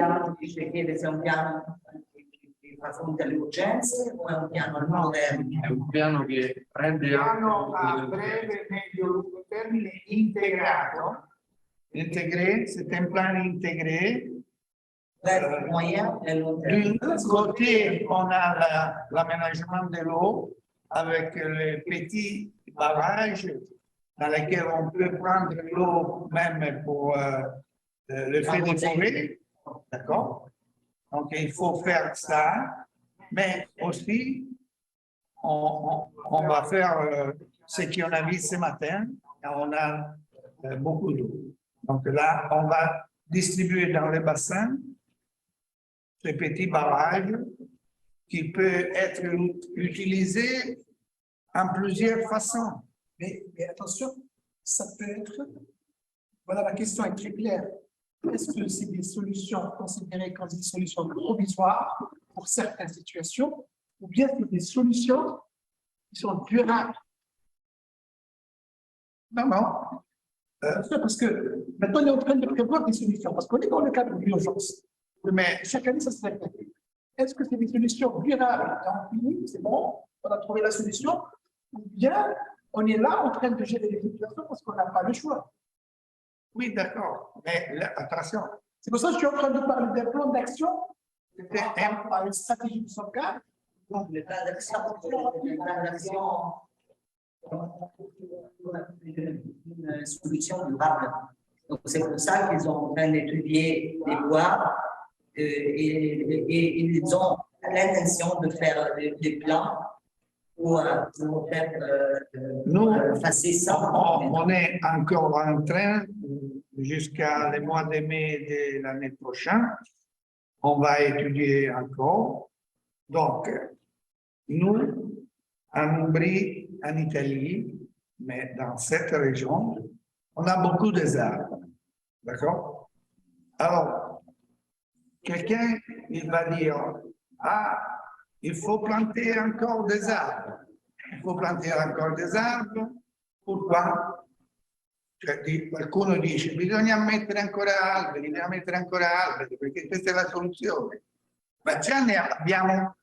che sia un piano che fa fronte alle urgenze o è un piano a lungo termine? È un piano che prende Piano a breve, medio, lungo termine integrato. Intégré, c'est un plan intégré. D'un côté, on a l'aménagement de l'eau avec les petits barrages dans lesquels on peut prendre l'eau même pour l'effet des forêts. D'accord? Donc, il faut faire ça, mais aussi, on va faire ce qu'on a vu ce matin. On a beaucoup d'eau. Donc là, on va distribuer dans les bassins ces petits barrages qui peuvent être utilisés en plusieurs façons. Mais attention, ça peut être... Voilà, la question est très claire. Est-ce que c'est des solutions considérées comme des solutions provisoires pour certaines situations, ou bien c'est des solutions qui sont durables? Non. Parce que maintenant, on est en train de prévoir des solutions, parce qu'on est dans le cadre de l'urgence. Mais chaque année, ça se répète. Est-ce que c'est des solutions durables? C'est bon, on a trouvé la solution, ou bien on est là en train de gérer les situations parce qu'on n'a pas le choix? Oui, d'accord. Mais attention. C'est pour ça que je suis en train de parler des plans d'action, par une stratégie de sauvegarde. Donc, le plan d'action, une solution durable. Donc, c'est pour ça qu'ils sont en train d'étudier les voies et ils ont l'intention de faire des plans pour faire effacer ça. On est encore en train, jusqu'à le mois de mai de l'année prochaine, on va étudier encore. Donc, nous, en Umbrie, en Italie, mais dans cette région, on a beaucoup de arbres. D'accord? Alors, quelqu'un, il va dire, ah, il faut planter encore des arbres. Il faut planter encore des arbres. Pourquoi? Cioè, qualcuno dice, bisogna mettere ancora alberi, perché questa è la soluzione. Ma già ne abbiamo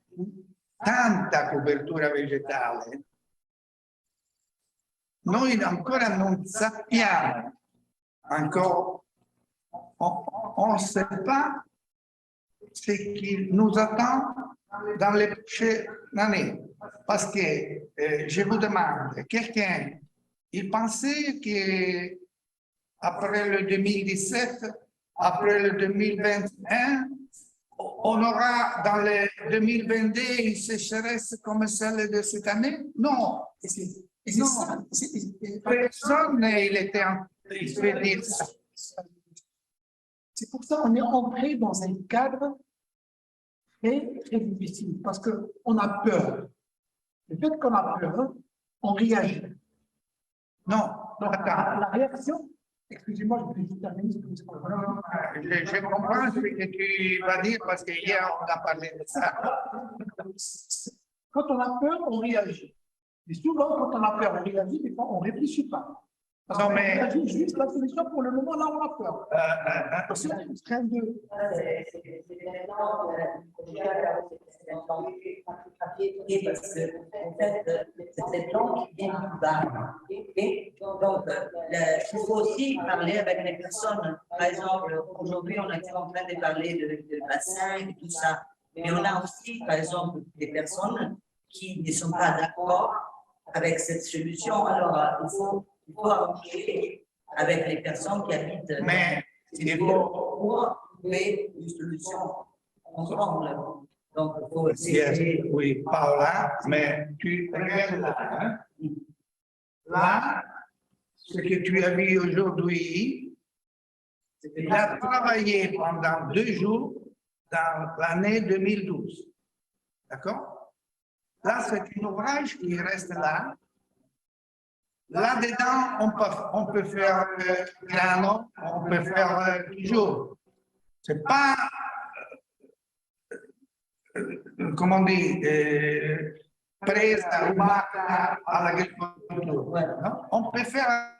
tanta copertura vegetale. Noi ancora non sappiamo, encore, on ne sait pas ce qui nous attend dans les prochaines années. Parce que, je vous demande, quelqu'un, il pensait qu'après le 2017, après le 2021, on aura dans le 2022 une sécheresse comme celle de cette année? Non. Personne il était en train de dire ça. C'est pour ça qu'on est entré dans un cadre très, très difficile, parce qu'on a peur. Le fait qu'on a peur, on réagit. Non, donc, attends. La réaction, excusez-moi, je vais terminer. Je comprends ce que tu vas dire parce qu'hier on a parlé de ça. Quand on a peur, on réagit. Mais souvent, quand on a peur, on réagit, mais on ne réfléchit pas. Parce qu'on réagit juste la solution pour le moment, là, on a peur. C'est en train de... Parce que, en fait, c'est des plans qui viennent du bas. Et donc, il faut aussi parler avec les personnes. Par exemple, aujourd'hui, on est en train de parler de bassin et tout ça. Mais on a aussi, par exemple, des personnes qui ne sont pas d'accord avec cette solution. Alors, il faut arranger avec les personnes qui habitent. Mais il faut trouver une solution ensemble. Donc, il faut essayer. Oui, Paola, mais tu regardes là. Hein? Là, ce que tu as vu aujourd'hui, il a travaillé pendant 2 jours dans l'année 2012. D'accord? Là, c'est un ouvrage qui reste là. Là-dedans, on peut faire grano, on peut faire toujours. C'est pas, comment on dit, presa rubata à l'agriculture. On peut faire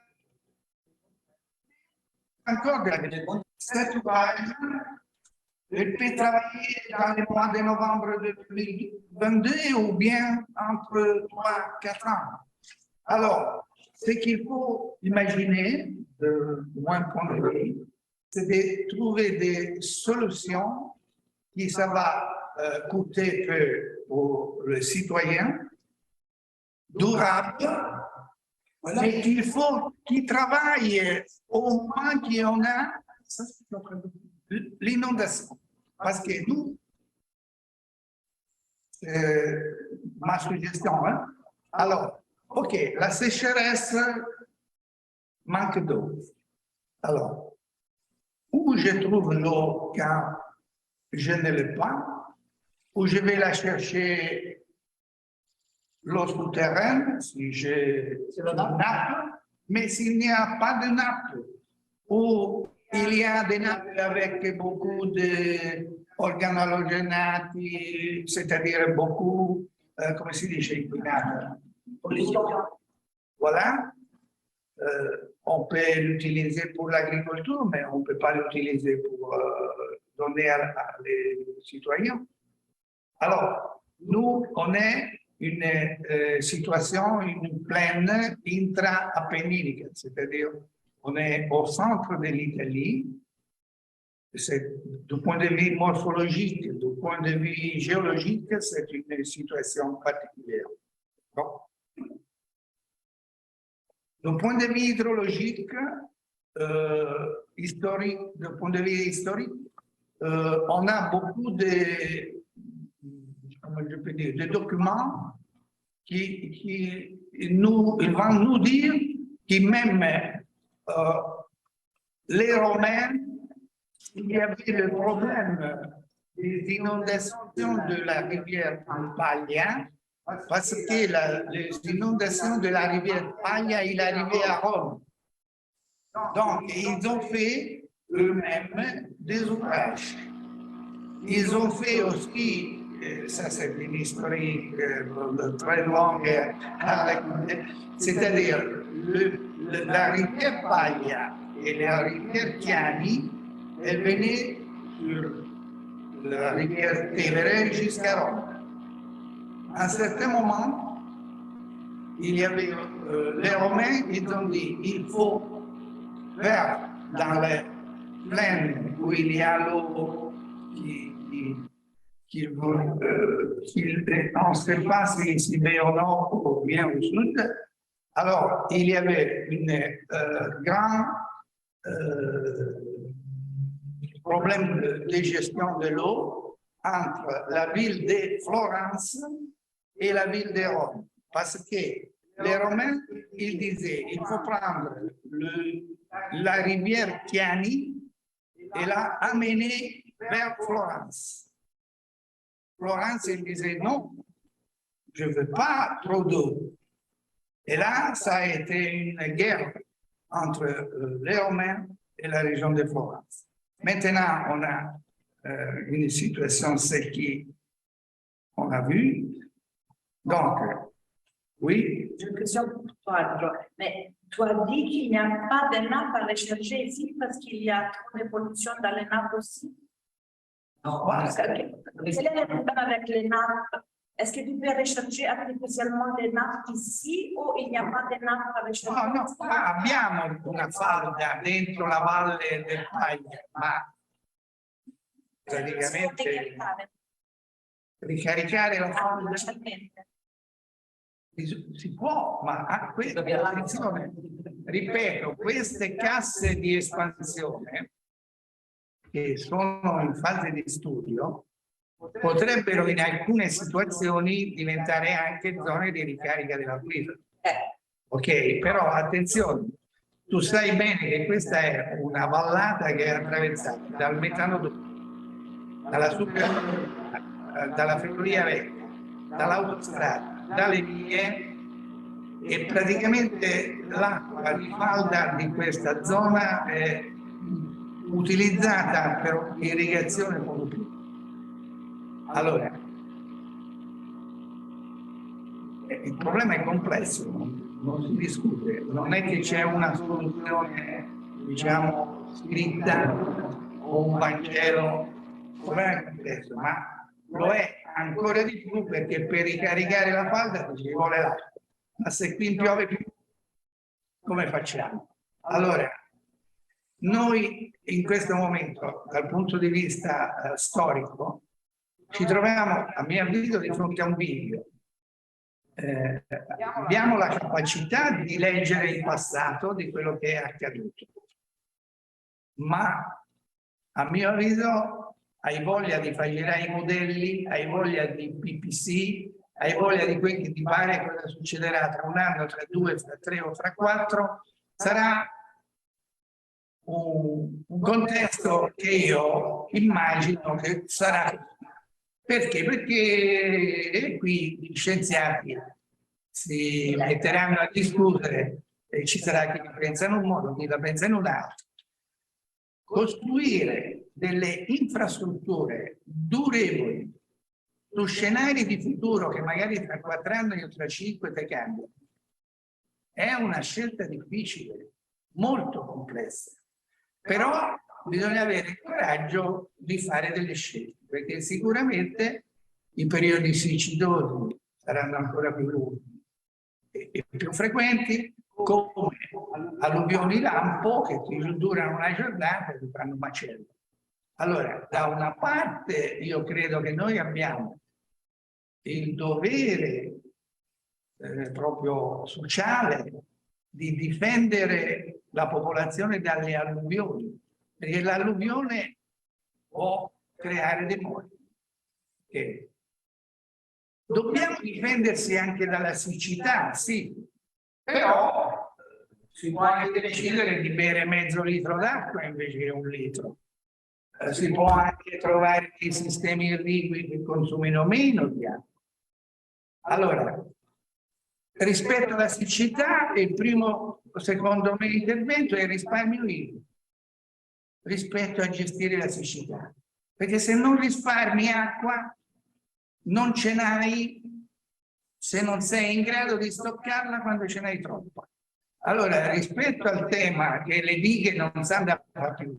encore de l'agriculture. Cet ouvrage, il peut travailler dans le mois de novembre 2022 ou bien entre 3-4 ans. Alors, ce qu'il faut imaginer, de mon point de vue, c'est de trouver des solutions qui ça va coûter peu aux citoyens, durables, mais qu'il faut qu'ils travaillent au moins qu'il y en a l'inondation. Parce que nous, ma suggestion, hein? Alors, ok, la sécheresse manque d'eau. Alors, où je trouve l'eau quand je ne l'ai pas, où je vais la chercher l'eau souterraine, si j'ai une nappe, mais s'il n'y a pas de nappe, ou il y a des nappes avec beaucoup d'organologenati, c'est-à-dire beaucoup, come si dice inquinati? Voilà. On peut l'utiliser pour l'agriculture, mais on ne peut pas l'utiliser pour donner à les citoyens. Alors, nous, on est une situation, une plaine intra-appenninique, c'est-à-dire on est au centre de l'Italie. Du point de vue morphologique, du point de vue géologique, c'est une situation particulière. Bon. Du point de vue hydrologique, historique, du point de vue historique, on a beaucoup de, comment je peux dire, de documents qui vont nous dire que même les Romains, il y avait le problème des inondations de la rivière Paglia, parce que les inondations de la rivière Paglia, il arrivait à Rome. Donc, ils ont fait eux-mêmes des ouvrages. Ils ont fait aussi, ça c'est une historique très longue, c'est-à-dire la rivière Paglia et la rivière Chiani, elle venait sur la rivière Tevere jusqu'à Rome. À un certain moment, il y avait les Romains, ils ont dit il faut faire dans les plaines où il y a l'eau on ne sait pas si c'est au nord ou bien au sud. Alors, il y avait une grand problème de gestion de l'eau entre la ville de Florence et la ville de Rome. Parce que les Romains, ils disaient, il faut prendre la rivière Chiani et la amener vers Florence. Florence, il disait non, je ne veux pas trop d'eau. Et là, ça a été une guerre entre les Romains et la région de Florence. Maintenant, on a une situation, celle qu'on a vue. Donc, oui. J'ai une question pour toi, Joe. Mais tu as dit qu'il n'y a pas de nappes à rechercher ici parce qu'il y a trop de pollution dans les nappes aussi? Non, quel est le problème avec les nappes? Est-ce que tu peux rechercher artificiellement les nappes ici o il n'y a pas de nappes à rechercher? No, no, abbiamo una falda dentro la valle del Paglia, ma praticamente ricaricare la falda si può, ma attenzione, ripeto, queste casse di espansione che sono in fase di studio potrebbero in alcune situazioni diventare anche zone di ricarica dell'acquifero. Ok, però attenzione, tu sai bene che questa è una vallata che è attraversata dal metanodotto, dalla ferrovia vecchia, dall'autostrada, dalle vie, e praticamente l'acqua di falda di questa zona è utilizzata per irrigazione poco più. Allora, il problema è complesso, non si discute, non è che c'è una soluzione, diciamo, scritta o un Vangelo, il problema è complesso, ma lo è ancora di più perché per ricaricare la falda ci vuole l'acqua, ma se qui piove più, come facciamo? Allora, noi in questo momento, dal punto di vista storico, ci troviamo, a mio avviso, di fronte a un bivio. Abbiamo la capacità di leggere il passato di quello che è accaduto, ma a mio avviso hai voglia di fare i modelli, hai voglia di PPC, hai voglia di quello che ti pare cosa succederà tra un anno, tra due, fra tre o fra quattro, sarà un contesto che io immagino che sarà. Perché? Perché qui gli scienziati si metteranno a discutere e ci sarà chi la pensa in un modo, chi la pensa in un altro. Costruire delle infrastrutture durevoli su scenari di futuro che magari tra 4 anni o tra 5 te cambiano è una scelta difficile, molto complessa. Però bisogna avere il coraggio di fare delle scelte, perché sicuramente i periodi siccitosi saranno ancora più lunghi e più frequenti, come alluvioni lampo che durano una giornata e ti fanno un macello. Allora, da una parte io credo che noi abbiamo il dovere proprio sociale di difendere la popolazione dalle alluvioni, perché l'alluvione può creare dei morti. Dobbiamo difendersi anche dalla siccità, sì, però si può anche decidere di bere mezzo litro d'acqua invece che 1 litro. Si può anche trovare dei sistemi irrigui che consumino meno di acqua. Allora, rispetto alla siccità, il primo, secondo me, intervento è il risparmio idrico rispetto a gestire la siccità. Perché se non risparmi acqua, non ce n'hai se non sei in grado di stoccarla quando ce n'hai troppa. Allora, rispetto al tema che le dighe non si andano a fare più,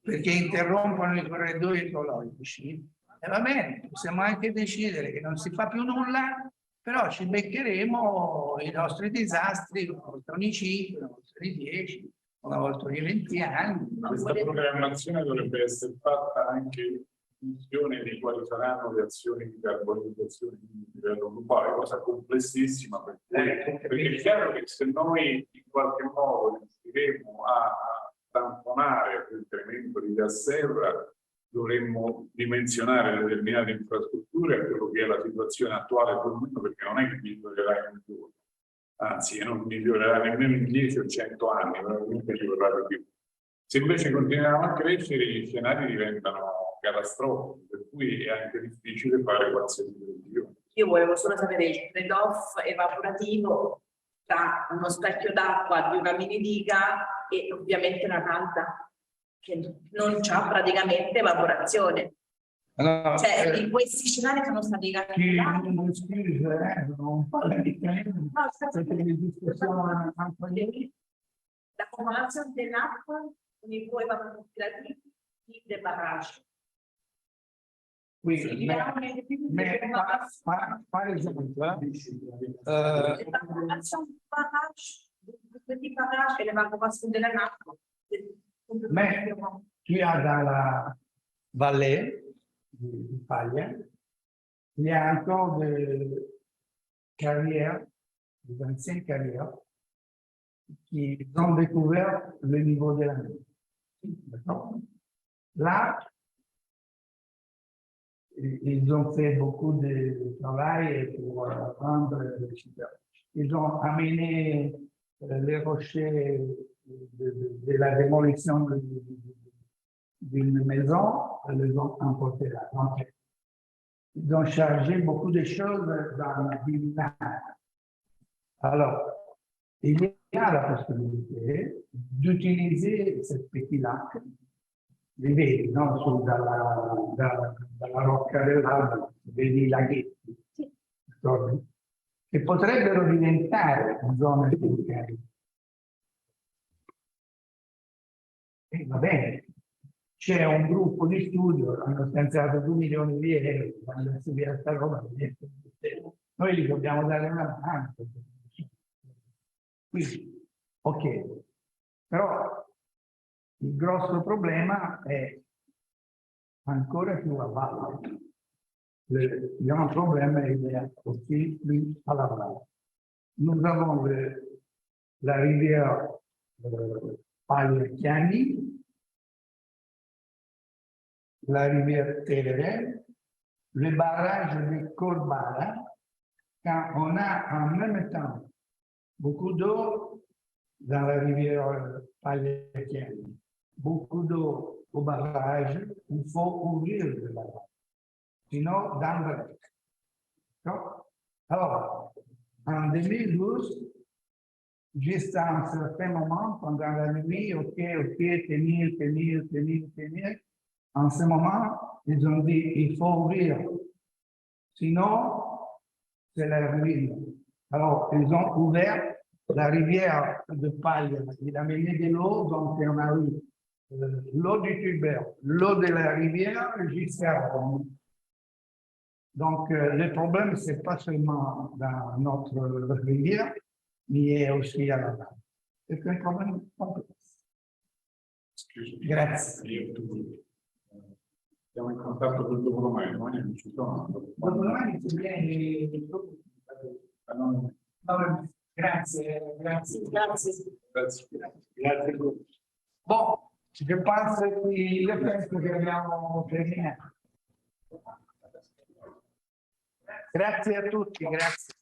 perché interrompono i corridoi ecologici, va bene, possiamo anche decidere che non si fa più nulla, però ci beccheremo i nostri disastri una volta ogni 5, una volta ogni 10, una volta ogni 20 anni. Questa programmazione dovrebbe essere fatta anche in funzione di quali saranno le azioni di carbonizzazione di livello globale, cosa complessissima, perché è chiaro che se noi in qualche modo riusciremo a tamponare l'incremento di gas serra, dovremmo dimensionare determinate infrastrutture a quello che è la situazione attuale del mondo, perché non è che migliorerà in un giorno, anzi non migliorerà nemmeno in 10 o 100 anni, probabilmente ci vorrà di più. Se invece continuiamo a crescere, gli scenari diventano catastrofici, per cui è anche difficile fare qualsiasi previsione. Io volevo solo sapere il trade-off evaporativo tra uno specchio d'acqua di una mini diga e ovviamente una calda che non c'ha praticamente evaporazione. Allora, cioè, in questi scenari sono stati calcolati. La formulazione dell'acqua con i suoi evaporativi di barrage. Quindi, per esempio, mais tu as dans la vallée d'Italia, il y a encore des carrières, des anciennes carrières, qui ont découvert le niveau de la mer. Là, ils ont fait beaucoup de travail pour rendre, ils ont amené les rochers de la démolition d'une maison, ils les ont emportés là. Donc, ils ont chargé beaucoup de choses dans le village. Alors, il y a la possibilité d'utiliser ce petit lac, li vedi, no? Dalla rocca dell'alba, vedi i laghetti, che potrebbero diventare zone vulcaniche. E va bene, c'è un gruppo di studio, hanno stanziato 2 milioni di euro, quando si via sta roba, noi gli dobbiamo dare una mano. Quindi, ok, però il grosso problema è ancora più a valle. Il grand problème est aussi plus à la valle. Nous avons la rivière Chiani, la rivière Tevere, le barrage de Corbara, quand on a en même temps beaucoup d'eau dans la rivière Chiani, beaucoup d'eau au barrage, il faut ouvrir le barrage, sinon dans le lac. Alors, en 2012, juste à un certain moment, pendant la nuit, ok, tenir. En ce moment, ils ont dit, il faut ouvrir, sinon, c'est la ruine. Alors, ils ont ouvert la rivière de Paglia, il a mené de l'eau, donc on a eu l'eau du Tuber, l'eau de la rivière jusqu'à Rome. Donc, le problème, ce n'est pas seulement dans notre rivière, liées aussi à la langue. C'est un problème complexe. Grazie. Siamo in contatto col dopodomani, domani non ci sono. Dopodomani se vieni. Grazie, grazie, grazie. Grazie. Bon, je pense le tempo che abbiamo terminato. Grazie a tutti, grazie.